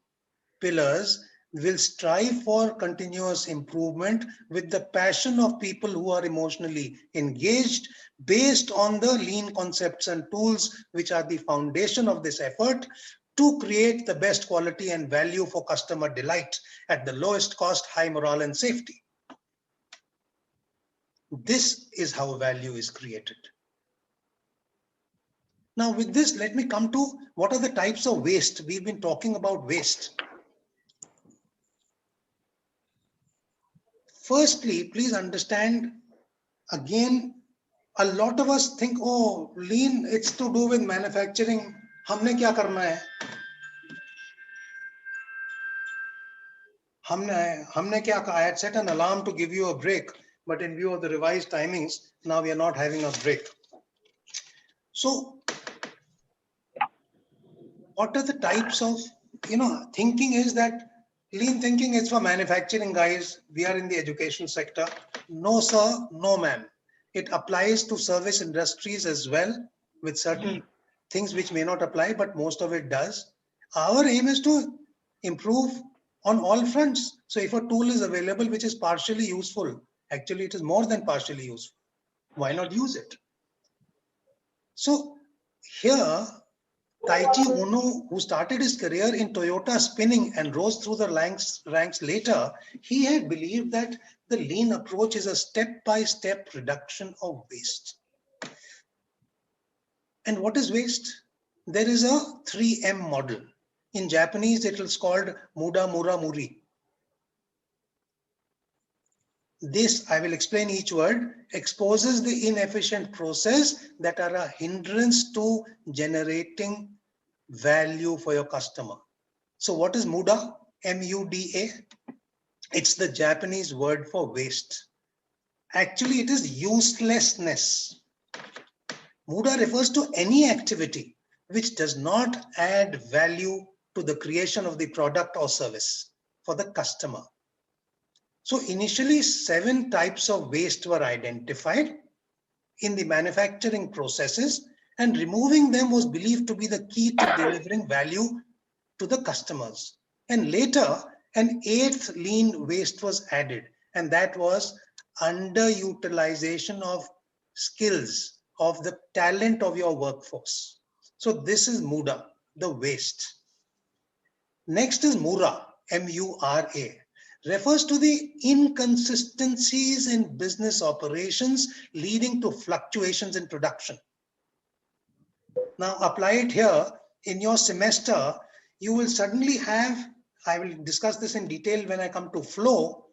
pillars will strive for continuous improvement with the passion of people who are emotionally engaged based on the lean concepts and tools which are the foundation of this effort to create the best quality and value for customer delight at the lowest cost, high morale and safety. This is how value is created. Now with this, let me come to what are the types of waste. We've been talking about waste. Firstly, please understand, again, a lot of us think, oh, lean, it's to do with manufacturing. हमने क्या करना है? हमने क्या कहा? I had set an alarm to give you a break, but in view of the revised timings, now we are not having a break. So, what are the types of, thinking is that lean thinking is for manufacturing guys. We are in the education sector. No, sir, no, ma'am. It applies to service industries as well, with certain things which may not apply, but most of it does. Our aim is to improve on all fronts. So if a tool is available which is partially useful, actually it is more than partially useful, why not use it? So here, Taichi Ono, who started his career in Toyota spinning and rose through the ranks later, he had believed that the lean approach is a step-by-step reduction of waste. And what is waste? There is a 3M model. In Japanese, it is called Muda Mura Muri. This, I will explain each word, exposes the inefficient process that are a hindrance to generating value for your customer. So what is Muda? M-U-D-A? It's the Japanese word for waste. Actually, it is uselessness. Muda refers to any activity which does not add value to the creation of the product or service for the customer. So initially, 7 types of waste were identified in the manufacturing processes, and removing them was believed to be the key to delivering value to the customers. And later, an 8th lean waste was added, and that was underutilization of skills, of the talent of your workforce. So this is Muda, the waste. Next is Mura, M-U-R-A. Refers to the inconsistencies in business operations leading to fluctuations in production. Now apply it here in your semester, you will suddenly have, I will discuss this in detail when I come to flow,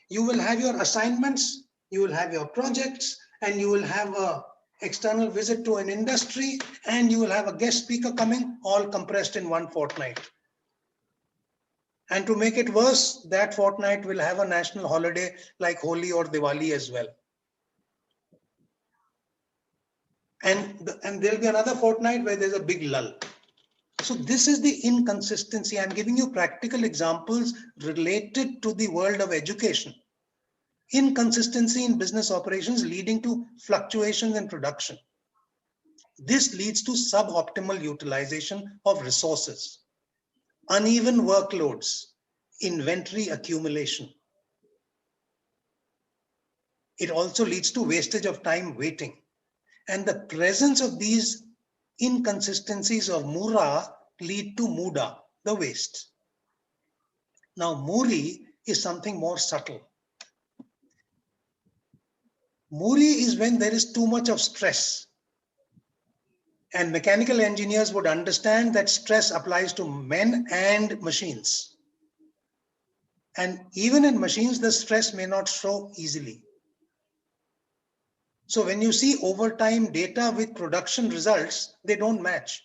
you will have your assignments, you will have your projects, and you will have an external visit to an industry, and you will have a guest speaker coming, all compressed in one fortnight. And to make it worse, that fortnight will have a national holiday like Holi or Diwali as well. And there'll be another fortnight where there's a big lull. So this is the inconsistency. I'm giving you practical examples related to the world of education. Inconsistency in business operations leading to fluctuations in production. This leads to suboptimal utilization of resources, uneven workloads, inventory accumulation. It also leads to wastage of time waiting. And the presence of these inconsistencies of Mura lead to Muda, the waste. Now, Muri is something more subtle. Muri is when there is too much of stress. And mechanical engineers would understand that stress applies to men and machines. And even in machines, the stress may not show easily. So when you see overtime data with production results, they don't match.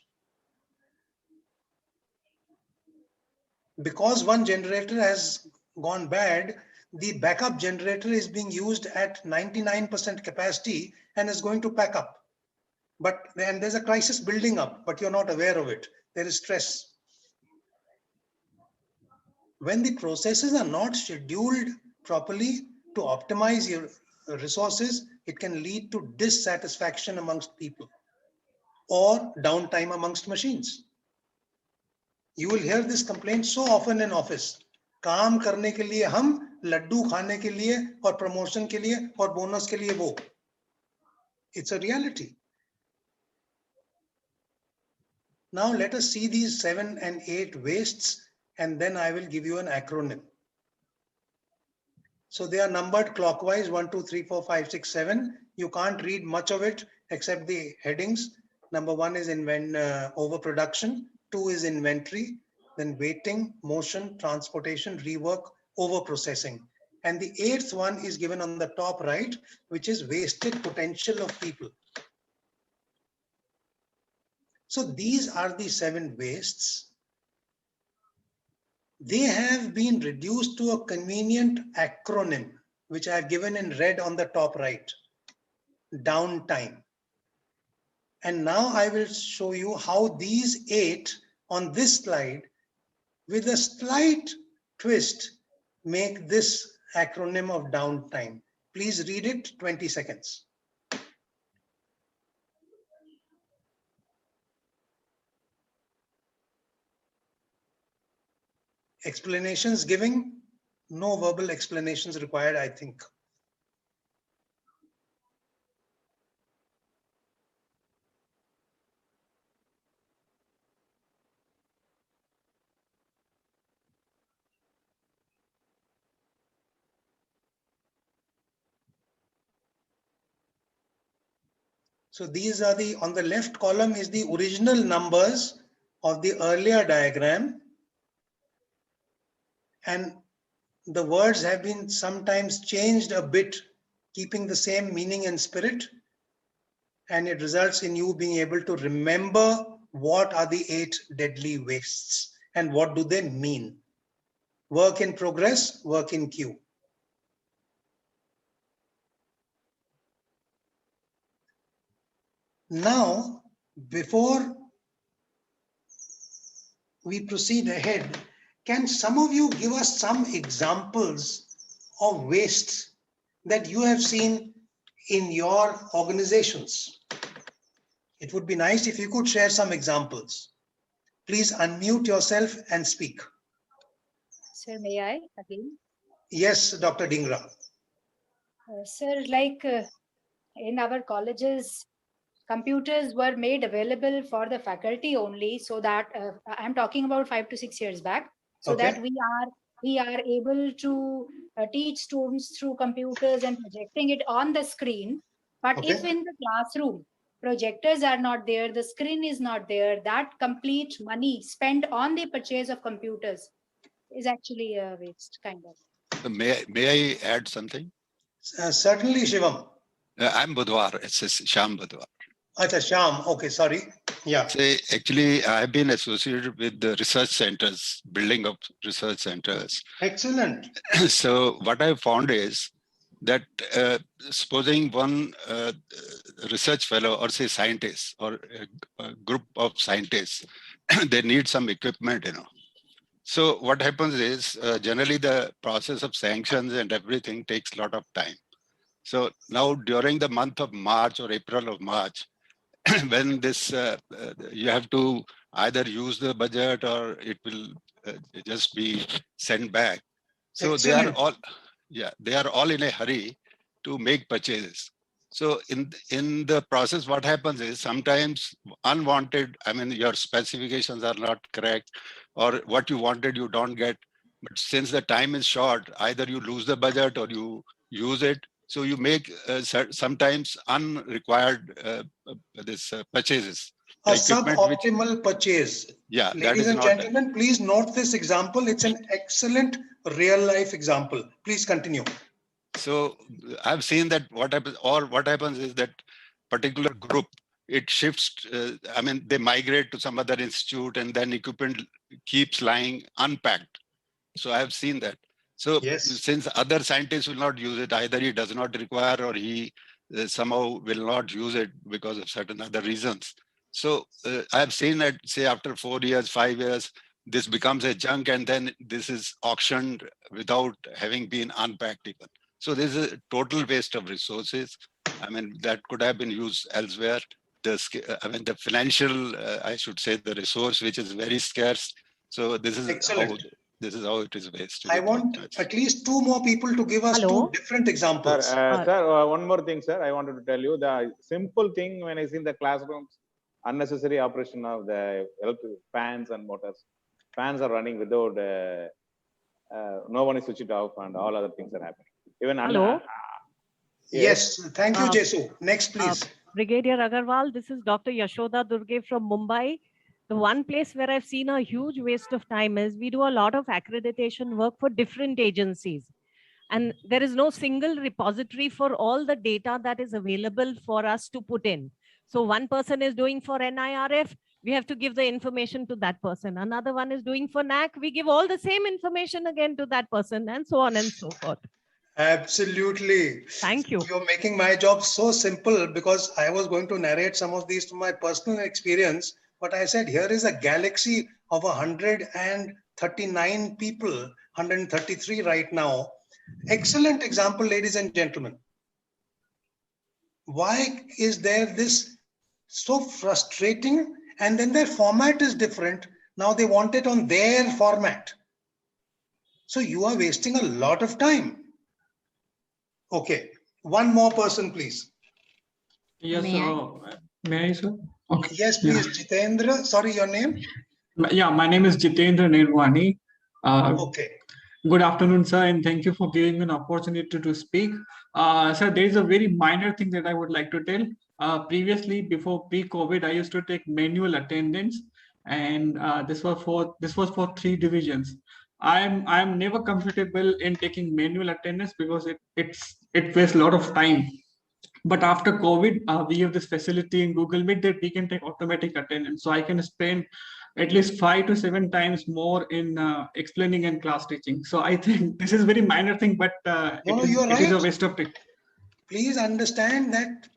Because one generator has gone bad, the backup generator is being used at 99% capacity and is going to pack up. But then there's a crisis building up, but you're not aware of it. There is stress. When the processes are not scheduled properly to optimize resources, it can lead to dissatisfaction amongst people or downtime amongst machines. You will hear this complaint so often in office. काम करने के लिए हम, लड्डू खाने के लिए और promotion के लिए और bonus के लिए वो. It's a reality. Now let us see these 7 and 8 wastes, and then I will give you an acronym. So they are numbered clockwise, 1, 2, 3, 4, 5, 6, 7. You can't read much of it except the headings. Number 1 is overproduction, 2 is inventory, then waiting, motion, transportation, rework, overprocessing. And the 8th one is given on the top right, which is wasted potential of people. So these are the 7 wastes. They have been reduced to a convenient acronym, which I have given in red on the top right, downtime. And now I will show you how these 8 on this slide, with a slight twist, make this acronym of downtime. Please read it, 20 seconds. Explanations giving? No verbal explanations required, I think. So these are the, on the left column is the original numbers of the earlier diagram. And the words have been sometimes changed a bit, keeping the same meaning and spirit. And it results in you being able to remember what are the 8 deadly wastes and what do they mean. Work in progress, work in queue. Now, before we proceed ahead, can some of you give us some examples of wastes that you have seen in your organizations? It would be nice if you could share some examples. Please unmute yourself and speak. Sir, may I again? Yes, Dr. Dhingra. Sir, like in our colleges, computers were made available for the faculty only, so that I'm talking about 5 to 6 years back, so Okay. that we are able to teach students through computers and projecting it on the screen. But Okay. if in the classroom projectors are not there, the screen is not there, that complete money spent on the purchase of computers is actually a waste, kind of. May I add something? Certainly, Shivam. I'm Budwar. It's Sham Budwar. Acha, Sham. Okay, sorry. Yeah. Say, actually, I've been associated with the research centers, building of research centers. Excellent. So what I found is that supposing one research fellow or say scientist or a group of scientists, they need some equipment, So what happens is generally the process of sanctions and everything takes a lot of time. So now during the month of March or April of March, when this you have to either use the budget or it will just be sent back. So Excellent. they are all in a hurry to make purchases. So in the process, what happens is sometimes unwanted, I mean, your specifications are not correct, or what you wanted, you don't get. But since the time is short, either you lose the budget or you use it. So you make sometimes unrequired purchases. A suboptimal purchase. Yeah, Ladies and gentlemen, please note this example. It's an excellent real life example. Please continue. So I've seen that what happens is that particular group, it shifts, I mean, they migrate to some other institute and then equipment keeps lying unpacked. So I have seen that. So since other scientists will not use it, either he does not require or he somehow will not use it because of certain other reasons. So I have seen that, say, after 4 years, 5 years, this becomes a junk and then this is auctioned without having been unpacked even. So this is a total waste of resources. I mean, that could have been used elsewhere. The financial, I should say, the resource which is very scarce. So this is Excellent. how it is wasted. I want at least 2 more people to give us 2 different examples. Sir, one more thing, sir. I wanted to tell you the simple thing when I see in the classrooms, unnecessary operation of the fans and motors. Fans are running without, no one is switched off and all other things are happening. Even Yes, thank you, Jesu. Next, please. Brigadier Agarwal, this is Dr. Yashoda Durge from Mumbai. The one place where I've seen a huge waste of time is we do a lot of accreditation work for different agencies. And there is no single repository for all the data that is available for us to put in. So one person is doing for NIRF, we have to give the information to that person. Another one is doing for NAC, we give all the same information again to that person, and so on and so forth. Absolutely. Thank you. You're making my job so simple because I was going to narrate some of these from my personal experience, but I said here is a galaxy of 139 people, 133 right now. Excellent example, ladies and gentlemen. Why is there this so frustrating? And then their format is different. Now they want it on their format. So you are wasting a lot of time. Okay, one more person, please. Yes, may I, sir? Okay. Yes, please, Jitendra. Sorry, your name? Yeah, my name is Jitendra Nirwani. Okay. Good afternoon, sir, and thank you for giving me an opportunity to speak. Sir, there is a very minor thing that I would like to tell. Previously, before pre-COVID, I used to take manual attendance, and this was for 3 divisions. I'm never comfortable in taking manual attendance because it wastes a lot of time. But after COVID, we have this facility in Google Meet that we can take automatic attendance. So I can spend at least 5 to 7 times more in explaining and class teaching. So I think this is a very minor thing, but it is a waste of time. Please understand that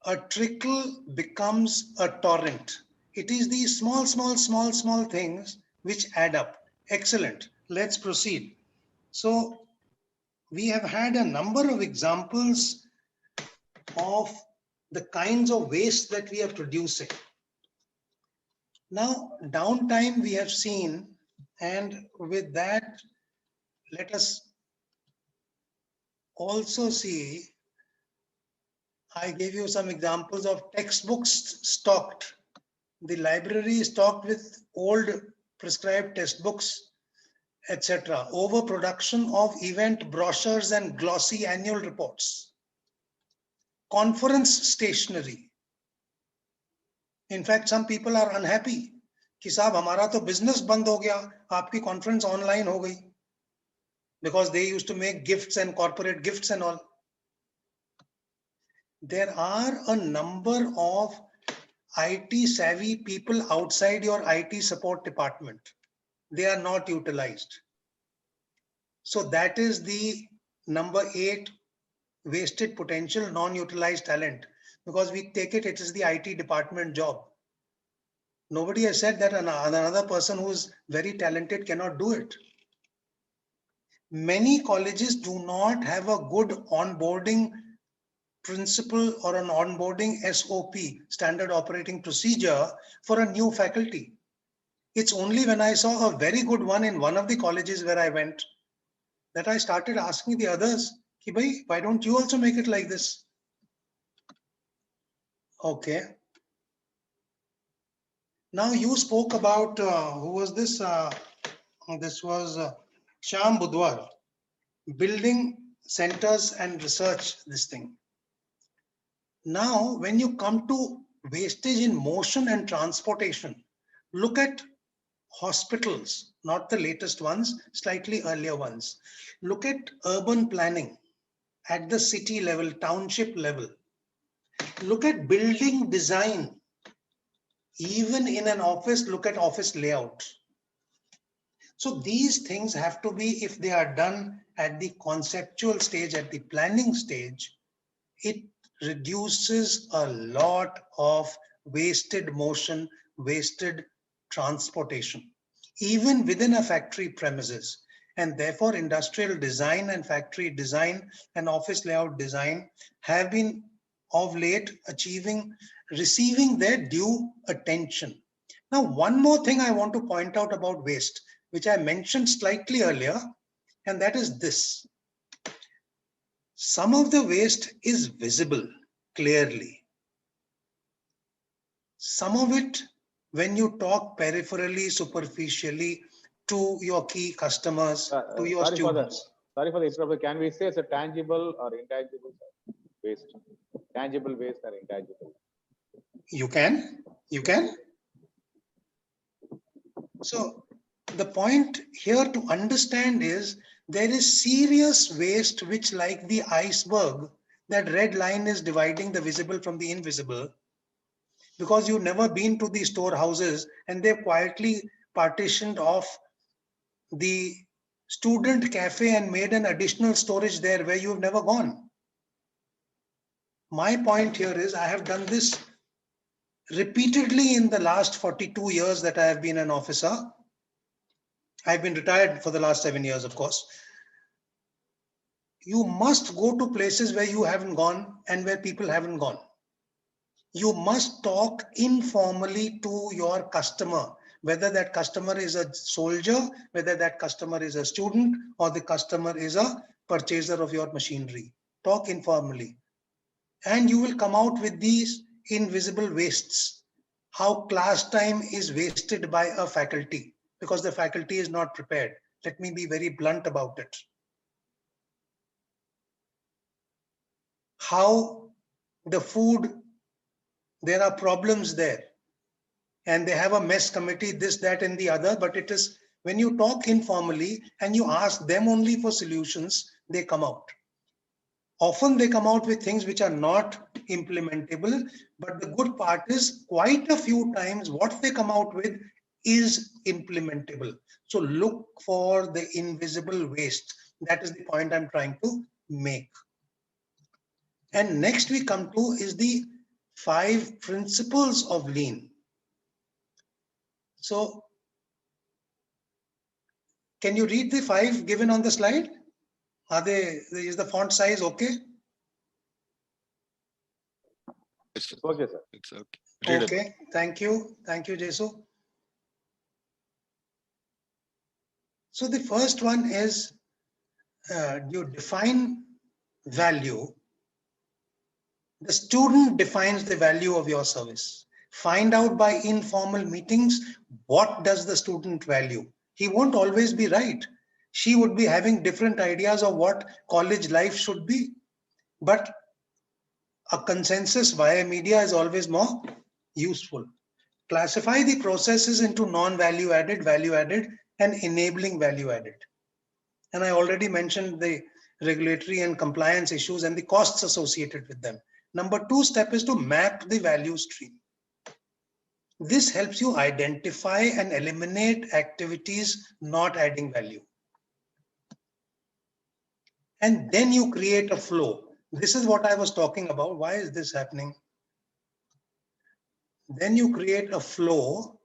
a trickle becomes a torrent. It is these small things which add up. Excellent. Let's proceed. So we have had a number of examples of the kinds of waste that we are producing. Now, downtime we have seen, and with that, let us also see, I gave you some examples of textbooks stocked. The library is stocked with old prescribed textbooks, etc. Overproduction of event brochures and glossy annual reports. Conference stationery. In fact, some people are unhappy कि साहब हमारा तो business बंद हो गया, आपकी conference online हो गई, because they used to make gifts and corporate gifts and all. There are a number of IT savvy people outside your IT support department. They are not utilized. So that is the number 8 wasted potential, non-utilized talent, because we take it is the IT department job. Nobody has said that another person who is very talented cannot do it. Many colleges do not have a good onboarding principle or an onboarding SOP, standard operating procedure, for a new faculty. It's only when I saw a very good one in one of the colleges where I went that I started asking the others, Ki bhai, why don't you also make it like this? Okay. Now you spoke about, who was this? This was Shyam Budwar, building centers and research, this thing. Now, when you come to wastage in motion and transportation, look at hospitals, not the latest ones, slightly earlier ones. Look at urban planning at the city level, township level. Look at building design. Even in an office, look at office layout. So these things have to be, if they are done at the conceptual stage, at the planning stage, it reduces a lot of wasted motion, wasted transportation, even within a factory premises. And therefore, industrial design and factory design and office layout design have been of late receiving their due attention. Now, one more thing I want to point out about waste, which I mentioned slightly earlier, and that is this. Some of the waste is visible clearly. Some of it, when you talk peripherally, superficially to your key customers, to your students. Sorry for the interruption. Can we say it's a tangible or intangible waste? Tangible waste or intangible? You can. So the point here to understand is there is serious waste which, like the iceberg, that red line is dividing the visible from the invisible, because you've never been to the storehouses and they've quietly partitioned off the student cafe and made an additional storage there where you've never gone. My point here is I have done this repeatedly in the last 42 years that I have been an officer. I've been retired for the last 7 years, of course. You must go to places where you haven't gone and where people haven't gone. You must talk informally to your customer, whether that customer is a soldier, whether that customer is a student, or the customer is a purchaser of your machinery. Talk informally. And you will come out with these invisible wastes. How class time is wasted by a faculty because the faculty is not prepared. Let me be very blunt about it. How the food, there are problems there. And they have a mess committee, this, that, and the other. But it is when you talk informally and you ask them only for solutions, they come out. Often they come out with things which are not implementable. But the good part is quite a few times what they come out with is implementable. So look for the invisible waste. That is the point I'm trying to make. And next we come to is the 5 principles of lean. So can you read the 5 given on the slide? Is the font size okay? Okay, sir. It's okay. Okay, thank you. Thank you, Jesu. So the first one is you define value. The student defines the value of your service. Find out by informal meetings, what does the student value? He won't always be right. She would be having different ideas of what college life should be. But a consensus via media is always more useful. Classify the processes into non-value added, value added, and enabling value added. And I already mentioned the regulatory and compliance issues and the costs associated with them. Number 2 step is to map the value stream. This helps you identify and eliminate activities not adding value. And then you create a flow. This is what I was talking about. Why is this happening? Then you create a flow,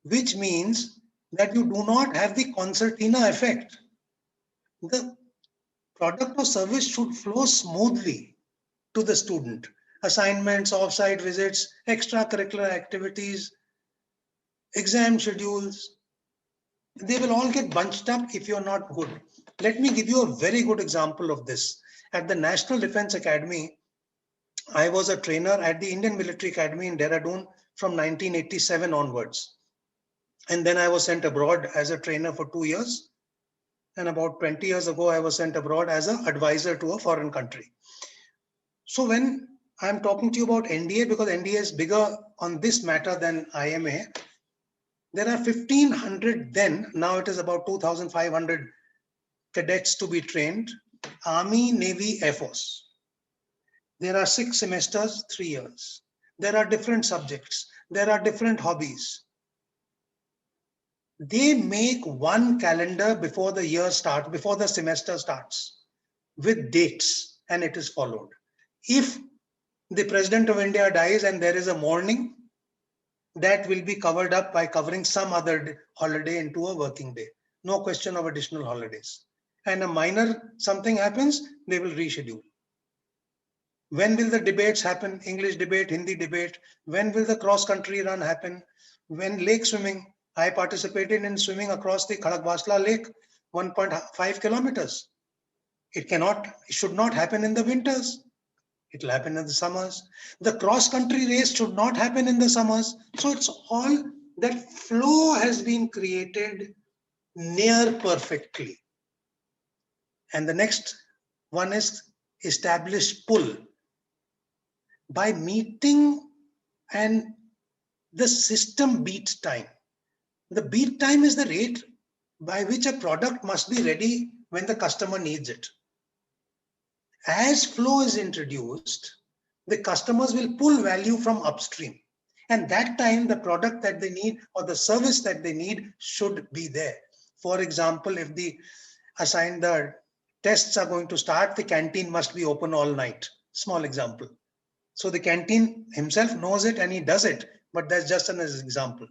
which means that you do not have the concertina effect. The product or service should flow smoothly to the student. Assignments, off-site visits, extracurricular activities, exam schedules, they will all get bunched up if you're not good. Let me give you a very good example of this. At the National Defense Academy, I was a trainer at the Indian Military Academy in Dehradun from 1987 onwards. And then I was sent abroad as a trainer for 2 years. And about 20 years ago, I was sent abroad as an advisor to a foreign country. So when I'm talking to you about NDA, because NDA is bigger on this matter than IMA, there are 1,500 then, now it is about 2,500 cadets to be trained, Army, Navy, Air Force. There are 6 semesters, 3 years. There are different subjects. There are different hobbies. They make one calendar before the year starts, before the semester starts, with dates, and it is followed. If the President of India dies and there is a mourning, that will be covered up by covering some other holiday into a working day. No question of additional holidays. And a minor something happens, they will reschedule. When will the debates happen? English debate, Hindi debate. When will the cross-country run happen? When lake swimming? I participated in swimming across the Khadakwasla Lake, 1.5 kilometers. It should not happen in the winters. It will happen in the summers. The cross-country race should not happen in the summers. So it's all that flow has been created near perfectly. And the next one is establish pull. By meeting, and the system beats time. The beat time is the rate by which a product must be ready when the customer needs it. As flow is introduced, the customers will pull value from upstream. And that time, the product that they need or the service that they need should be there. For example, if the tests are going to start, the canteen must be open all night. Small example. So the canteen himself knows it and he does it, but that's just an example.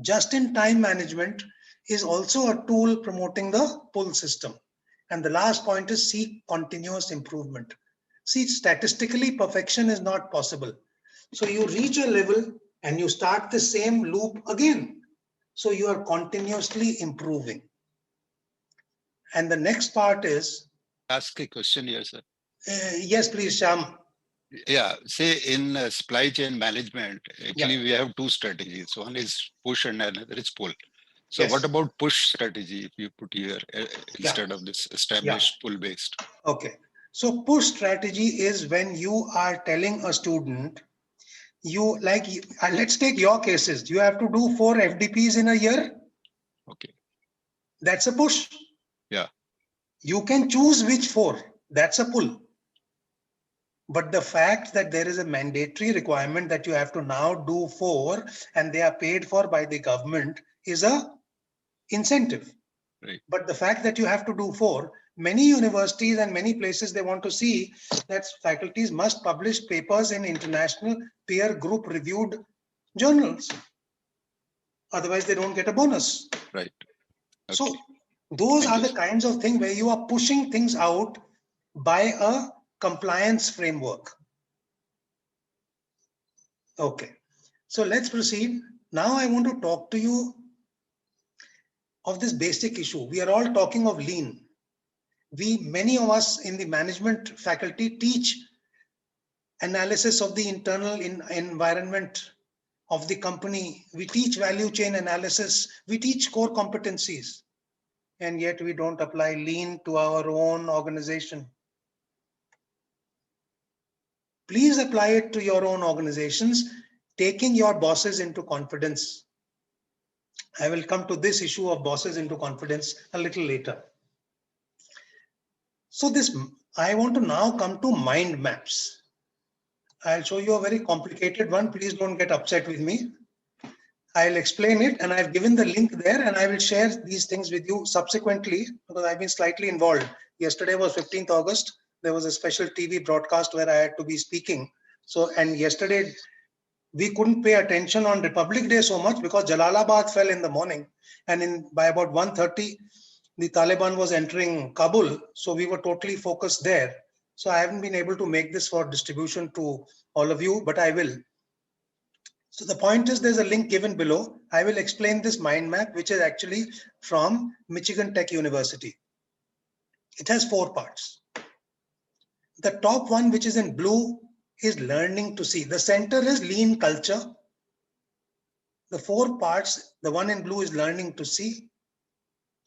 Just-in-time management is also a tool promoting the pull system. And the last point is seek continuous improvement. See, statistically, perfection is not possible. So you reach a level and you start the same loop again. So you are continuously improving. And the next part is... Ask a question here, sir. Yes, please, Shyam. Yeah, say in supply chain management, actually we have two strategies. One is push and another is pull. So what about push strategy if you put here instead of this established pull based? Okay. So push strategy is when you are telling a student, let's take your cases. You have to do 4 FDPs in a year. Okay. That's a push. Yeah. You can choose which 4. That's a pull. But the fact that there is a mandatory requirement that you have to now do 4 and they are paid for by the government is a incentive. Right. But the fact that you have to do 4, many universities and many places, they want to see that faculties must publish papers in international peer group reviewed journals. Otherwise, they don't get a bonus. Right. Okay. So those are the kinds of things where you are pushing things out by a compliance framework. Okay. So let's proceed. Now I want to talk to you of this basic issue. We are all talking of lean. Many of us in the management faculty teach analysis of the internal environment of the company. We teach value chain analysis. We teach core competencies. And yet we don't apply lean to our own organization. Please apply it to your own organizations, taking your bosses into confidence. I will come to this issue of bosses into confidence a little later. So I want to now come to mind maps. I'll show you a very complicated one. Please don't get upset with me. I'll explain it and I've given the link there and I will share these things with you subsequently because I've been slightly involved. Yesterday was 15th August. There was a special TV broadcast where I had to be speaking. So, and yesterday we couldn't pay attention on Republic Day so much because Jalalabad fell in the morning. And by about 1:30, the Taliban was entering Kabul. So we were totally focused there. So I haven't been able to make this for distribution to all of you, but I will. So the point is there's a link given below. I will explain this mind map, which is actually from Michigan Tech University. It has 4 parts. The top one, which is in blue, is learning to see. The center is lean culture. The 4 parts, the one in blue is learning to see.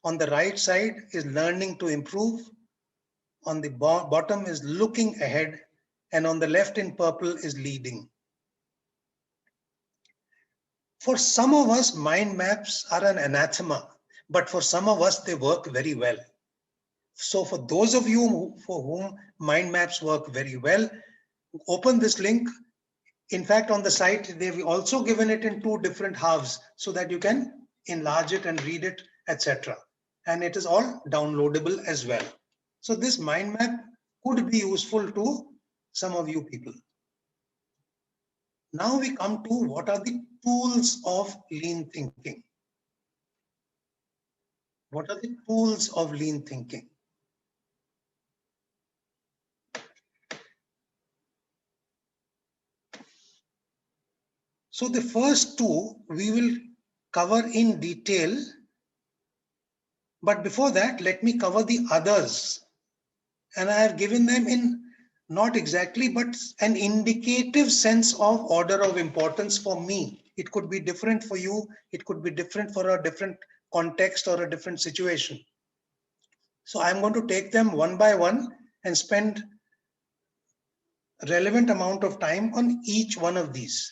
On the right side is learning to improve. On the bottom is looking ahead. And on the left in purple is leading. For some of us, mind maps are an anathema, but for some of us, they work very well. So for those of you for whom mind maps work very well, open this link. In fact, on the site, they've also given it in 2 different halves so that you can enlarge it and read it, etc. And it is all downloadable as well. So this mind map could be useful to some of you people. Now we come to what are the tools of lean thinking. What are the tools of lean thinking? So the first two we will cover in detail. But before that, let me cover the others. And I have given them in not exactly, but an indicative sense of order of importance for me. It could be different for you. It could be different for a different context or a different situation. So I'm going to take them one by one and spend a relevant amount of time on each one of these.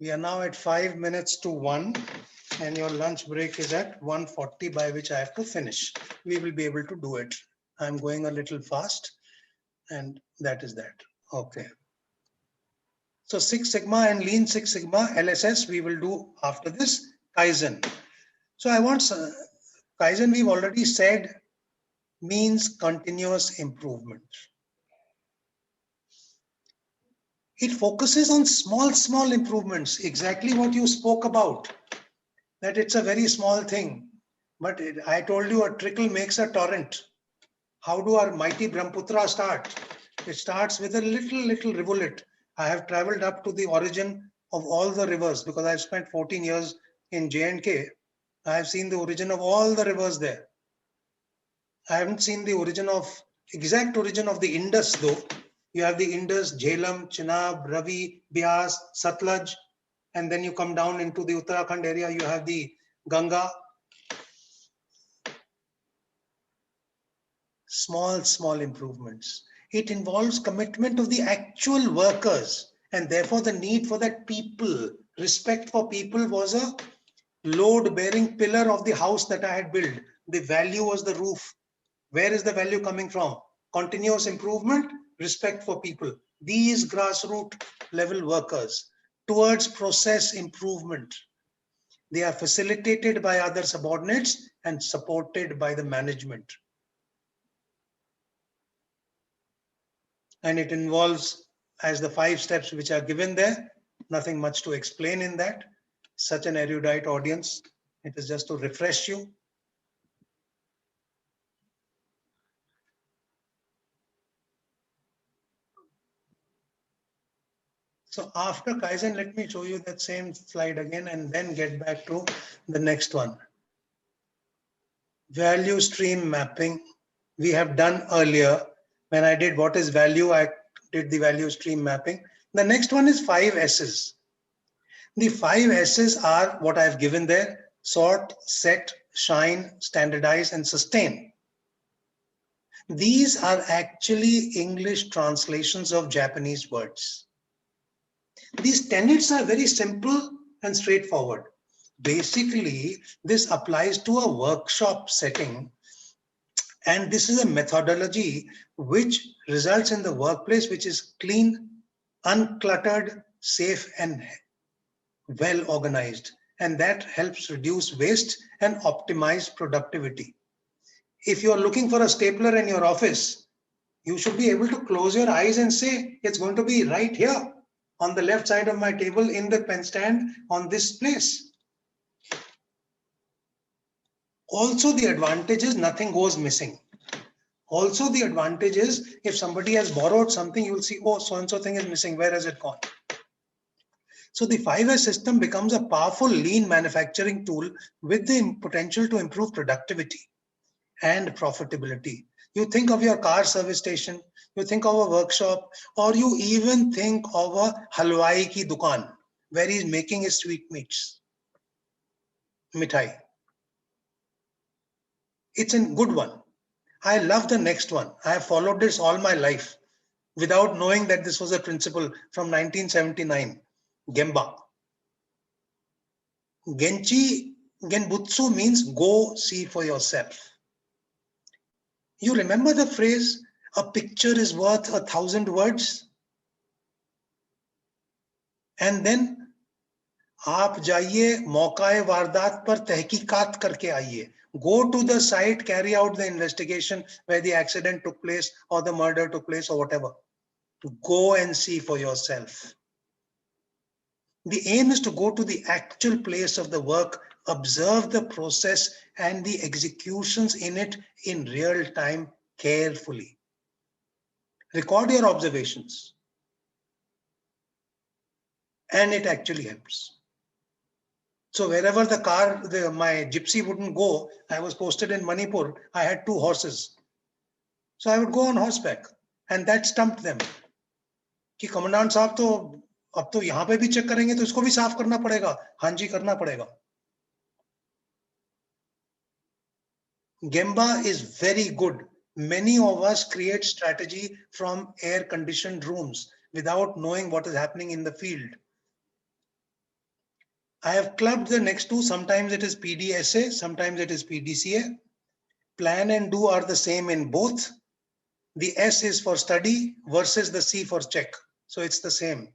We are now at 5 minutes to 1 and your lunch break is at 1:40, by which I have to finish. We will be able to do it. I'm going a little fast and that is that. Okay. So Six Sigma and Lean Six Sigma LSS we will do after this. Kaizen. So I want Kaizen, we've already said, means continuous improvement. It focuses on small improvements, exactly what you spoke about, that it's a very small thing. But I told you a trickle makes a torrent. How do our mighty Brahmaputra start? It starts with a little rivulet. I have traveled up to the origin of all the rivers because I've spent 14 years in J&K. I have seen the origin of all the rivers there. I haven't seen the exact origin of the Indus though. You have the Indus, Jhelum, Chenab, Ravi, Bias, Satluj, and then you come down into the Uttarakhand area, you have the Ganga. Small improvements. It involves commitment of the actual workers and therefore the need for that people. Respect for people was a load-bearing pillar of the house that I had built. The value was the roof. Where is the value coming from? Continuous improvement, respect for people. These grassroots level workers towards process improvement. They are facilitated by other subordinates and supported by the management. And it involves, as the 5 steps which are given there, nothing much to explain in that. Such an erudite audience. It is just to refresh you. So after Kaizen, let me show you that same slide again and then get back to the next one. Value stream mapping. We have done earlier. When I did what is value, I did the value stream mapping. The next one is 5 S's. The 5 S's are what I've given there: sort, set, shine, standardize, and sustain. These are actually English translations of Japanese words. These tenets are very simple and straightforward. Basically, this applies to a workshop setting, and this is a methodology which results in the workplace which is clean, uncluttered, safe, and well organized, and that helps reduce waste and optimize productivity. If you're looking for a stapler in your office, you should be able to close your eyes and say, it's going to be right here on the left side of my table in the pen stand on this place. Also, the advantage is nothing goes missing. Also, the advantage is if somebody has borrowed something, you will see, oh, so-and-so thing is missing. Where has it gone? So the 5S system becomes a powerful lean manufacturing tool with the potential to improve productivity and profitability. You think of your car service station, you think of a workshop, or you even think of a halwai ki dukan where he's making his sweetmeats, mithai. It's a good one. I love the next one. I have followed this all my life without knowing that this was a principle from 1979, Gemba. Genchi Genbutsu means go see for yourself. You remember the phrase, a picture is worth 1,000 words? And then, आप जाइए मौकाए वारदात पर तहकीकात करके आइए. Go to the site, carry out the investigation where the accident took place or the murder took place or whatever. Go and see for yourself. The aim is to go to the actual place of the work observe the process and the executions in it in real time carefully. Record your observations. And it actually helps. So wherever the car, my gypsy wouldn't go, I was posted in Manipur, I had 2 horses. So I would go on horseback, and that stumped them. कि commandant साहब तो अब तो यहाँ पे भी check करेंगे तो इसको भी साफ करना पड़ेगा. हाँ जी, करना पड़ेगा. Gemba is very good. Many of us create strategy from air-conditioned rooms without knowing what is happening in the field. I have clubbed the next two. Sometimes it is PDSA, sometimes it is PDCA. Plan and do are the same in both. The S is for study versus the C for check. So it's the same.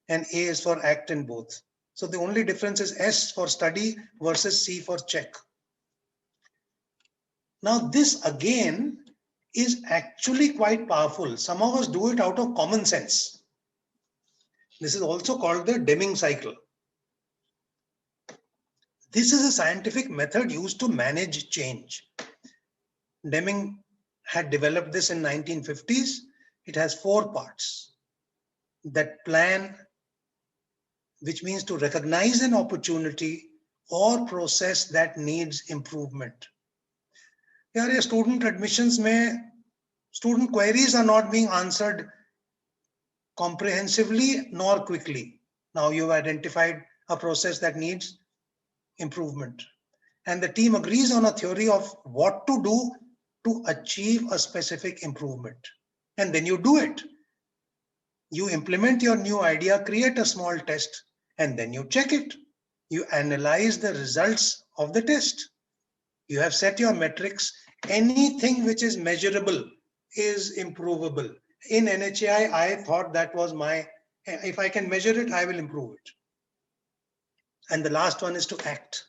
And A is for act in both. So the only difference is S for study versus C for check. Now this again is actually quite powerful. Some of us do it out of common sense. This is also called the Deming cycle. This is a scientific method used to manage change. Deming had developed this in 1950s. It has 4 parts. That plan, which means to recognize an opportunity or process that needs improvement. Here, student admissions student queries are not being answered comprehensively nor quickly. Now you've identified a process that needs improvement. And the team agrees on a theory of what to do to achieve a specific improvement. And then you do it. You implement your new idea, create a small test, and then you check it. You analyze the results of the test. You have set your metrics. Anything which is measurable is improvable. In NHAI, I thought that was if I can measure it, I will improve it. And the last one is to act.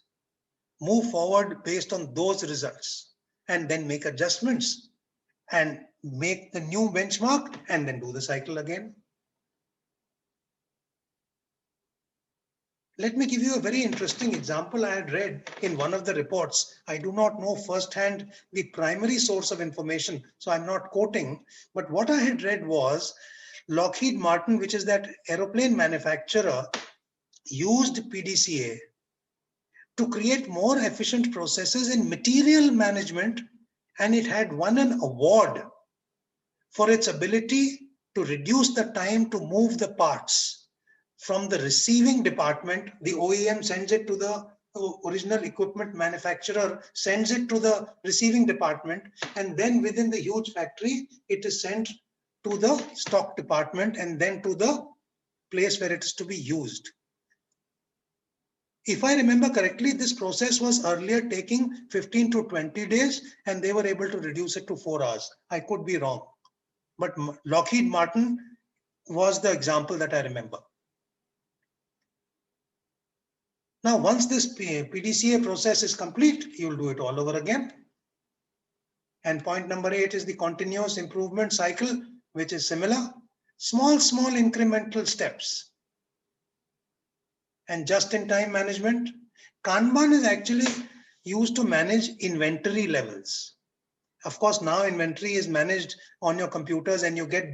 Move forward based on those results and then make adjustments and make the new benchmark and then do the cycle again. Let me give you a very interesting example I had read in one of the reports. I do not know firsthand the primary source of information, so I'm not quoting, but what I had read was Lockheed Martin, which is that aeroplane manufacturer, used PDCA to create more efficient processes in material management, and it had won an award for its ability to reduce the time to move the parts from the receiving department. The OEM sends it to the original equipment manufacturer, sends it to the receiving department, and then within the huge factory, it is sent to the stock department and then to the place where it is to be used. If I remember correctly, this process was earlier taking 15 to 20 days, and they were able to reduce it to 4 hours. I could be wrong, but Lockheed Martin was the example that I remember. Now, once this PDCA process is complete, you'll do it all over again. And point number 8 is the continuous improvement cycle, which is similar. Small incremental steps. And just-in-time management. Kanban is actually used to manage inventory levels. Of course, now inventory is managed on your computers and you get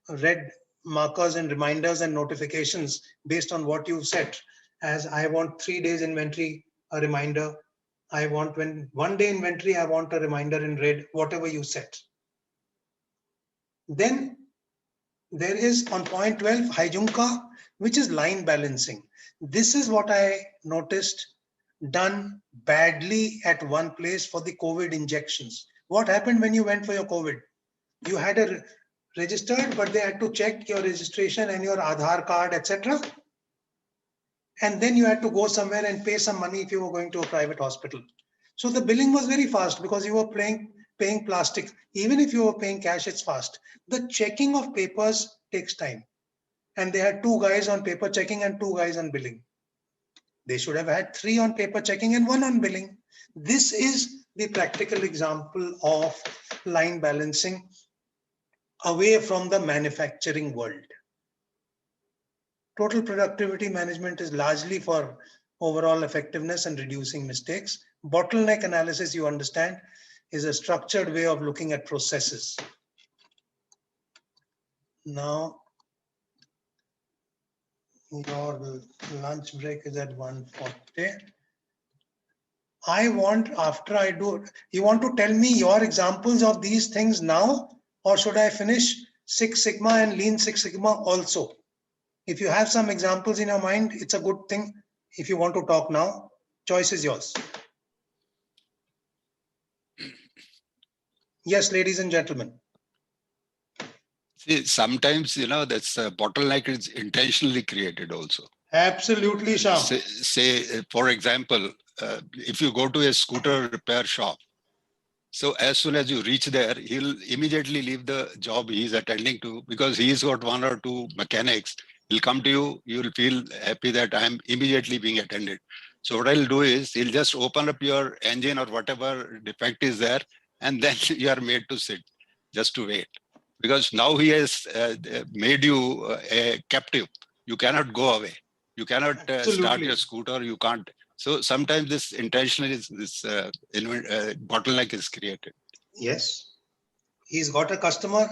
red markers and reminders and notifications based on what you've set. As I want 3 days inventory, a reminder. I want 1 day inventory, I want a reminder in red, whatever you set. Then there is on point 12, Haijunka, which is line balancing. This is what I noticed done badly at one place for the COVID injections. What happened when you went for your COVID? You had a registered, but they had to check your registration and your Aadhaar card, etc. And then you had to go somewhere and pay some money if you were going to a private hospital. So the billing was very fast because you were paying plastic. Even if you were paying cash, it's fast. The checking of papers takes time. And they had 2 guys on paper checking and 2 guys on billing. They should have had 3 on paper checking and 1 on billing. This is the practical example of line balancing away from the manufacturing world. Total productivity management is largely for overall effectiveness and reducing mistakes. Bottleneck analysis, you understand, is a structured way of looking at processes. Now, your lunch break is at 1:40. I want, after I do, you want to tell me your examples of these things now, or should I finish Six Sigma and Lean Six Sigma also? If you have some examples in your mind, it's a good thing. If you want to talk now, choice is yours. Yes, ladies and gentlemen. See, sometimes, that's bottleneck is intentionally created also. Absolutely, Sham. Say, for example, if you go to a scooter repair shop, so as soon as you reach there, he'll immediately leave the job he's attending to because he's got one or two mechanics. He'll come to you, you'll feel happy that I'm immediately being attended. So what I'll do is he'll just open up your engine or whatever defect is there, and then you are made to sit just to wait. Because now he has made you a captive. You cannot go away. You cannot start your scooter. You can't. So sometimes this intentionally this bottleneck is created. Yes, he's got a customer,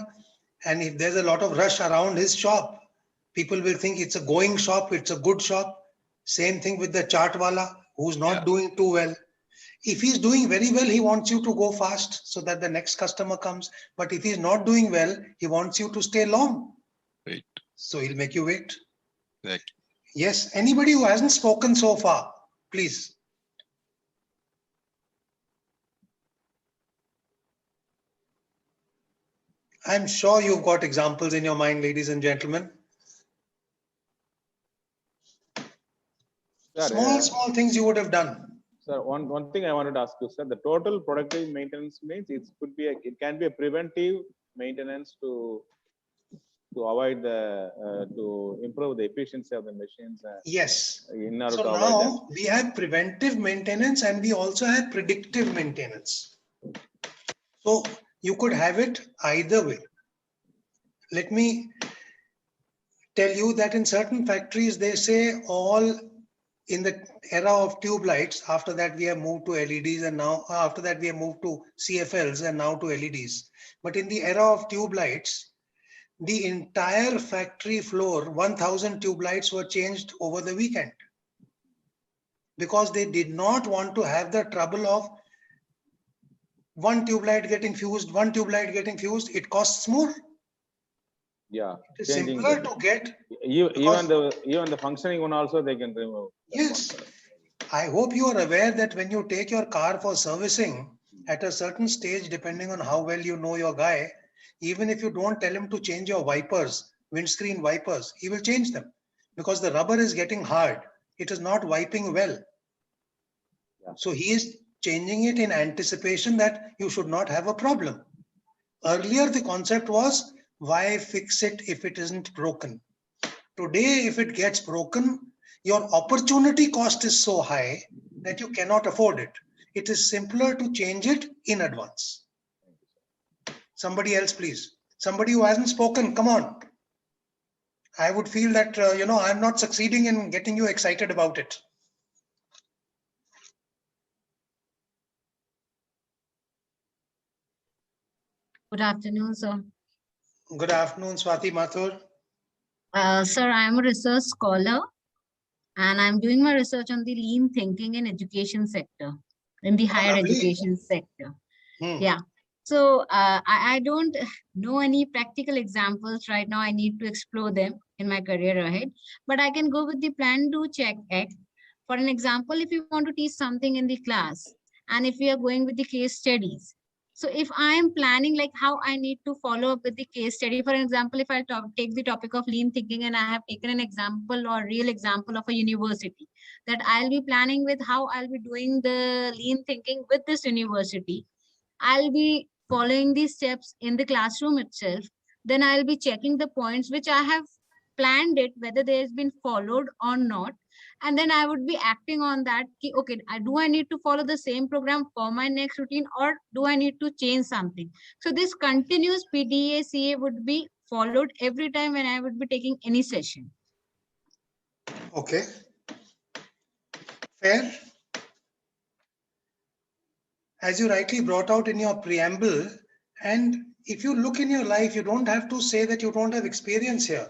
and if there's a lot of rush around his shop, people will think it's a going shop, it's a good shop. Same thing with the chartwala who's not doing too well. If he's doing very well, he wants you to go fast so that the next customer comes. But if he's not doing well, he wants you to stay long. Right. So he'll make you wait. Right. Yes, anybody who hasn't spoken so far, please. I'm sure you've got examples in your mind, ladies and gentlemen. Sir, small things you would have done. Sir, one thing I wanted to ask you, sir. The total productive maintenance means it can be a preventive maintenance to avoid to improve the efficiency of the machines. Yes. In order So to avoid now we have preventive maintenance and we also have predictive maintenance. So you could have it either way. Let me tell you that in certain factories, they say all in the era of tube lights, after that we have moved to LEDs, and now after that we have moved to CFLs and now to LEDs. But in the era of tube lights, the entire factory floor, 1,000 tube lights were changed over the weekend because they did not want to have the trouble of one tube light getting fused, one tube light getting fused. It costs more. Yeah, it is simpler to get. Even the functioning one also they can remove. Yes, I hope you are aware that when you take your car for servicing at a certain stage, depending on how well you know your guy, even if you don't tell him to change your wipers, windscreen wipers, he will change them because the rubber is getting hard. It is not wiping well. Yeah. So he is changing it in anticipation that you should not have a problem. Earlier, the concept was, why fix it if it isn't broken? Today, if it gets broken, your opportunity cost is so high that you cannot afford it. It is simpler to change it in advance. Somebody else, please. Somebody who hasn't spoken, come on. I would feel that, I'm not succeeding in getting you excited about it. Good afternoon, sir. Good afternoon, Swati Mathur. Sir, I am a research scholar and I'm doing my research on the lean thinking in education sector, in the higher education sector. Yeah. So I don't know any practical examples right now. I need to explore them in my career ahead, but I can go with the plan, do, check, act. For an example, if you want to teach something in the class and if we are going with the case studies, so if I am planning like how I need to follow up with the case study, for example, if I take the topic of lean thinking and I have taken an example or real example of a university, that I'll be planning with how I'll be doing the lean thinking with this university. I'll be following these steps in the classroom itself. Then I'll be checking the points which I have planned it, whether they has been followed or not. And then I would be acting on that. Okay, do I need to follow the same program for my next routine or do I need to change something? So this continuous PDCA would be followed every time when I would be taking any session. Okay. Fair? As you rightly brought out in your preamble, and if you look in your life, you don't have to say that you don't have experience here.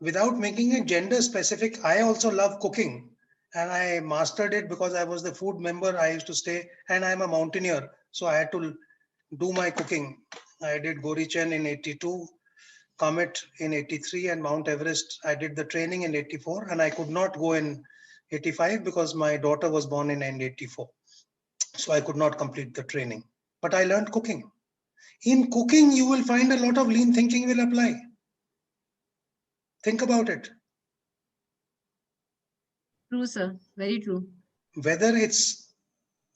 Without making it gender specific, I also love cooking, and I mastered it because I was the food member. I used to stay, and I'm a mountaineer, so I had to do my cooking. I did Gorichen in 82, Comet in 83, and Mount Everest. I did the training in 84, and I could not go in 85 because my daughter was born in 84. So I could not complete the training, but I learned cooking. In cooking, you will find a lot of lean thinking will apply. Think about it. True, sir. Very true. Whether it's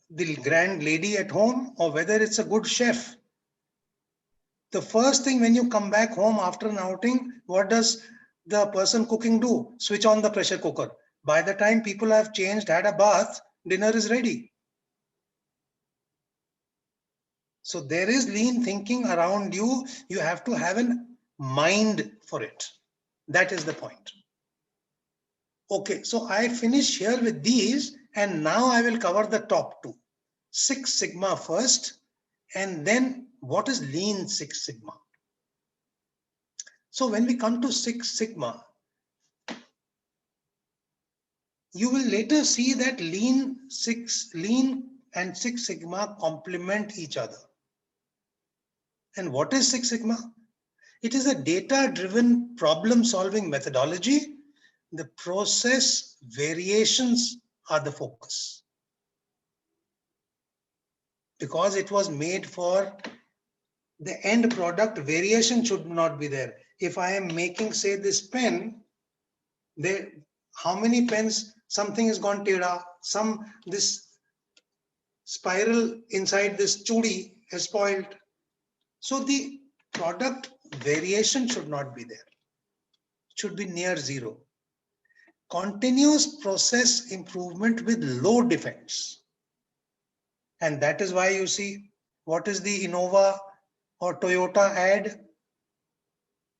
the grand lady at home or whether it's a good chef, the first thing when you come back home after an outing, what does the person cooking do? Switch on the pressure cooker. By the time people have changed, had a bath, dinner is ready. So there is lean thinking around you. You have to have a mind for it. That is the point. Okay, so I finish here with these, and now I will cover the top two. Six Sigma first, and then what is Lean Six Sigma? So when we come to Six Sigma, you will later see that Lean and Six Sigma complement each other. And what is Six Sigma? It is a data-driven problem-solving methodology. The process variations are the focus, because it was made for the end product. Variation should not be there. If I am making, say, this pen, there, how many pens, something has gone tera, this spiral inside this chudi is spoiled. So the product variation should not be there. It should be near zero. Continuous process improvement with low defects. And that is why you see, what is the Innova or Toyota ad?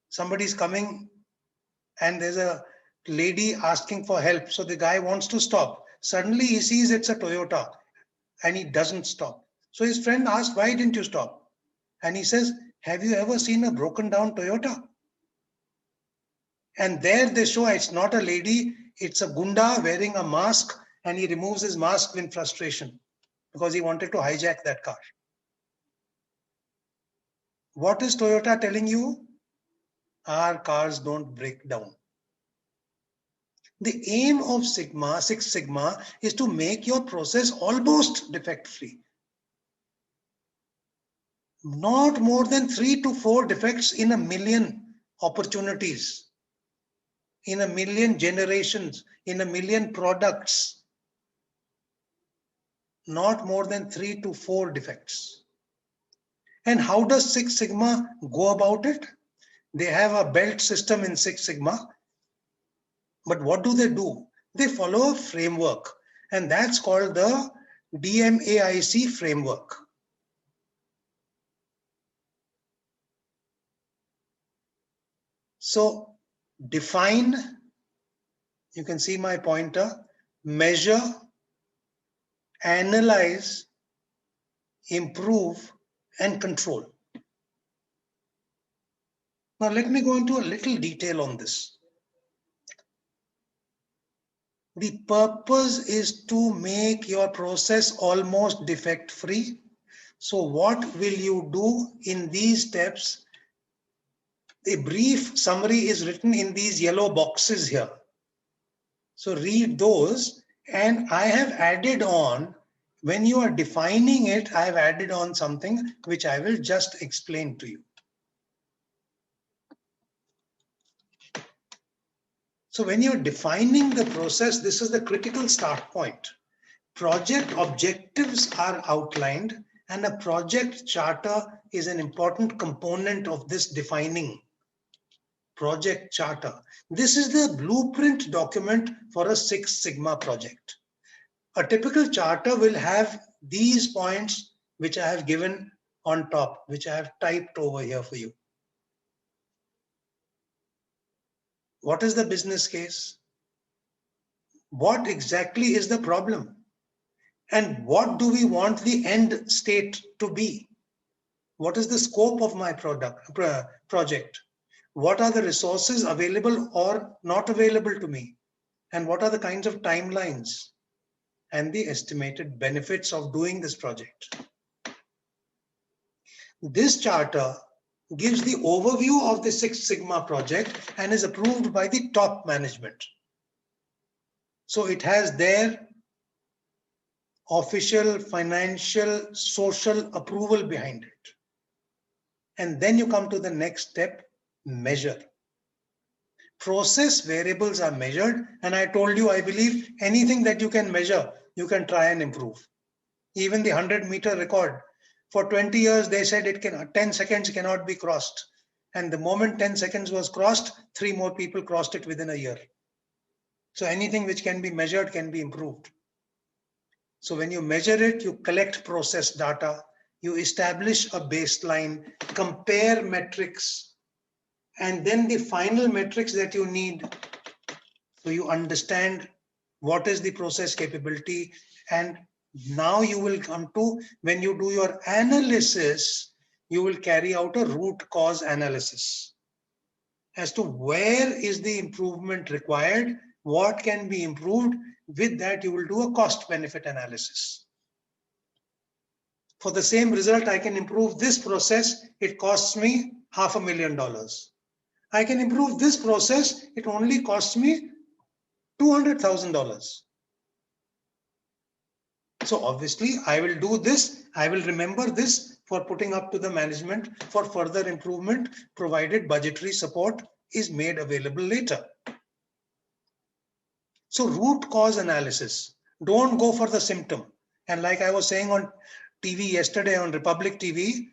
Somebody's coming and there's a lady asking for help. So the guy wants to stop. Suddenly he sees it's a Toyota and he doesn't stop. So his friend asked, why didn't you stop? And he says, have you ever seen a broken down Toyota? And there they show it's not a lady, it's a gunda wearing a mask, and he removes his mask in frustration because he wanted to hijack that car. What is Toyota telling you? Our cars don't break down. The aim of Six Sigma is to make your process almost defect-free. Not more than 3 to 4 defects in a million opportunities, in a million generations, in a million products. Not more than 3 to 4 defects. And how does Six Sigma go about it? They have a belt system in Six Sigma. But what do? They follow a framework, and that's called the DMAIC framework. So define, you can see my pointer, measure, analyze, improve, and control. Now let me go into a little detail on this. The purpose is to make your process almost defect-free. So what will you do in these steps? A brief summary is written in these yellow boxes here. So read those, and I have added on, when you are defining it, I have added on something which I will just explain to you. So when you're defining the process, this is the critical start point. Project objectives are outlined, and a project charter is an important component of this defining. Project charter. This is the blueprint document for a Six Sigma project. A typical charter will have these points which I have given on top, which I have typed over here for you. What is the business case? What exactly is the problem? And what do we want the end state to be? What is the scope of my project? What are the resources available or not available to me? And what are the kinds of timelines and the estimated benefits of doing this project? This charter gives the overview of the Six Sigma project and is approved by the top management. So it has their official, financial, social approval behind it. And then you come to the next step, measure. Process variables are measured, and I told you, I believe anything that you can measure, you can try and improve. Even the 100-meter record, for 20 years, they said 10 seconds cannot be crossed. And the moment 10 seconds was crossed, 3 more people crossed it within a year. So anything which can be measured can be improved. So when you measure it, you collect process data, you establish a baseline, compare metrics, and then the final metrics that you need. So you understand what is the process capability, and now you will come to, when you do your analysis, you will carry out a root cause analysis as to where is the improvement required, what can be improved. With that, you will do a cost benefit analysis. For the same result, I can improve this process. It costs me $500,000. I can improve this process. It only costs me $200,000. So obviously I will do this. I will remember this for putting up to the management for further improvement, provided budgetary support is made available later. So root cause analysis. Don't go for the symptom. And like I was saying on TV yesterday on Republic TV,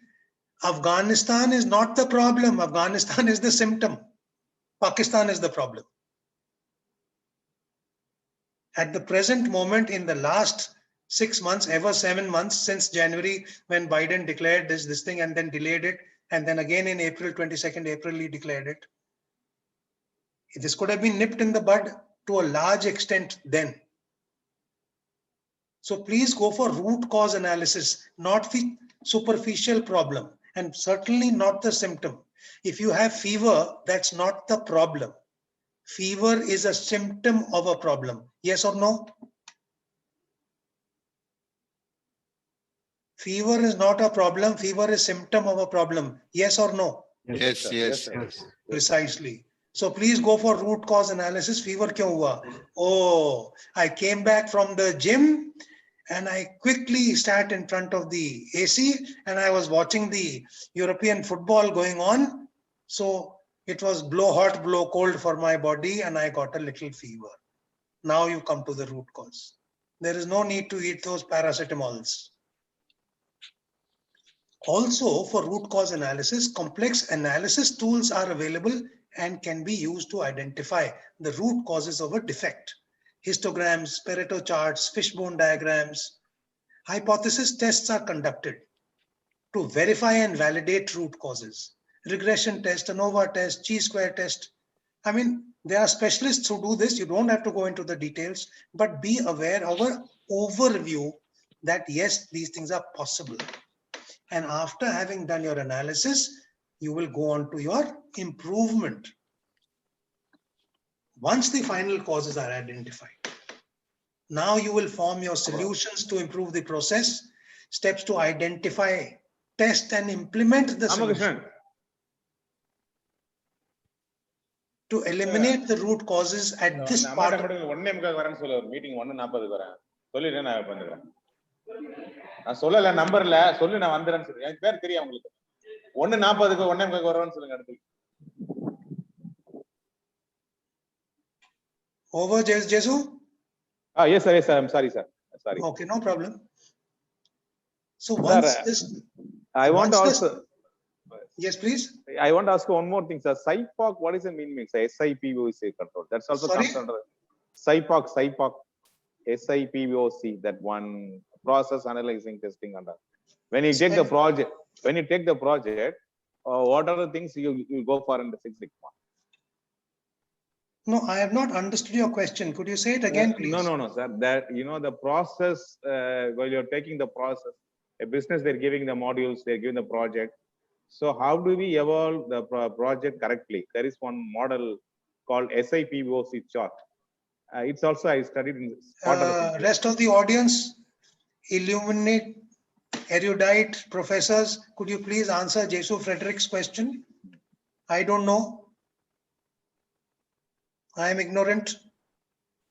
Afghanistan is not the problem. Afghanistan is the symptom. Pakistan is the problem. At the present moment, in the last 6 months, ever 7 months since January, when Biden declared this thing and then delayed it, and then again in April, 22nd April, he declared it. This could have been nipped in the bud to a large extent then. So please go for root cause analysis, not the superficial problem, and certainly not the symptom. If you have fever, that's not the problem. Fever is a symptom of a problem. Yes or no? Fever is not a problem. Fever is symptom of a problem. Yes or no? Yes, yes, yes. Precisely. So please go for root cause analysis. Fever kyun hua? Oh, I came back from the gym and I quickly sat in front of the AC and I was watching the European football going on. So it was blow hot, blow cold for my body and I got a little fever. Now you come to the root cause. There is no need to eat those paracetamols. Also, for root cause analysis, complex analysis tools are available and can be used to identify the root causes of a defect. Histograms, Pareto charts, fishbone diagrams. Hypothesis tests are conducted to verify and validate root causes. Regression test, ANOVA test, chi-square test. I mean, there are specialists who do this. You don't have to go into the details, but be aware of an overview that yes, these things are possible. And after having done your analysis, you will go on to your improvement. Once the final causes are identified, now you will form your solutions to improve the process, steps to identify, test and implement the solution. To eliminate the root causes at this part. நான் சொல்லல நம்பர்ல சொல்லி நான் வந்துறேன்னு சொல்லுங்க. எனக்கு பேர் தெரியும் உங்களுக்கு. 1:40க்கு 1:45 வரேன்னு சொல்லுங்க அடுத்து. Over, Jesu? Yes, sir. Yes, sir. I'm sorry, sir. Sorry. Okay, no problem. So once sir, this, I want to ask. Yes, please. I want to ask one more thing, sir. SIPOC, what is the meaning? SIPOC control. That's also comes under SIPOC, SIPOC, that one process analyzing testing under. When you take the project, what are the things you go for in the Six Sigma? No, I have not understood your question. Could you say it again, please? No, sir. That, the process, while you're taking the process, a business, they're giving the modules, they're giving the project. So how do we evolve the project correctly? There is one model called SIPOC chart. It's also, I studied in part of the rest of the audience, illuminate, erudite professors, could you please answer Jesu Frederick's question? I don't know. I am ignorant.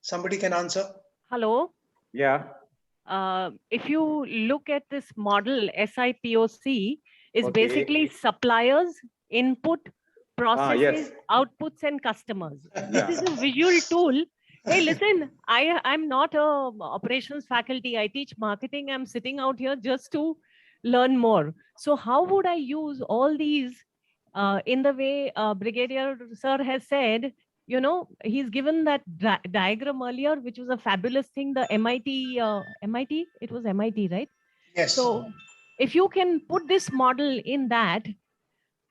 Somebody can answer. Hello. Yeah. If you look at this model, SIPOC is basically suppliers, input, processes, outputs, and customers. This is a visual tool. Hey, listen, I'm not a operations faculty. I teach marketing. I'm sitting out here just to learn more. So how would I use all these in the way Brigadier Sir has said? You know, he's given that diagram earlier, which was a fabulous thing. The MIT, it was MIT, right? Yes. So if you can put this model in that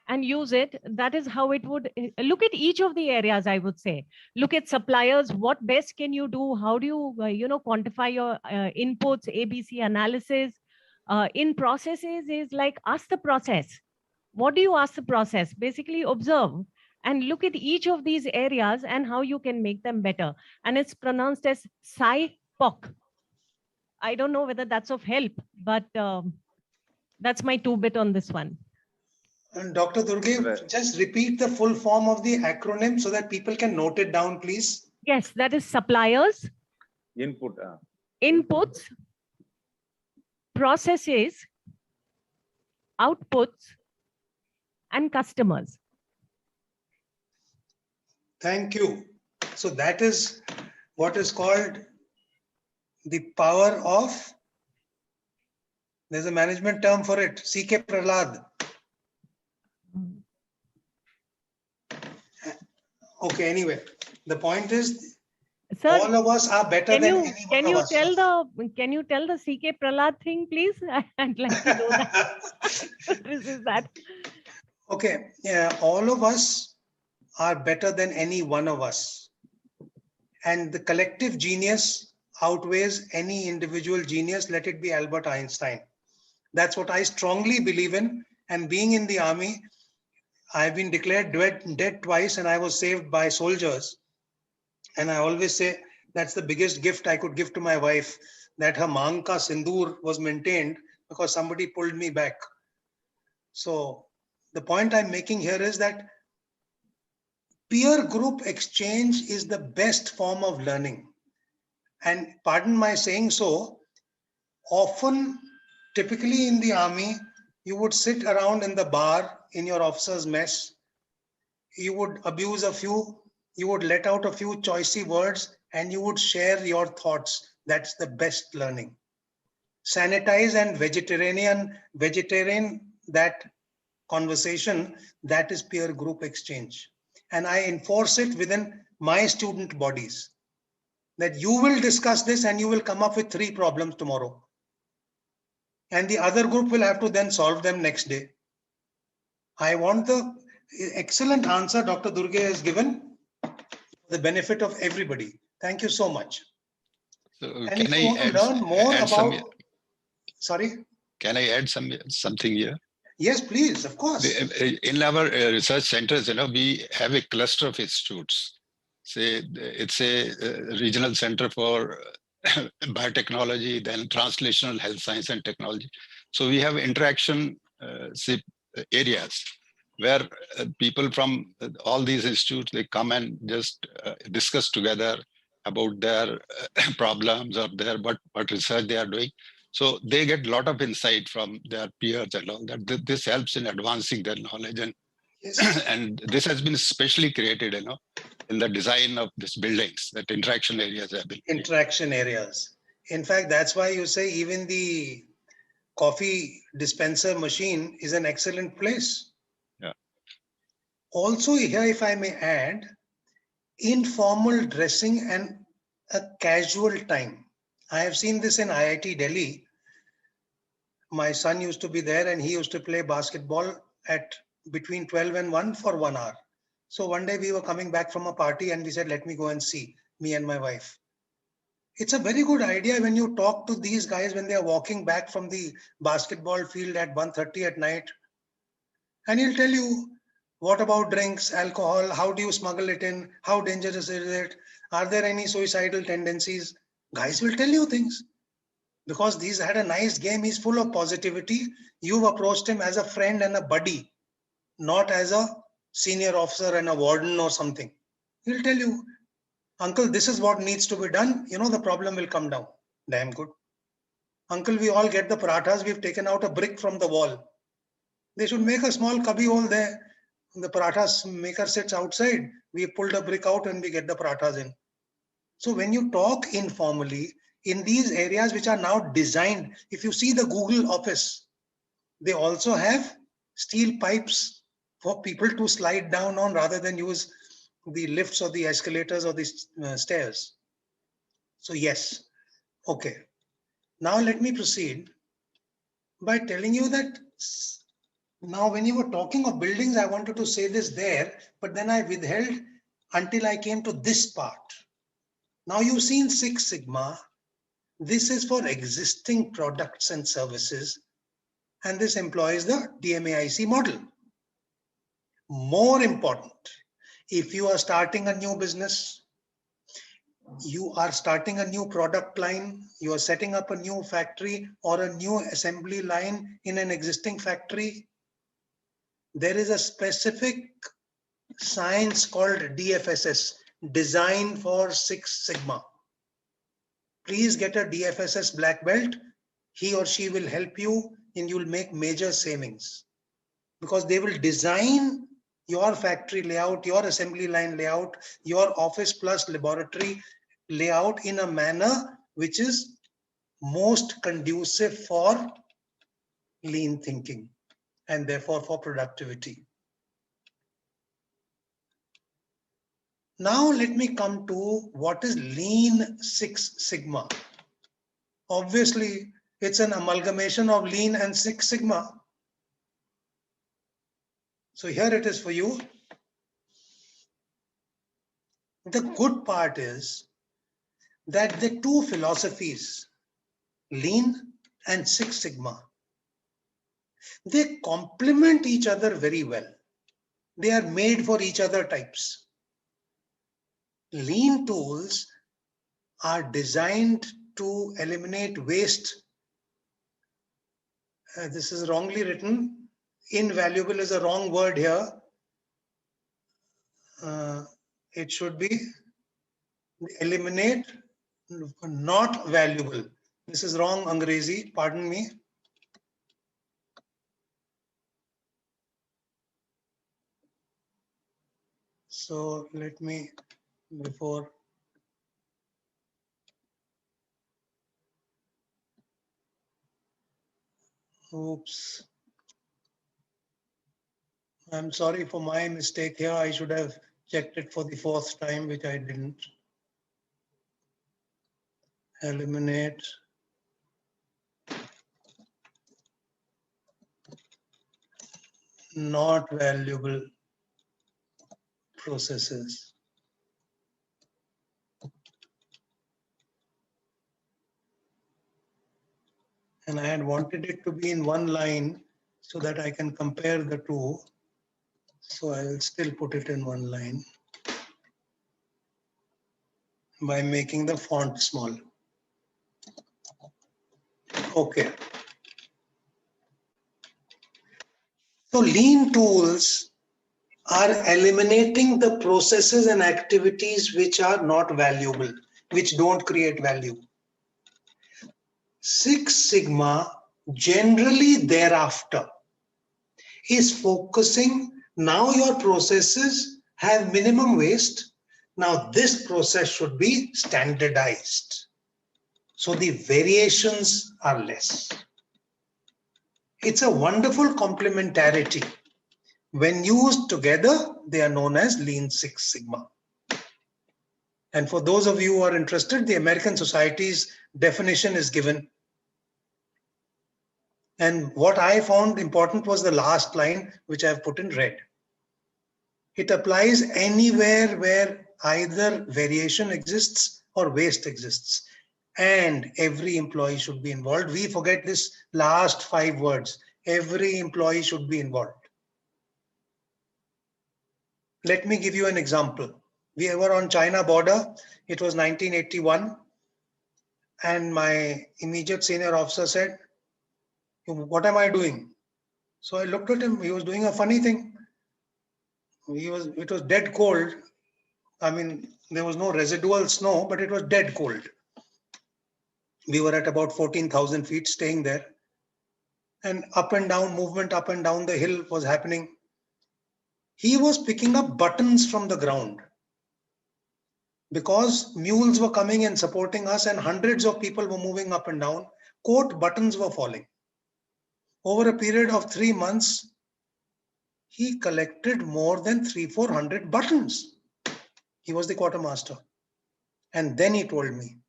and use it, that is how it would look at each of the areas, I would say. Look at suppliers, what best can you do? How do you, quantify your inputs, ABC analysis? In processes is like, ask the process. What do you ask the process? Basically observe and look at each of these areas and how you can make them better. And it's pronounced as SIPOC. I don't know whether that's of help, but that's my 2-bit on this one. And Dr. Durge, just repeat the full form of the acronym so that people can note it down, please. Yes, that is suppliers, input, inputs, processes, outputs, and customers. Thank you. So that is what is called the power of, there's a management term for it, CK Prahlad. Okay, anyway, the point is, sir, all of us are better than any one of us. Can you tell the CK Prahlad thing, please? I'd like to know that. This is that. Okay, yeah, all of us are better than any one of us. And the collective genius outweighs any individual genius, let it be Albert Einstein. That's what I strongly believe in. And being in the army, I've been declared dead twice and I was saved by soldiers. And I always say that's the biggest gift I could give to my wife, that her Maang ka sindoor was maintained because somebody pulled me back. So the point I'm making here is that peer group exchange is the best form of learning. And pardon my saying so, often, typically in the army, you would sit around in the bar in your officer's mess. You would abuse a few, you would let out a few choicy words, and you would share your thoughts. That's the best learning. Sanitize and vegetarian that conversation, that is peer group exchange. And I enforce it within my student bodies, that you will discuss this and you will come up with 3 problems tomorrow. And the other group will have to then solve them next day. I want the excellent answer Dr. Durge has given for the benefit of everybody. Thank you so much. So and if you want to learn more about, sorry? Can I add something here? Yes, please, of course. In our research centers, we have a cluster of institutes. Say it's a regional center for biotechnology, then translational health science and technology. So we have interaction areas where people from all these institutes, they come and just discuss together about their problems or their what research they are doing. So they get a lot of insight from their peers and all that. This helps in advancing their knowledge, and yes. And this has been specially created, in the design of these buildings, that interaction areas have been. Interaction areas. In fact, that's why you say even the coffee dispenser machine is an excellent place. Yeah. Also here, if I may add, informal dressing and a casual time. I have seen this in IIT Delhi. My son used to be there and he used to play basketball at between 12 and 1 for 1 hour. So one day we were coming back from a party and we said, let me go and see, me and my wife. It's a very good idea when you talk to these guys when they are walking back from the basketball field at 1:30 at night. And he'll tell you, what about drinks, alcohol? How do you smuggle it in? How dangerous is it? Are there any suicidal tendencies? Guys will tell you things. Because he's had a nice game, he's full of positivity. You've approached him as a friend and a buddy, not as a senior officer and a warden or something. He'll tell you, uncle, this is what needs to be done. You know, the problem will come down. Damn good. Uncle, we all get the parathas. We've taken out a brick from the wall. They should make a small cubby hole there. The parathas maker sits outside. We pulled a brick out and we get the parathas in. So when you talk informally in these areas which are now designed, if you see the Google office, they also have steel pipes for people to slide down on rather than use the lifts or the escalators or the stairs. So yes, okay. Now let me proceed by telling you that now when you were talking of buildings, I wanted to say this there, but then I withheld until I came to this part. Now you've seen Six Sigma. This is for existing products and services, and this employs the DMAIC model. More important, if you are starting a new business, you are starting a new product line, you are setting up a new factory or a new assembly line in an existing factory, there is a specific science called DFSS, Design for Six Sigma. Please get a DFSS black belt. He or she will help you and you'll make major savings because they will design your factory layout, your assembly line layout, your office plus laboratory layout in a manner which is most conducive for lean thinking and therefore for productivity. Now let me come to what is Lean Six Sigma. Obviously, it's an amalgamation of Lean and Six Sigma. So here it is for you. The good part is that the two philosophies, Lean and Six Sigma, they complement each other very well. They are made for each other types. Lean tools are designed to eliminate waste. This is wrongly written. Invaluable is a wrong word here. It should be eliminate not valuable. This is wrong, Angrezi, pardon me. So let me, before. Oops. I'm sorry for my mistake here. I should have checked it for the fourth time, which I didn't. Eliminate not valuable processes. And I had wanted it to be in one line so that I can compare the two. So I will still put it in one line by making the font small. Okay. So lean tools are eliminating the processes and activities which are not valuable, which don't create value. Six Sigma generally thereafter is focusing, now your processes have minimum waste. Now this process should be standardized. So the variations are less. It's a wonderful complementarity. When used together, they are known as Lean Six Sigma. And for those of you who are interested, the American Society's definition is given. And what I found important was the last line, which I've put in red. It applies anywhere where either variation exists or waste exists. And every employee should be involved. We forget this last 5 words. Every employee should be involved. Let me give you an example. We were on China border. It was 1981. And my immediate senior officer said, "What am I doing?" So I looked at him. He was doing a funny thing. It was dead cold. I mean, there was no residual snow, but it was dead cold. We were at about 14,000 feet staying there. And up and down, movement up and down the hill was happening. He was picking up buttons from the ground because mules were coming and supporting us and hundreds of people were moving up and down. Coat buttons were falling. Over a period of 3 months, he collected more than 300-400 buttons. He was the quartermaster. And then he told me,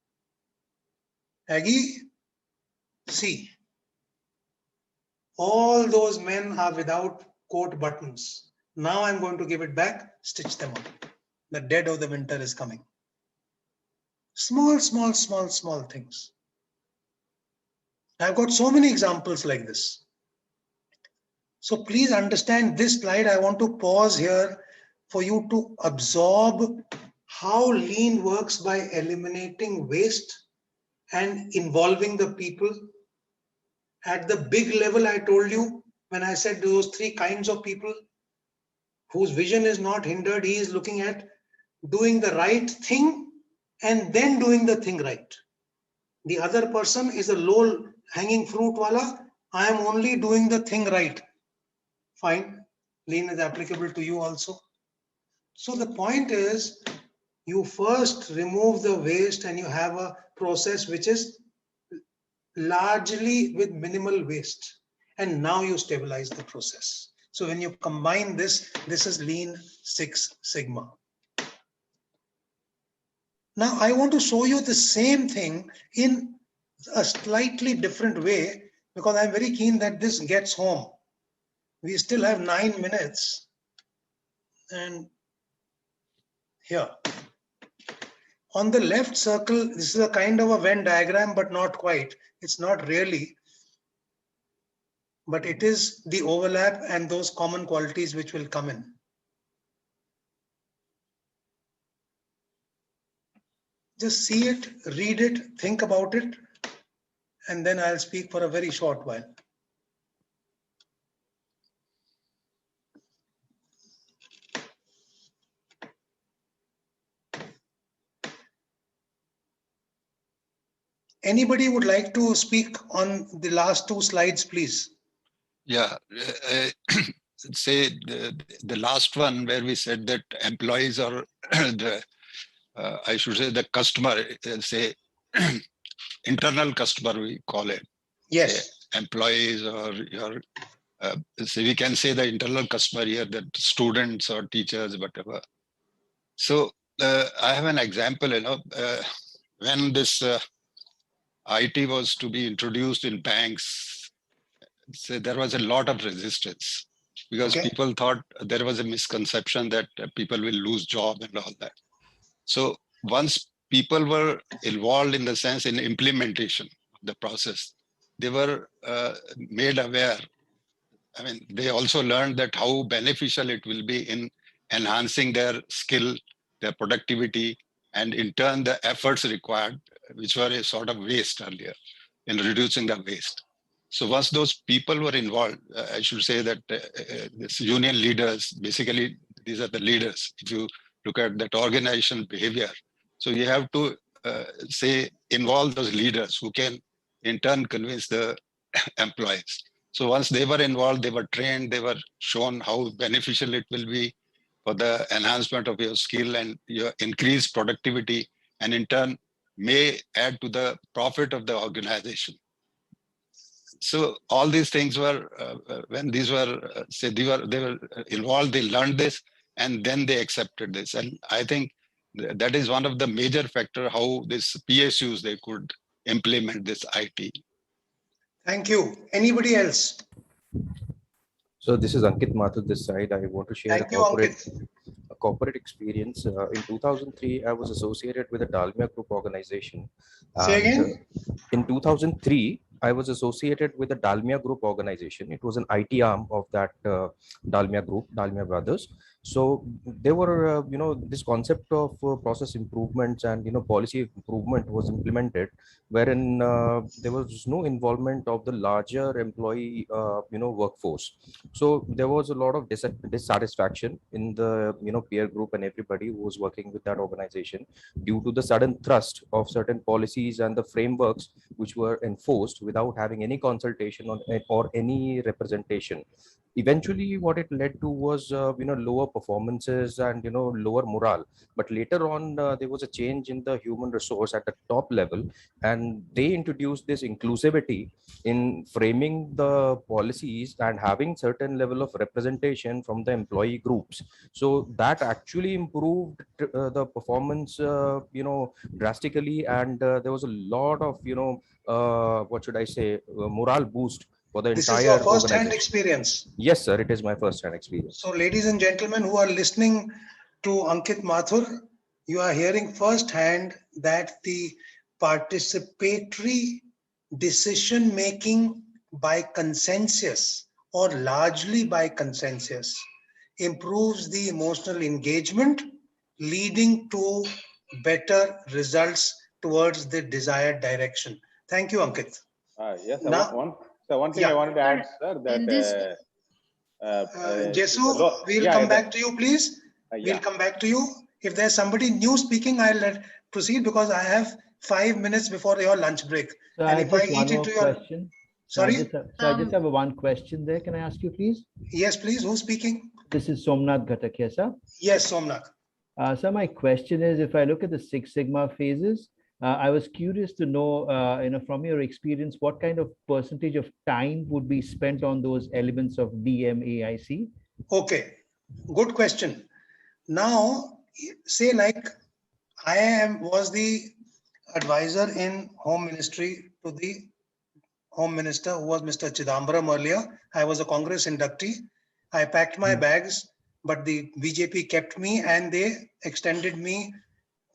"Aggie, see, all those men are without coat buttons. Now I'm going to give it back, stitch them up. The dead of the winter is coming." Small things. I've got so many examples like this. So please understand this slide. I want to pause here for you to absorb how lean works by eliminating waste and involving the people. At the big level, I told you when I said those 3 kinds of people whose vision is not hindered, he is looking at doing the right thing and then doing the thing right. The other person is a low hanging fruit wala. I am only doing the thing right. Fine. Lean is applicable to you also. So the point is, you first remove the waste and you have a process which is largely with minimal waste. And now you stabilize the process. So when you combine this, this is Lean Six Sigma. Now I want to show you the same thing in a slightly different way because I'm very keen that this gets home. We still have 9 minutes. And here, on the left circle, this is a kind of a Venn diagram, but not quite. It's not really, but it is the overlap and those common qualities which will come in. Just see it, read it, think about it, and then I'll speak for a very short while. Anybody would like to speak on the last 2 slides, please? Yeah, say the last one where we said that employees are the, I should say the customer, say internal customer we call it. Yes. Say employees or your, so we can say the internal customer here, that students or teachers, whatever. So I have an example, when this IT was to be introduced in banks, so there was a lot of resistance because people thought there was a misconception that people will lose job and all that. So once people were involved in the sense in implementation of the process, they were made aware. I mean, they also learned that how beneficial it will be in enhancing their skill, their productivity, and in turn the efforts required, which were a sort of waste earlier, in reducing the waste. So once those people were involved, I should say that this union leaders, basically these are the leaders. If you look at that organization behavior, so you have to say involve those leaders who can in turn convince the employees. So once they were involved, they were trained, they were shown how beneficial it will be for the enhancement of your skill and your increased productivity, and in turn may add to the profit of the organization. So all these things were, when these were, say they were involved, they learned this, and then they accepted this. And I think that is one of the major factor how this PSUs, they could implement this IT. Thank you. Anybody else? So this is Ankit Mathur this side. I want to share Thank you, Ankit. corporate experience. In 2003, I was associated with a Dalmia Group organization. Say again? In 2003, I was associated with a Dalmia Group organization. It was an IT arm of that Dalmia Group, Dalmia Brothers. So there were, this concept of process improvements and, policy improvement was implemented, wherein there was no involvement of the larger employee, workforce. So there was a lot of dissatisfaction in the, peer group and everybody who was working with that organization due to the sudden thrust of certain policies and the frameworks which were enforced without having any consultation on or any representation. Eventually what it led to was lower performances and lower morale. But later on there was a change in the human resource at the top level, and they introduced this inclusivity in framing the policies and having certain level of representation from the employee groups. So that actually improved the performance drastically, and there was a lot of what should I say, morale boost for the This is entire your first-hand organization. experience. Yes, sir, it is my first-hand experience. So, ladies and gentlemen who are listening to Ankit Mathur, you are hearing firsthand that the participatory decision-making by consensus or largely by consensus improves the emotional engagement, leading to better results towards the desired direction. Thank you, Ankit. Yes, Now, one thing I wanted to add, sir, that Jesu, we'll come back to you, please. We'll come back to you. If there's somebody new speaking, I'll proceed because I have 5 minutes before your lunch break. So And I if I just one eat more into your... question. Sorry? I just have a one question there. Can I ask you, please? Yes, please. Who's speaking? This is Somnath Ghatakia, sir. Yes, Somnath. So my question is, if I look at the Six Sigma phases, I was curious to know, from your experience, what kind of percentage of time would be spent on those elements of DMAIC? Okay, good question. Now, say like I was the advisor in Home Ministry to the Home Minister, who was Mr. Chidambaram earlier. I was a Congress inductee. I packed my bags, but the BJP kept me and they extended me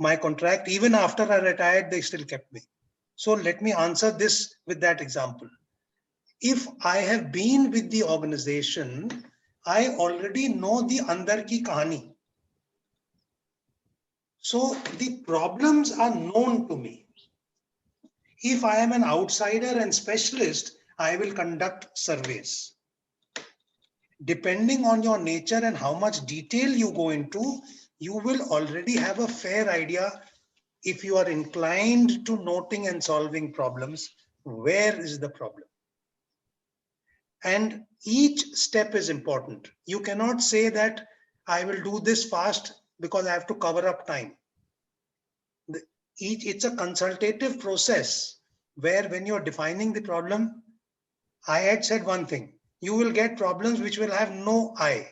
my contract. Even after I retired, they still kept me. So let me answer this with that example. If I have been with the organization, I already know the andar ki kahani. So the problems are known to me. If I am an outsider and specialist, I will conduct surveys. Depending on your nature and how much detail you go into, you will already have a fair idea if you are inclined to noting and solving problems, where is the problem? And each step is important. You cannot say that I will do this fast because I have to cover up time. It's a consultative process where when you're defining the problem, I had said one thing, you will get problems which will have no I.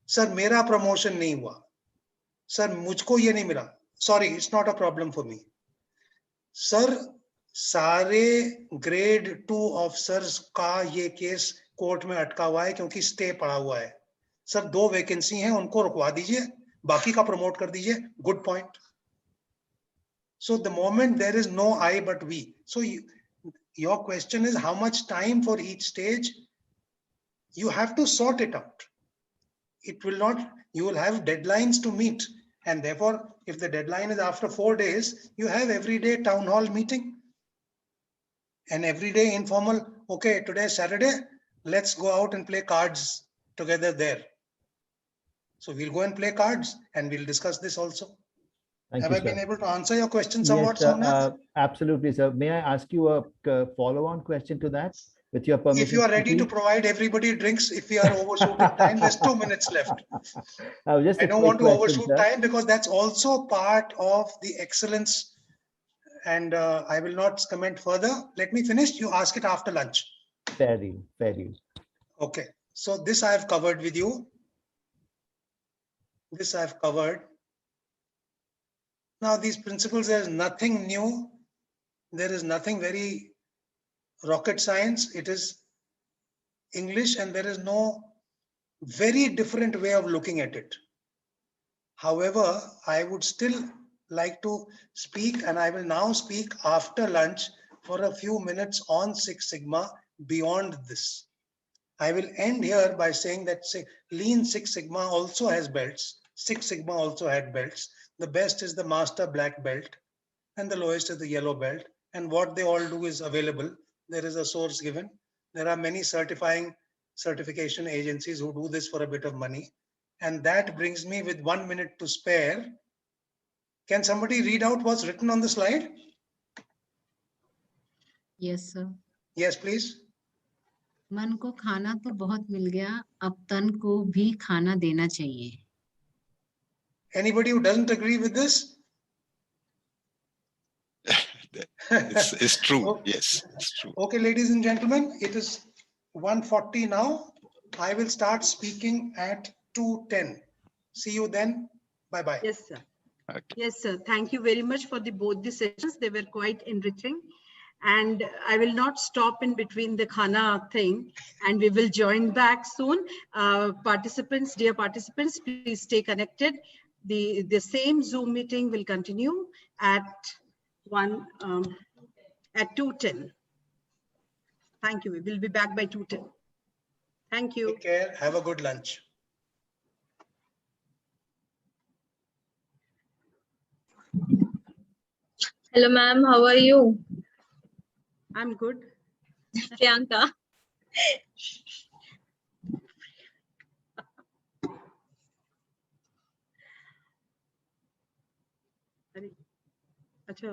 Sir, mera promotion nahi hua. Sir, mujhko ye nahi mila. Sorry, it's not a problem for me. Sir, सारे grade 2 officers का ये case court में अटका हुआ है क्योंकि stay पड़ा हुआ है. सर 2 वैकेंसी हैं, उनको रुकवा दीजिए, बाकी का प्रमोट कर दीजिए. Good point. So the moment there is no I but we. So your question is how much time for each stage? You have to sort it out. It will not, you will have deadlines to meet. And therefore, if the deadline is after 4 days, you have everyday town hall meeting. And everyday informal, okay, today is Saturday, let's go out and play cards together there. So we'll go and play cards and we'll discuss this also. Have I been able to answer your question somewhat, Somnath? Absolutely, sir. May I ask you a follow-on question to that, with your permission? If you are ready to provide everybody drinks, if we are overshooting time, there's 2 minutes left. I don't want to overshoot time because that's also part of the excellence. And I will not comment further. Let me finish. You ask it after lunch. Fair deal, fair deal. Okay. So this I have covered with you. This I've covered. Now these principles, there is nothing new. There is nothing very rocket science. It is English and there is no very different way of looking at it. However, I would still like to speak, and I will now speak after lunch for a few minutes on Six Sigma beyond this. I will end here by saying that Lean Six Sigma also has belts. Six Sigma also had belts. The best is the Master Black Belt, and the lowest is the Yellow Belt. And what they all do is available. There is a source given. There are many certification agencies who do this for a bit of money. And that brings me, with 1 minute to spare. Can somebody read out what's written on the slide? Yes, sir. Yes, please. मन को खाना तो बहुत मिल गया, अब तन को भी खाना देना चाहिए. Anybody who doesn't agree with this? It's true. Oh, Yes, it's true. okay, ladies and gentlemen, it is 1:40 now. I will start speaking at 2:10. See you then. Bye-bye. Yes, sir. Okay. Yes, sir. Thank you very much for both the sessions. They were quite enriching. And I will not stop in between the khana thing, and we will join back soon. Participants, dear participants, please stay connected. The same Zoom meeting will continue at 2:10. Thank you. We will be back by 2:10. Thank you. Take care. Have a good lunch. Hello, ma'am. How are you? I'm good. Priyanka. अच्छा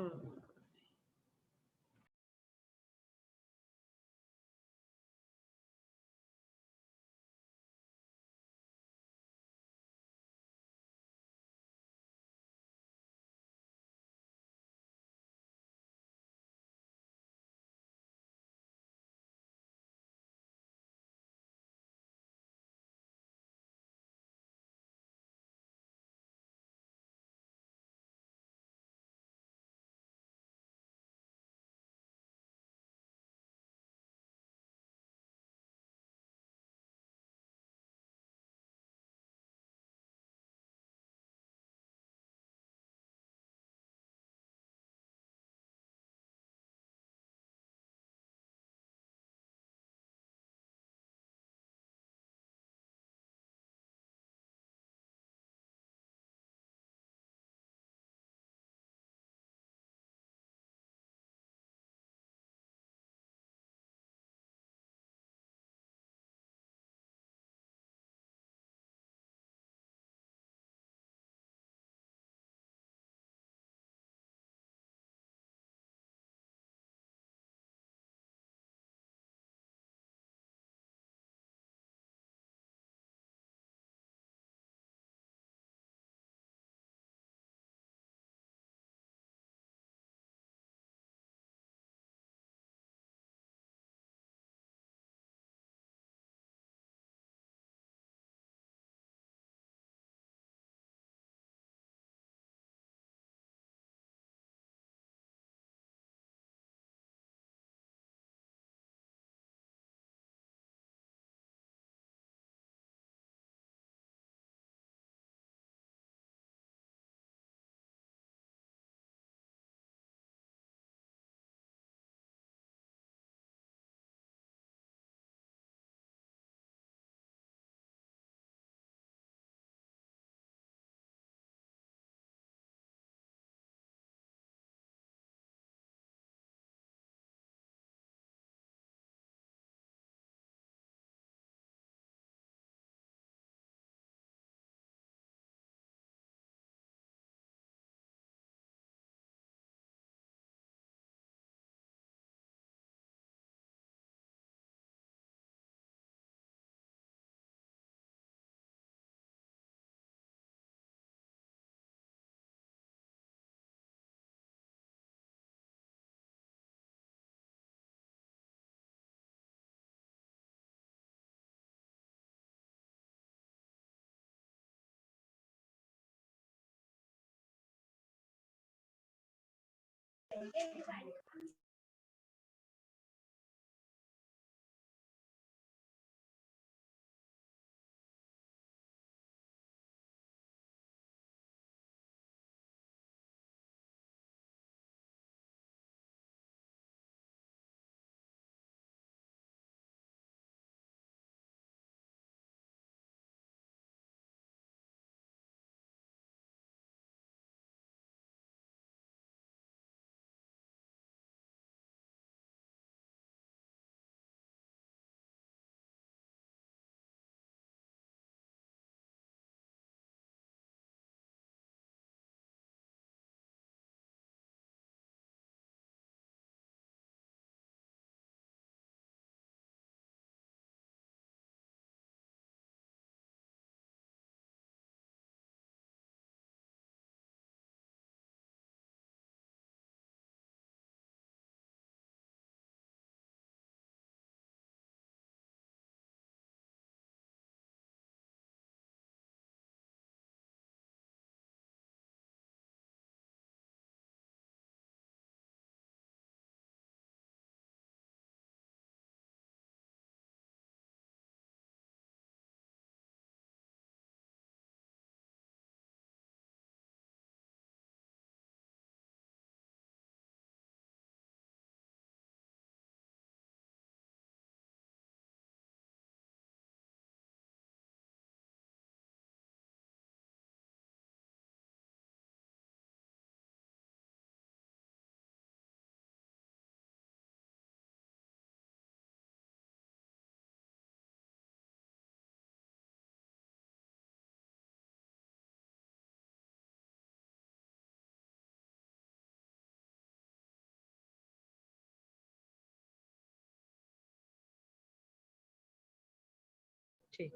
ठीक.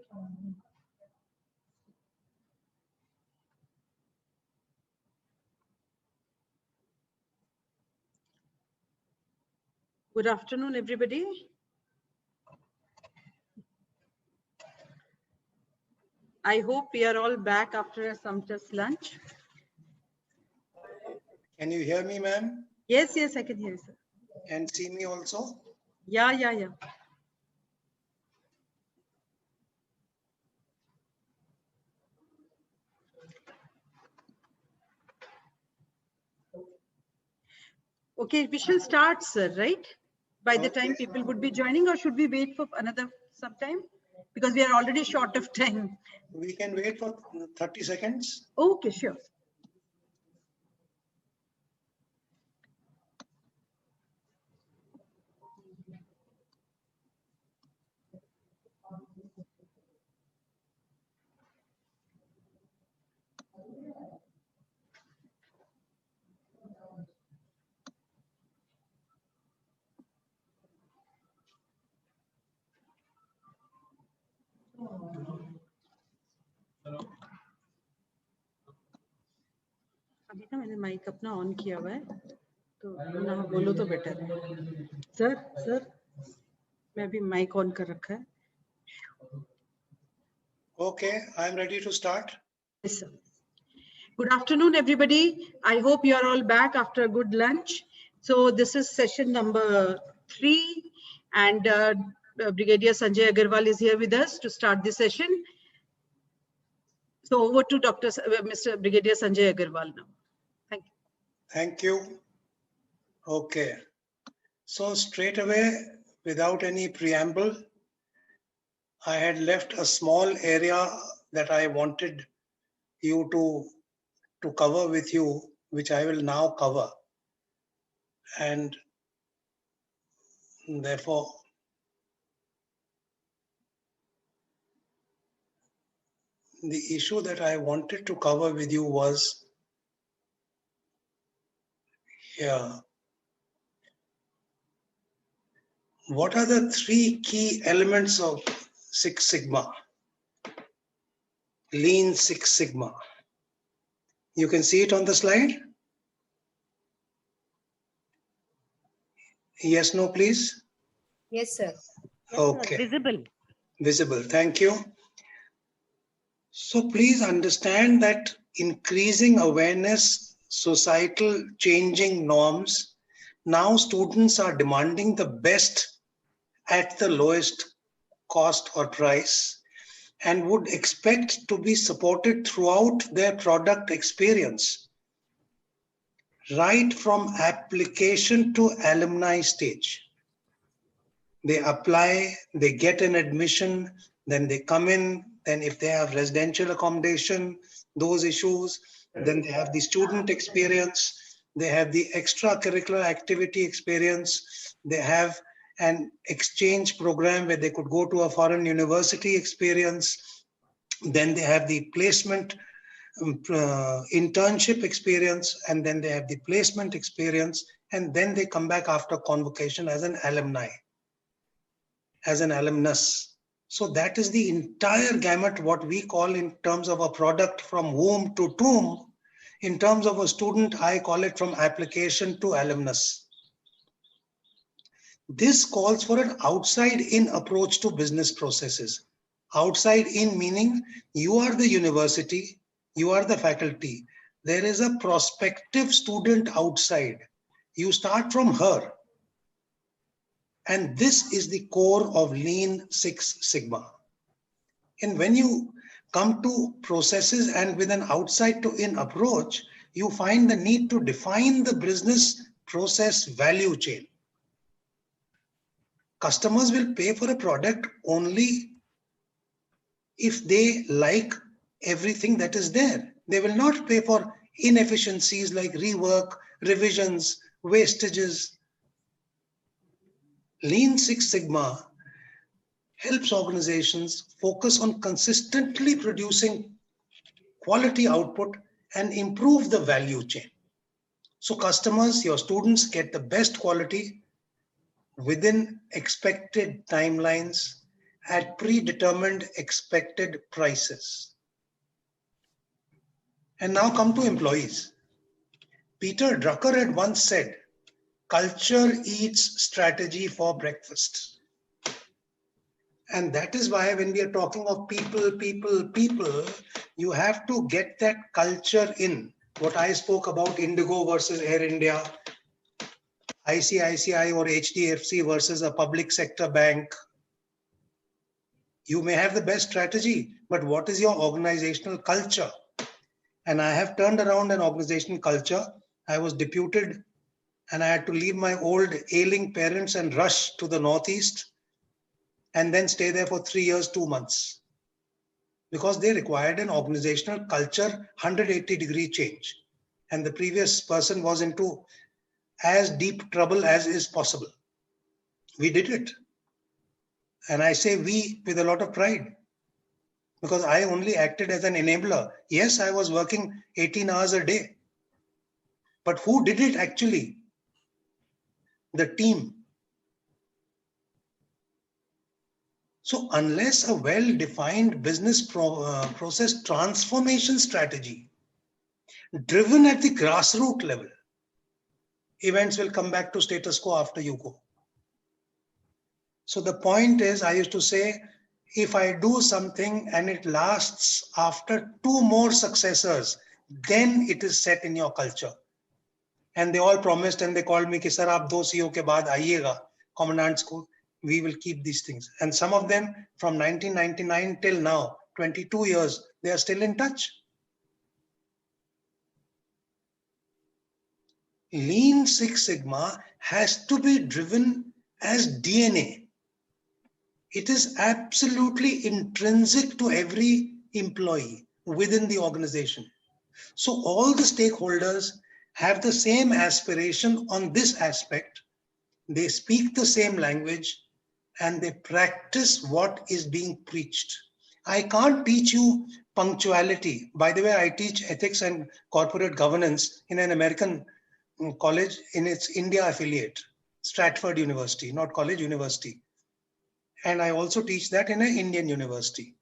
Good afternoon, everybody. I hope we are all back after a sumptuous lunch. Can you hear me, ma'am? Yes, yes, I can hear you, sir. And see me also? Yeah, yeah, yeah. Okay, we shall start, sir, right? By the time people would be joining, or should we wait for another some time? Because we are already short of time. We can wait for 30 seconds. Okay, sure. अभी ना मैंने mic अपना on किया हुआ है तो ना बोलो तो बेटर है सर मैं अभी माइक ऑन कर रखा है Okay, I'm ready to start. Yes, sir. Good afternoon, everybody. I hope you are all back after a good lunch. So this is session number 3, and Brigadier Sanjay Agarwal is here with us to start the session. So over to Mr. Brigadier Sanjay Agarwal now. Thank you. Thank you. Okay. So straight away, without any preamble, I had left a small area that I wanted you to cover with you, which I will now cover. And therefore, the issue that I wanted to cover with you was here. What are the 3 key elements of Six Sigma? Lean Six Sigma. You can see it on the slide? Yes, no, please? Yes, sir. Okay. Visible. Visible. Thank you. So please understand that increasing awareness, societal changing norms, now students are demanding the best at the lowest cost or price and would expect to be supported throughout their product experience, right from application to alumni stage. They apply, they get an admission, then they come in, then if they have residential accommodation, those issues, then they have the student experience, they have the extracurricular activity experience, they have an exchange program where they could go to a foreign university experience, then they have the placement internship experience, and then they have the placement experience, and then they come back after convocation as an alumni, as an alumnus. So that is the entire gamut, what we call in terms of a product from womb to tomb. In terms of a student, I call it from application to alumnus. This calls for an outside-in approach to business processes. Outside-in meaning you are the university, you are the faculty. There is a prospective student outside. You start from her. And this is the core of Lean Six Sigma. And when you come to processes and with an outside to in approach, you find the need to define the business process value chain. Customers will pay for a product only if they like everything that is there. They will not pay for inefficiencies like rework, revisions, wastages. Lean Six Sigma helps organizations focus on consistently producing quality output and improve the value chain. So customers, your students get the best quality within expected timelines at predetermined expected prices. And now come to employees. Peter Drucker had once said, culture eats strategy for breakfast. And that is why when we are talking of people, you have to get that culture in. What I spoke about Indigo versus Air India, ICICI or HDFC versus a public sector bank. You may have the best strategy, but what is your organizational culture? And I have turned around an organizational culture. I was deputed and I had to leave my old ailing parents and rush to the Northeast and then stay there for 3 years, 2 months. Because they required an organizational culture 180-degree change. And the previous person was into as deep trouble as is possible. We did it. And I say we with a lot of pride. Because I only acted as an enabler. Yes, I was working 18 hours a day. But who did it actually? The team. So unless a well-defined business process transformation strategy driven at the grassroots level, events will come back to status quo after you go. So the point is, I used to say, if I do something and it lasts after 2 more successors, then it is set in your culture. And they all promised and they called me, sir, aap 2 CO ke baad aiyega, commandant school, we will keep these things. And some of them from 1999 till now, 22 years, they are still in touch. Lean Six Sigma has to be driven as DNA. It is absolutely intrinsic to every employee within the organization. So all the stakeholders have the same aspiration on this aspect. They speak the same language and they practice what is being preached. I can't teach you punctuality. By the way, I teach ethics and corporate governance in an American college in its India affiliate, Stratford University, not college, university. And I also teach that in an Indian university.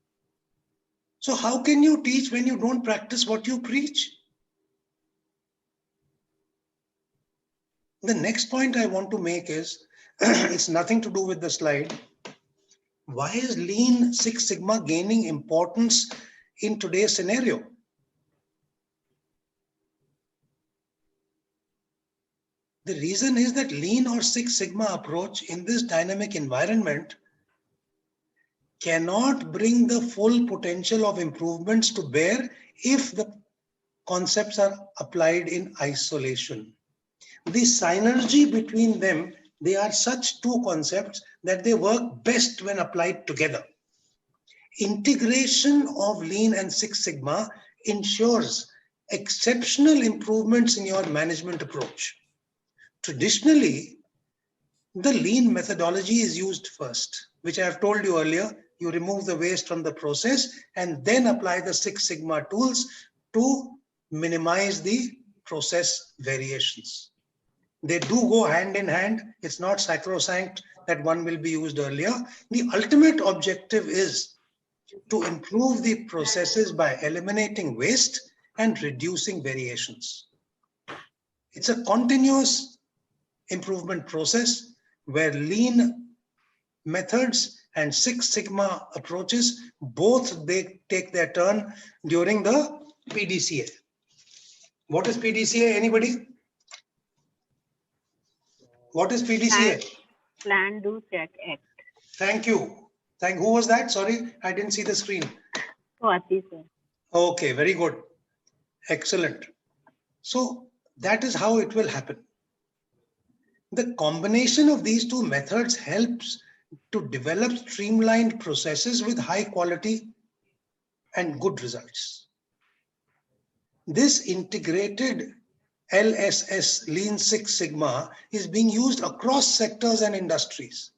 So how can you teach when you don't practice what you preach? The next point I want to make is, it's nothing to do with the slide. Why is Lean Six Sigma gaining importance in today's scenario? The reason is that Lean or Six Sigma approach in this dynamic environment cannot bring the full potential of improvements to bear if the concepts are applied in isolation. The synergy between them, they are such two concepts that they work best when applied together. Integration of Lean and Six Sigma ensures exceptional improvements in your management approach. Traditionally, the Lean methodology is used first, which I have told you earlier. You remove the waste from the process and then apply the Six Sigma tools to minimize the process variations. They do go hand in hand. It's not sacrosanct that one will be used earlier. The ultimate objective is to improve the processes by eliminating waste and reducing variations. It's a continuous improvement process where Lean methods and Six Sigma approaches, both they take their turn during the PDCA. What is PDCA? Anybody? What is PDCA? Plan, do, check, act. Thank you. Who was that? Sorry, I didn't see the screen. Swati, sir. Okay, very good. Excellent. So that is how it will happen. The combination of these two methods helps to develop streamlined processes with high quality and good results. This integrated LSS, Lean Six Sigma, is being used across sectors and industries.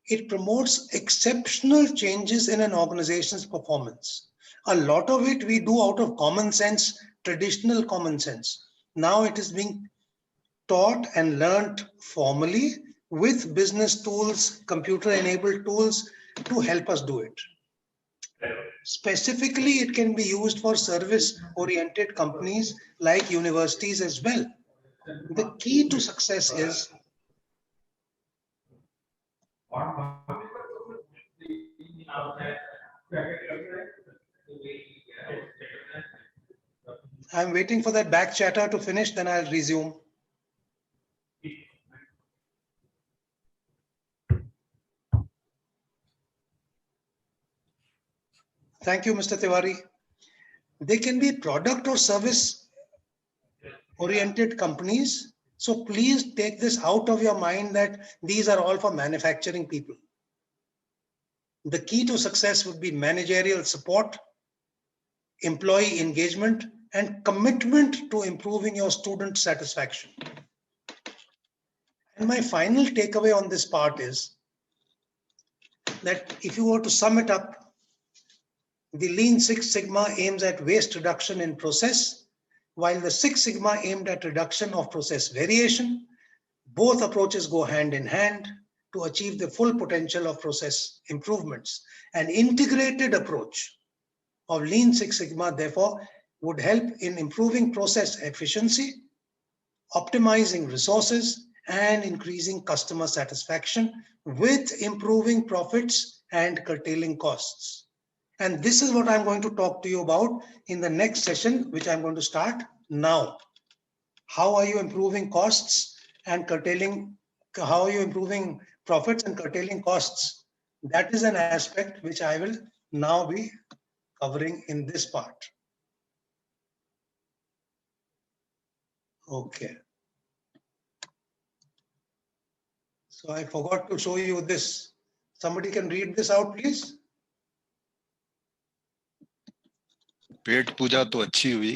It promotes exceptional changes in an organization's performance. A lot of it we do out of common sense, traditional common sense. Now it is being taught and learnt formally with business tools, computer-enabled tools, to help us do it. Specifically, it can be used for service-oriented companies like universities as well. The key to success is I'm waiting for that back chatter to finish, then I'll resume. Thank you, Mr. Tiwari. They can be product or service oriented companies. So please take this out of your mind that these are all for manufacturing people. The key to success would be managerial support, employee engagement, and commitment to improving your student satisfaction. And my final takeaway on this part is that if you were to sum it up, the Lean Six Sigma aims at waste reduction in process, while the Six Sigma aimed at reduction of process variation. Both approaches go hand in hand to achieve the full potential of process improvements. An integrated approach of Lean Six Sigma, therefore, would help in improving process efficiency, optimizing resources, and increasing customer satisfaction with improving profits and curtailing costs. And this is what I'm going to talk to you about in the next session, which I'm going to start now. How are you improving costs and curtailing, how are you improving profits and curtailing costs? That is an aspect which I will now be covering in this part. Okay. So I forgot to show you this. Somebody can read this out, please. पेट पूजा तो अच्छी हुई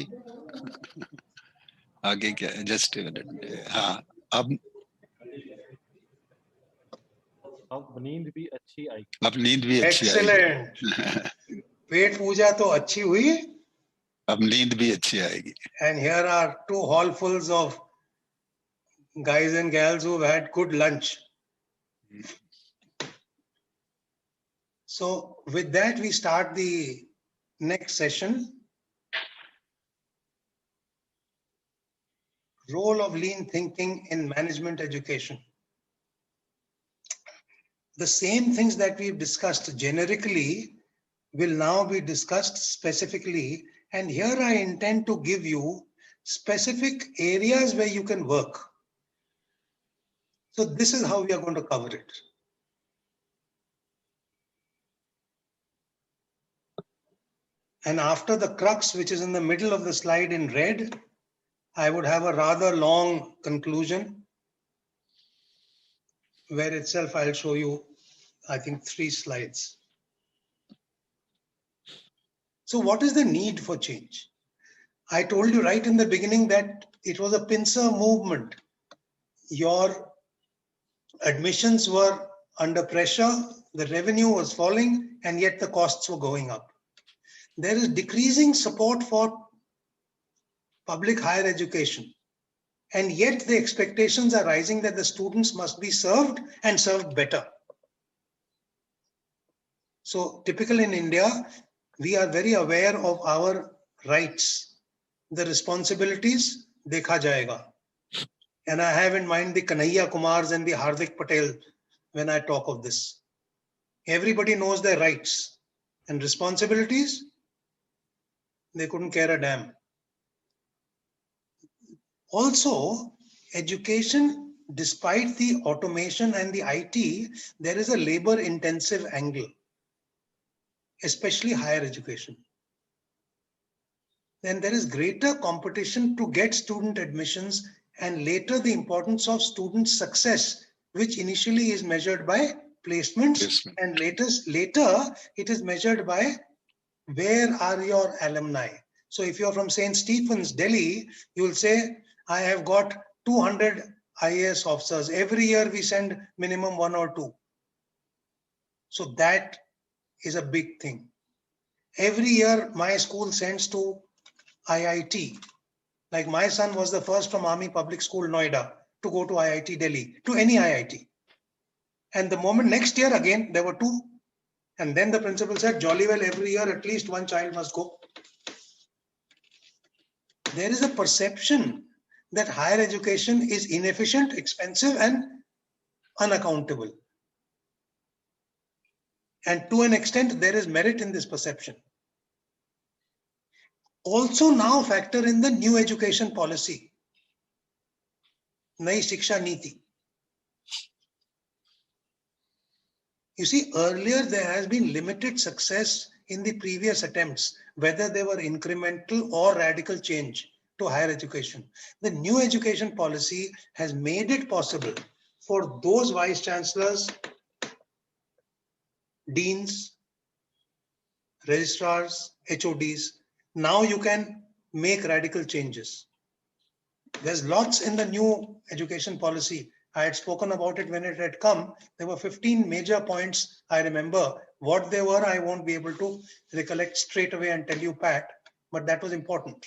आगे क्या है just हाँ अब नींद भी अच्छी आई अब नींद भी अच्छी आएगी Excellent. पेट पूजा तो अच्छी हुई अब नींद भी अच्छी आएगी And here are two hallfuls of guys and gals who've had good lunch. So with that, we start the next session. Role of lean thinking in management education. The same things that we've discussed generically will now be discussed specifically. And here I intend to give you specific areas where you can work. So this is how we are going to cover it. And after the crux, which is in the middle of the slide in red, I would have a rather long conclusion where itself I'll show you, I think, 3 slides. So what is the need for change? I told you right in the beginning that it was a pincer movement. Your admissions were under pressure, the revenue was falling, and yet the costs were going up. There is decreasing support for public higher education. And yet the expectations are rising that the students must be served and served better. So typical in India, we are very aware of our rights. The responsibilities, dekha jayega. And I have in mind the Kanhaiya Kumars and the Hardik Patel when I talk of this. Everybody knows their rights and responsibilities. They couldn't care a damn. Also, education, despite the automation and the IT, there is a labor-intensive angle, especially higher education. Then there is greater competition to get student admissions, and later the importance of student success, which initially is measured by placements, and later it is measured by where are your alumni. So if you're from St. Stephen's, Delhi, you will say, I have got 200 IAS officers. Every year we send minimum 1 or 2. So that is a big thing. Every year my school sends to IIT. Like my son was the first from Army Public School, Noida, to go to IIT Delhi, to any IIT. And the moment next year again, there were 2. And then the principal said, jolly well, every year at least one child must go. There is a perception that higher education is inefficient, expensive, and unaccountable. And to an extent, there is merit in this perception. Also now factor in the new education policy, Nai Shiksha Niti. You see, earlier there has been limited success in the previous attempts, whether they were incremental or radical change to higher education. The new education policy has made it possible for those vice chancellors, deans, registrars, HODs. Now you can make radical changes. There's lots in the new education policy. I had spoken about it when it had come. There were 15 major points. I remember what they were. I won't be able to recollect straight away and tell you, Pat, but that was important.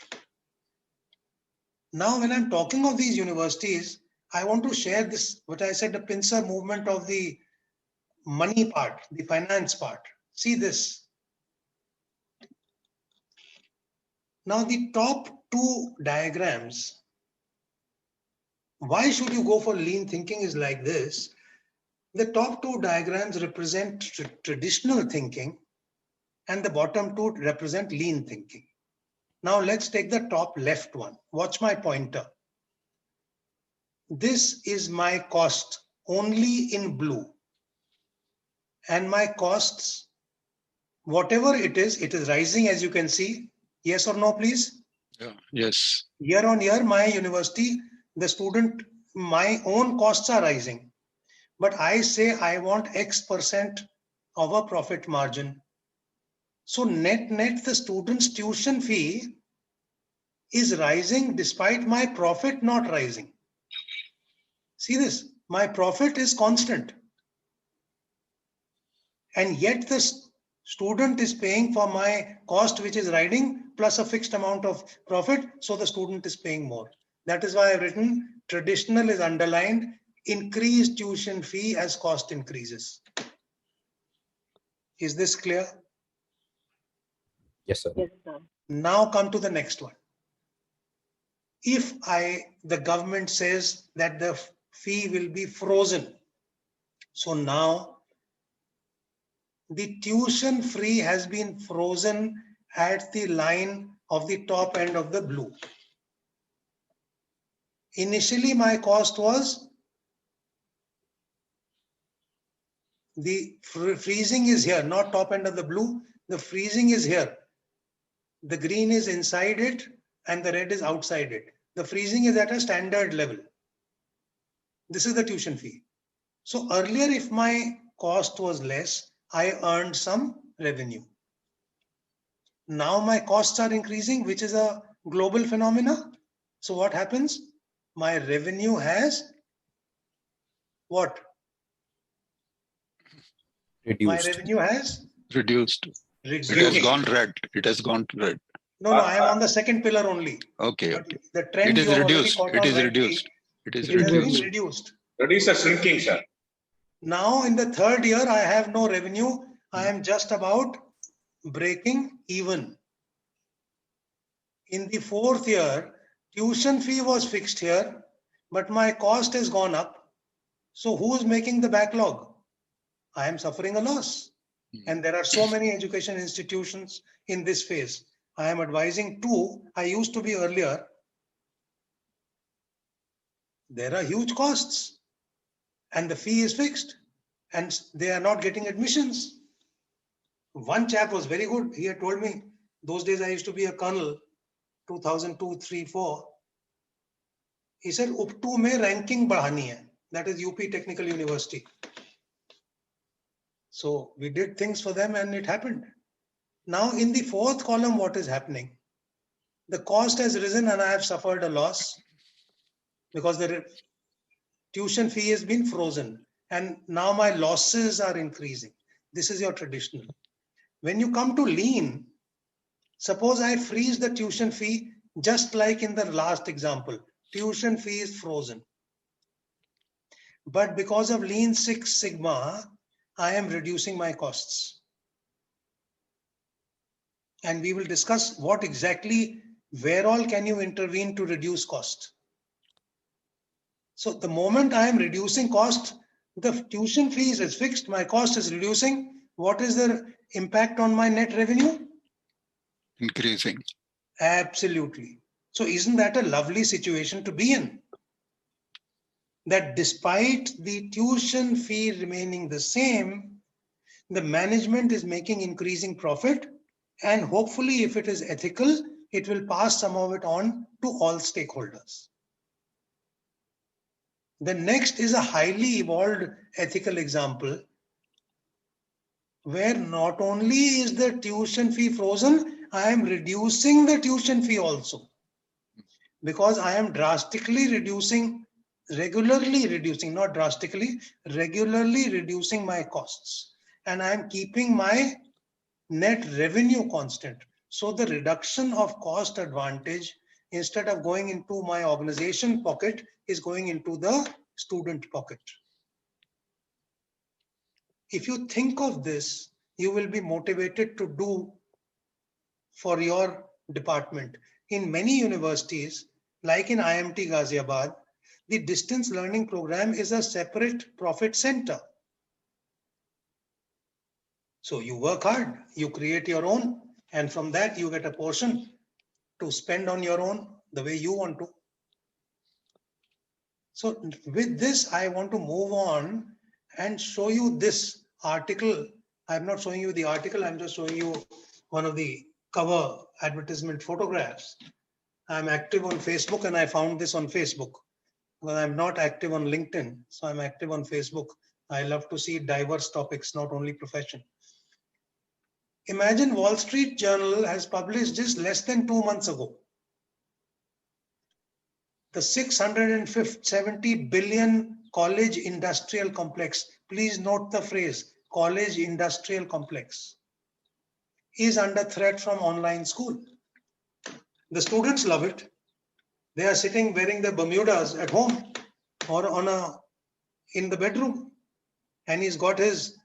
Now, when I'm talking of these universities, I want to share this, what I said, the pincer movement of the money part, the finance part. See this. Now, the top two diagrams, why should you go for lean thinking is like this. The top two diagrams represent traditional thinking and the bottom two represent lean thinking. Now let's take the top left one. Watch my pointer. This is my cost only in blue. And my costs, whatever it is rising as you can see. Yes or no, please? Yeah. Yes. Year on year, my university, the student, my own costs are rising. But I say I want X% of a profit margin. So net, the student's tuition fee is rising despite my profit not rising. See this, my profit is constant. And yet the student is paying for my cost, which is rising, plus a fixed amount of profit. So the student is paying more. That is why I've written traditional is underlined, increased tuition fee as cost increases. Is this clear? Yes, sir. Yes, sir. Now come to the next one. If the government says that the fee will be frozen. So now the tuition fee has been frozen at the line of the top end of the blue. Initially, my cost was, the freezing is here, not top end of the blue. The freezing is here. The green is inside it and the red is outside it. The freezing is at a standard level. This is the tuition fee. So earlier, if my cost was less, I earned some revenue. Now my costs are increasing, which is a global phenomena. So what happens? My revenue has what? Reduced. My revenue has Reduced. reduced. It has gone red. It has gone red. No, I am on the second pillar only. Okay, okay. The trend It is you have already reduced. caught It on is rightly. reduced. It is It has been reduced. reduced. That is a shrinking, sir. Now in the third year, I have no revenue. I am just about breaking even. In the fourth year, tuition fee was fixed here, but my cost has gone up. So who's making the backlog? I am suffering a loss. And there are so many education institutions in this phase. I am advising two. I used to be earlier. There are huge costs and the fee is fixed and they are not getting admissions. One chap was very good. He had told me, those days I used to be a colonel, 2002, 3, 4. He said, Up 2 mein ranking badhani hai. That is UP Technical University. So we did things for them and it happened. Now in the fourth column, what is happening? The cost has risen and I have suffered a loss because the tuition fee has been frozen and now my losses are increasing. This is your traditional. When you come to lean, suppose I freeze the tuition fee just like in the last example. Tuition fee is frozen. But because of Lean Six Sigma, I am reducing my costs. And we will discuss what exactly, where all can you intervene to reduce cost. So the moment I am reducing cost, the tuition fees is fixed, my cost is reducing. What is the impact on my net revenue? Increasing. Absolutely. So isn't that a lovely situation to be in? That despite the tuition fee remaining the same, the management is making increasing profit, and hopefully if it is ethical, it will pass some of it on to all stakeholders. The next is a highly evolved ethical example where not only is the tuition fee frozen, I am reducing the tuition fee also, because I am drastically reducing, regularly reducing, not drastically, regularly reducing my costs, and I am keeping my net revenue constant. So the reduction of cost advantage, instead of going into my organization pocket, is going into the student pocket. If you think of this, you will be motivated to do for your department. In many universities, like in IMT Ghaziabad, the distance learning program is a separate profit center. So you work hard, you create your own, and from that you get a portion to spend on your own the way you want to. So with this, I want to move on and show you this article. I'm not showing you the article, I'm just showing you one of the cover advertisement photographs. I'm active on Facebook, and I found this on Facebook. Well, I'm not active on LinkedIn, so I'm active on Facebook. I love to see diverse topics, not only profession. Imagine Wall Street Journal has published this less than 2 months ago. The 670 billion college industrial complex, please note the phrase, college industrial complex, is under threat from online school. The students love it. They are sitting wearing their Bermudas at home or in the bedroom, and he's got his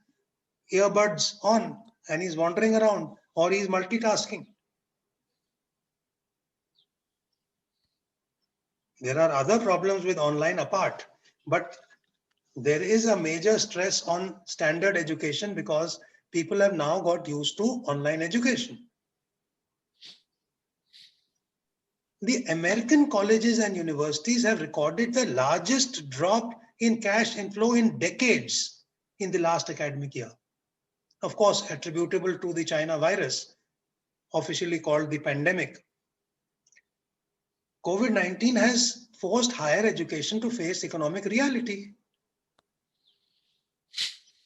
earbuds on and he's wandering around, or he's multitasking. There are other problems with online apart, but there is a major stress on standard education because people have now got used to online education. The American colleges and universities have recorded the largest drop in cash inflow in decades in the last academic year. Of course, attributable to the China virus, officially called the pandemic. COVID-19 has forced higher education to face economic reality.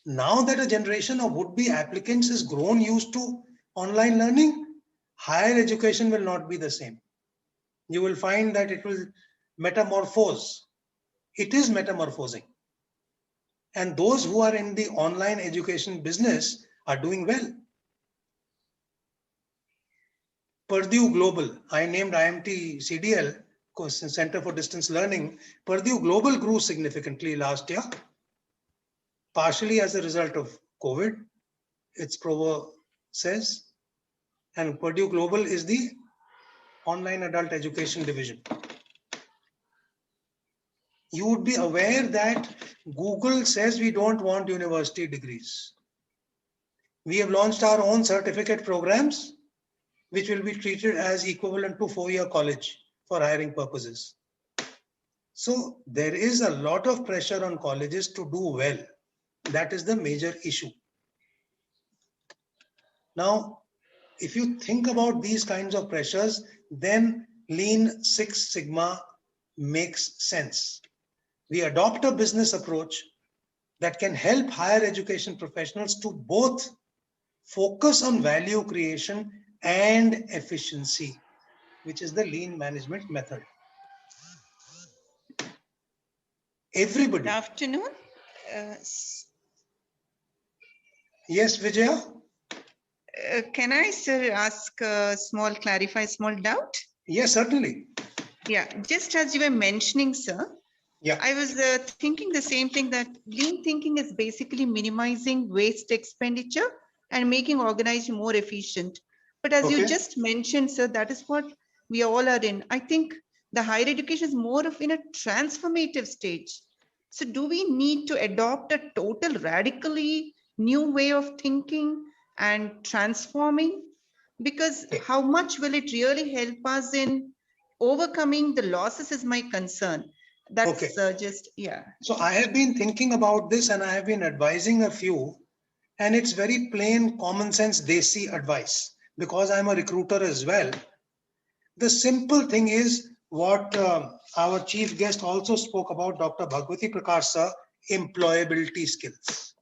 Now that a generation of would-be applicants is grown used to online learning, higher education will not be the same. You will find that it will metamorphose. It is metamorphosing. And those who are in the online education business are doing well. Purdue Global, I named IMT CDL, Center for Distance Learning. Purdue Global grew significantly last year, partially as a result of COVID, its provo says. And Purdue Global is the online adult education division. You would be aware that Google says we don't want university degrees. We have launched our own certificate programs, which will be treated as equivalent to 4-year college for hiring purposes. So there is a lot of pressure on colleges to do well. That is the major issue. Now, if you think about these kinds of pressures, then Lean Six Sigma makes sense. We adopt a business approach that can help higher education professionals to both focus on value creation and efficiency, which is the lean management method. Everybody. Good afternoon. Yes, Vijaya? Can I, sir, ask clarify a small doubt? Yes, certainly. Yeah, just as you were mentioning, sir, yeah, I was thinking the same thing, that lean thinking is basically minimizing waste expenditure and making organization more efficient. But as you Okay. just mentioned, sir, that is what we all are in. I think the higher education is more of in a transformative stage. So do we need to adopt a total radically new way of thinking and transforming? Because how much will it really help us in overcoming the losses is my concern. That's just, yeah. So I have been thinking about this and I have been advising a few, and it's very plain common sense desi advice because I'm a recruiter as well. The simple thing is what our chief guest also spoke about, Dr. Bhagwati Prakash sir, employability skills.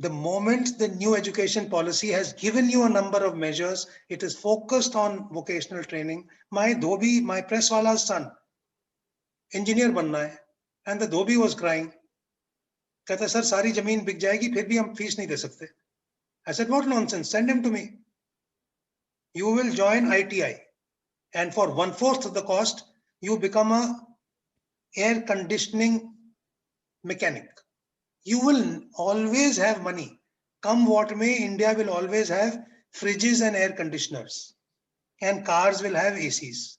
The moment the new education policy has given you a number of measures, it is focused on vocational training. My dhobi, my press wala's son, engineer बनना है, and the dhobi was crying. कहता sir सारी जमीन बिक जाएगी फिर भी हम फीस नहीं दे सकते. I said what nonsense, send him to me. You will join ITI and for 1/4 of the cost you become a air conditioning mechanic. You will always have money. Come what may, India will always have fridges and air conditioners, and cars will have ACs.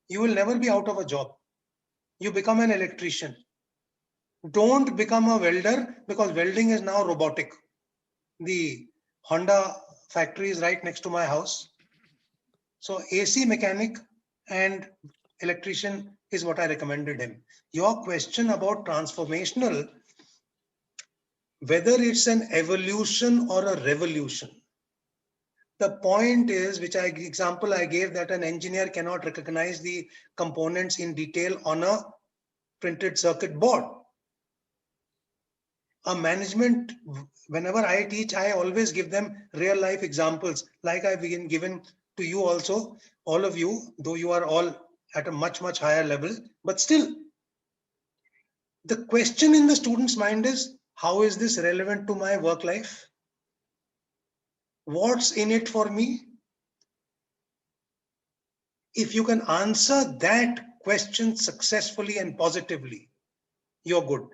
You will never be out of a job. You become an electrician. Don't become a welder because welding is now robotic. The Honda factory is right next to my house. So AC mechanic and electrician is what I recommended him. Your question about transformational, whether it's an evolution or a revolution, the point is, example I gave, that an engineer cannot recognize the components in detail on a printed circuit board. A management, whenever I teach, I always give them real life examples, like I've been given to you also, all of you, though you are all at a much, much higher level, but still, the question in the student's mind is, how is this relevant to my work life? What's in it for me? If you can answer that question successfully and positively, you're good.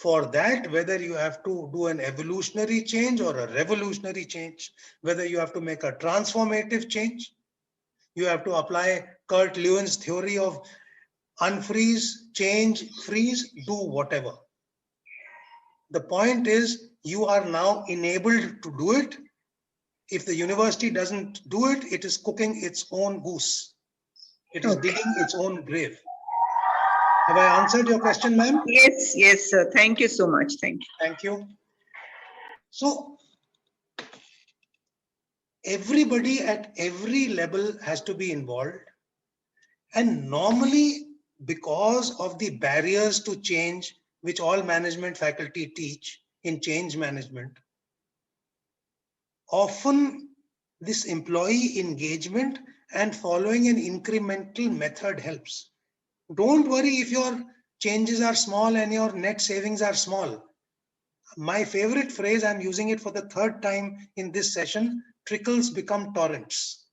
For that, whether you have to do an evolutionary change or a revolutionary change, whether you have to make a transformative change, you have to apply Kurt Lewin's theory of unfreeze, change, freeze, do whatever. The point is, you are now enabled to do it. If the university doesn't do it, it is cooking its own goose. It is digging its own grave. Have I answered your question, ma'am? Yes, yes, sir. Thank you so much. Thank you. Thank you. So, everybody at every level has to be involved. And normally, because of the barriers to change, which all management faculty teach in change management, often this employee engagement and following an incremental method helps. Don't worry if your changes are small and your net savings are small. My favorite phrase, I'm using it for the third time in this session, trickles become torrents.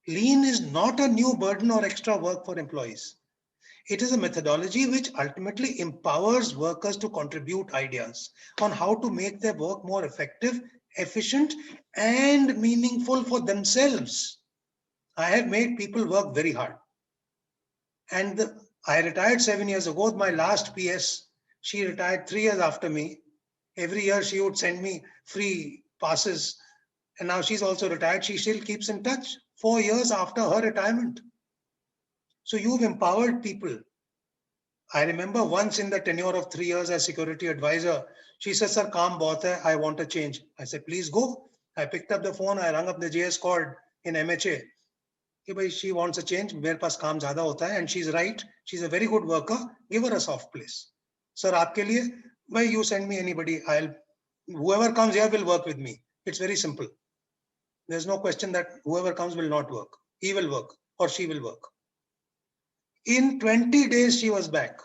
Lean is not a new burden or extra work for employees. It is a methodology which ultimately empowers workers to contribute ideas on how to make their work more effective, efficient, and meaningful for themselves. I have made people work very hard. And I retired 7 years ago. My last PS, she retired 3 years after me. Every year she would send me free passes. And now she's also retired. She still keeps in touch 4 years after her retirement. So you've empowered people. I remember once in the tenure of 3 years as security advisor, she said, sir, kaam bahut hai, I want a change. I said, please go. I picked up the phone, I rang up the JS cord in MHA. She wants a change, mere paas kaam zyada hota hai, and she's right. She's a very good worker. Give her a soft place. Sir, aapke liye, bhai, you send me anybody. Whoever comes here will work with me. It's very simple. There's no question that whoever comes will not work. He will work or she will work. In 20 days, she was back.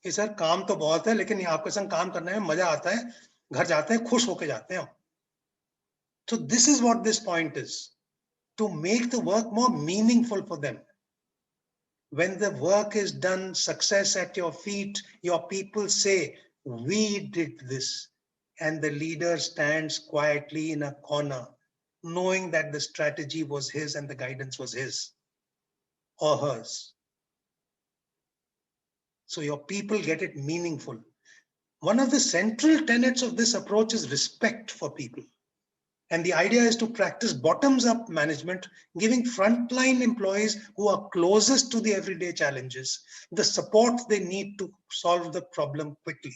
कि sir काम तो बहुत है लेकिन आपके संग काम करने में मजा आता है, घर जाते हैं खुश होके जाते हैं. So this is what this point is, to make the work more meaningful for them. When the work is done, success at your feet, your people say, we did this. and the leader stands quietly in a corner, knowing that the strategy was his and the guidance was his or hers. So your people get it meaningful. One of the central tenets of this approach is respect for people. And the idea is to practice bottoms-up management, giving frontline employees who are closest to the everyday challenges the support they need to solve the problem quickly.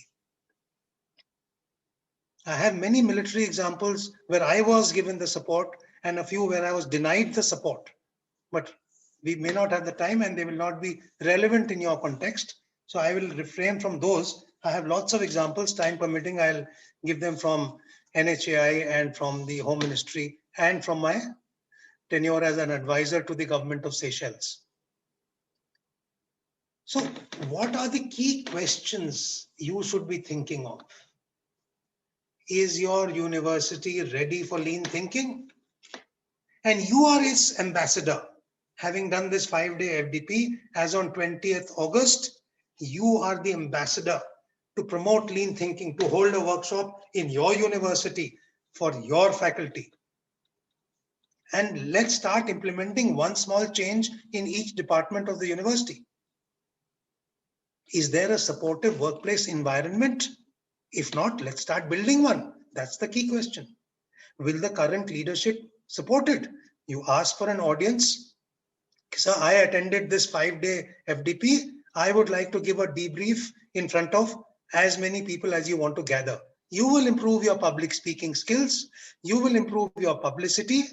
I have many military examples where I was given the support and a few where I was denied the support. But we may not have the time and they will not be relevant in your context. So I will refrain from those. I have lots of examples, time permitting. I'll give them from NHAI and from the Home Ministry and from my tenure as an advisor to the government of Seychelles. So what are the key questions you should be thinking of? Is your university ready for lean thinking? And you are its ambassador. Having done this 5-day FDP as on 20th August, you are the ambassador to promote lean thinking, to hold a workshop in your university for your faculty. And let's start implementing one small change in each department of the university. Is there a supportive workplace environment? If not, let's start building one. That's the key question. Will the current leadership support it? You ask for an audience. Sir, I attended this 5-day FDP. I would like to give a debrief in front of as many people as you want to gather. You will improve your public speaking skills. You will improve your publicity.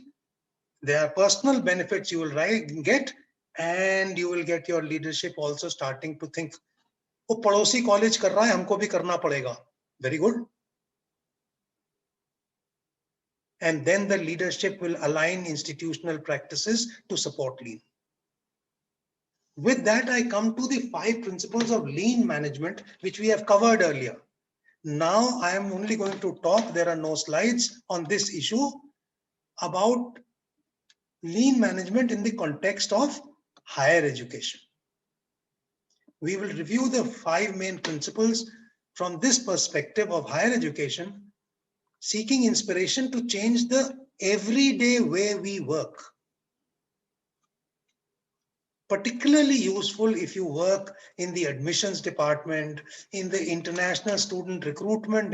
There are personal benefits you will get, and you will get your leadership also starting to think, oh, padोसी college कर रहा है, हमको भी करना पड़ेगा. Very good. And then the leadership will align institutional practices to support lean. With that, I come to the 5 principles of lean management, which we have covered earlier. Now I am only going to talk, there are no slides on this issue, about lean management in the context of higher education. We will review the 5 main principles from this perspective of higher education, seeking inspiration to change the everyday way we work. Particularly useful if you work in the admissions department, in the international student recruitment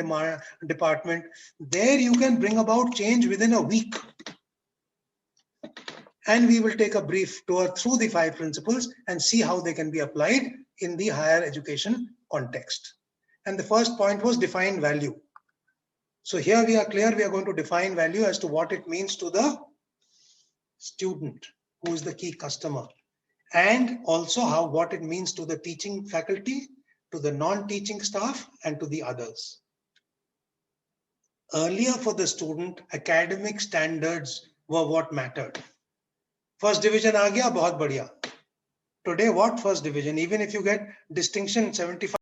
department. There you can bring about change within a week. And we will take a brief tour through the 5 principles and see how they can be applied in the higher education context. And the first point was define value. So here we are clear, we are going to define value as to what it means to the student, who is the key customer, and also what it means to the teaching faculty, to the non-teaching staff, and to the others. Earlier for the student, academic standards were what mattered. First division aa gaya, bahut badhiya. Today, what first division? Even if you get distinction 75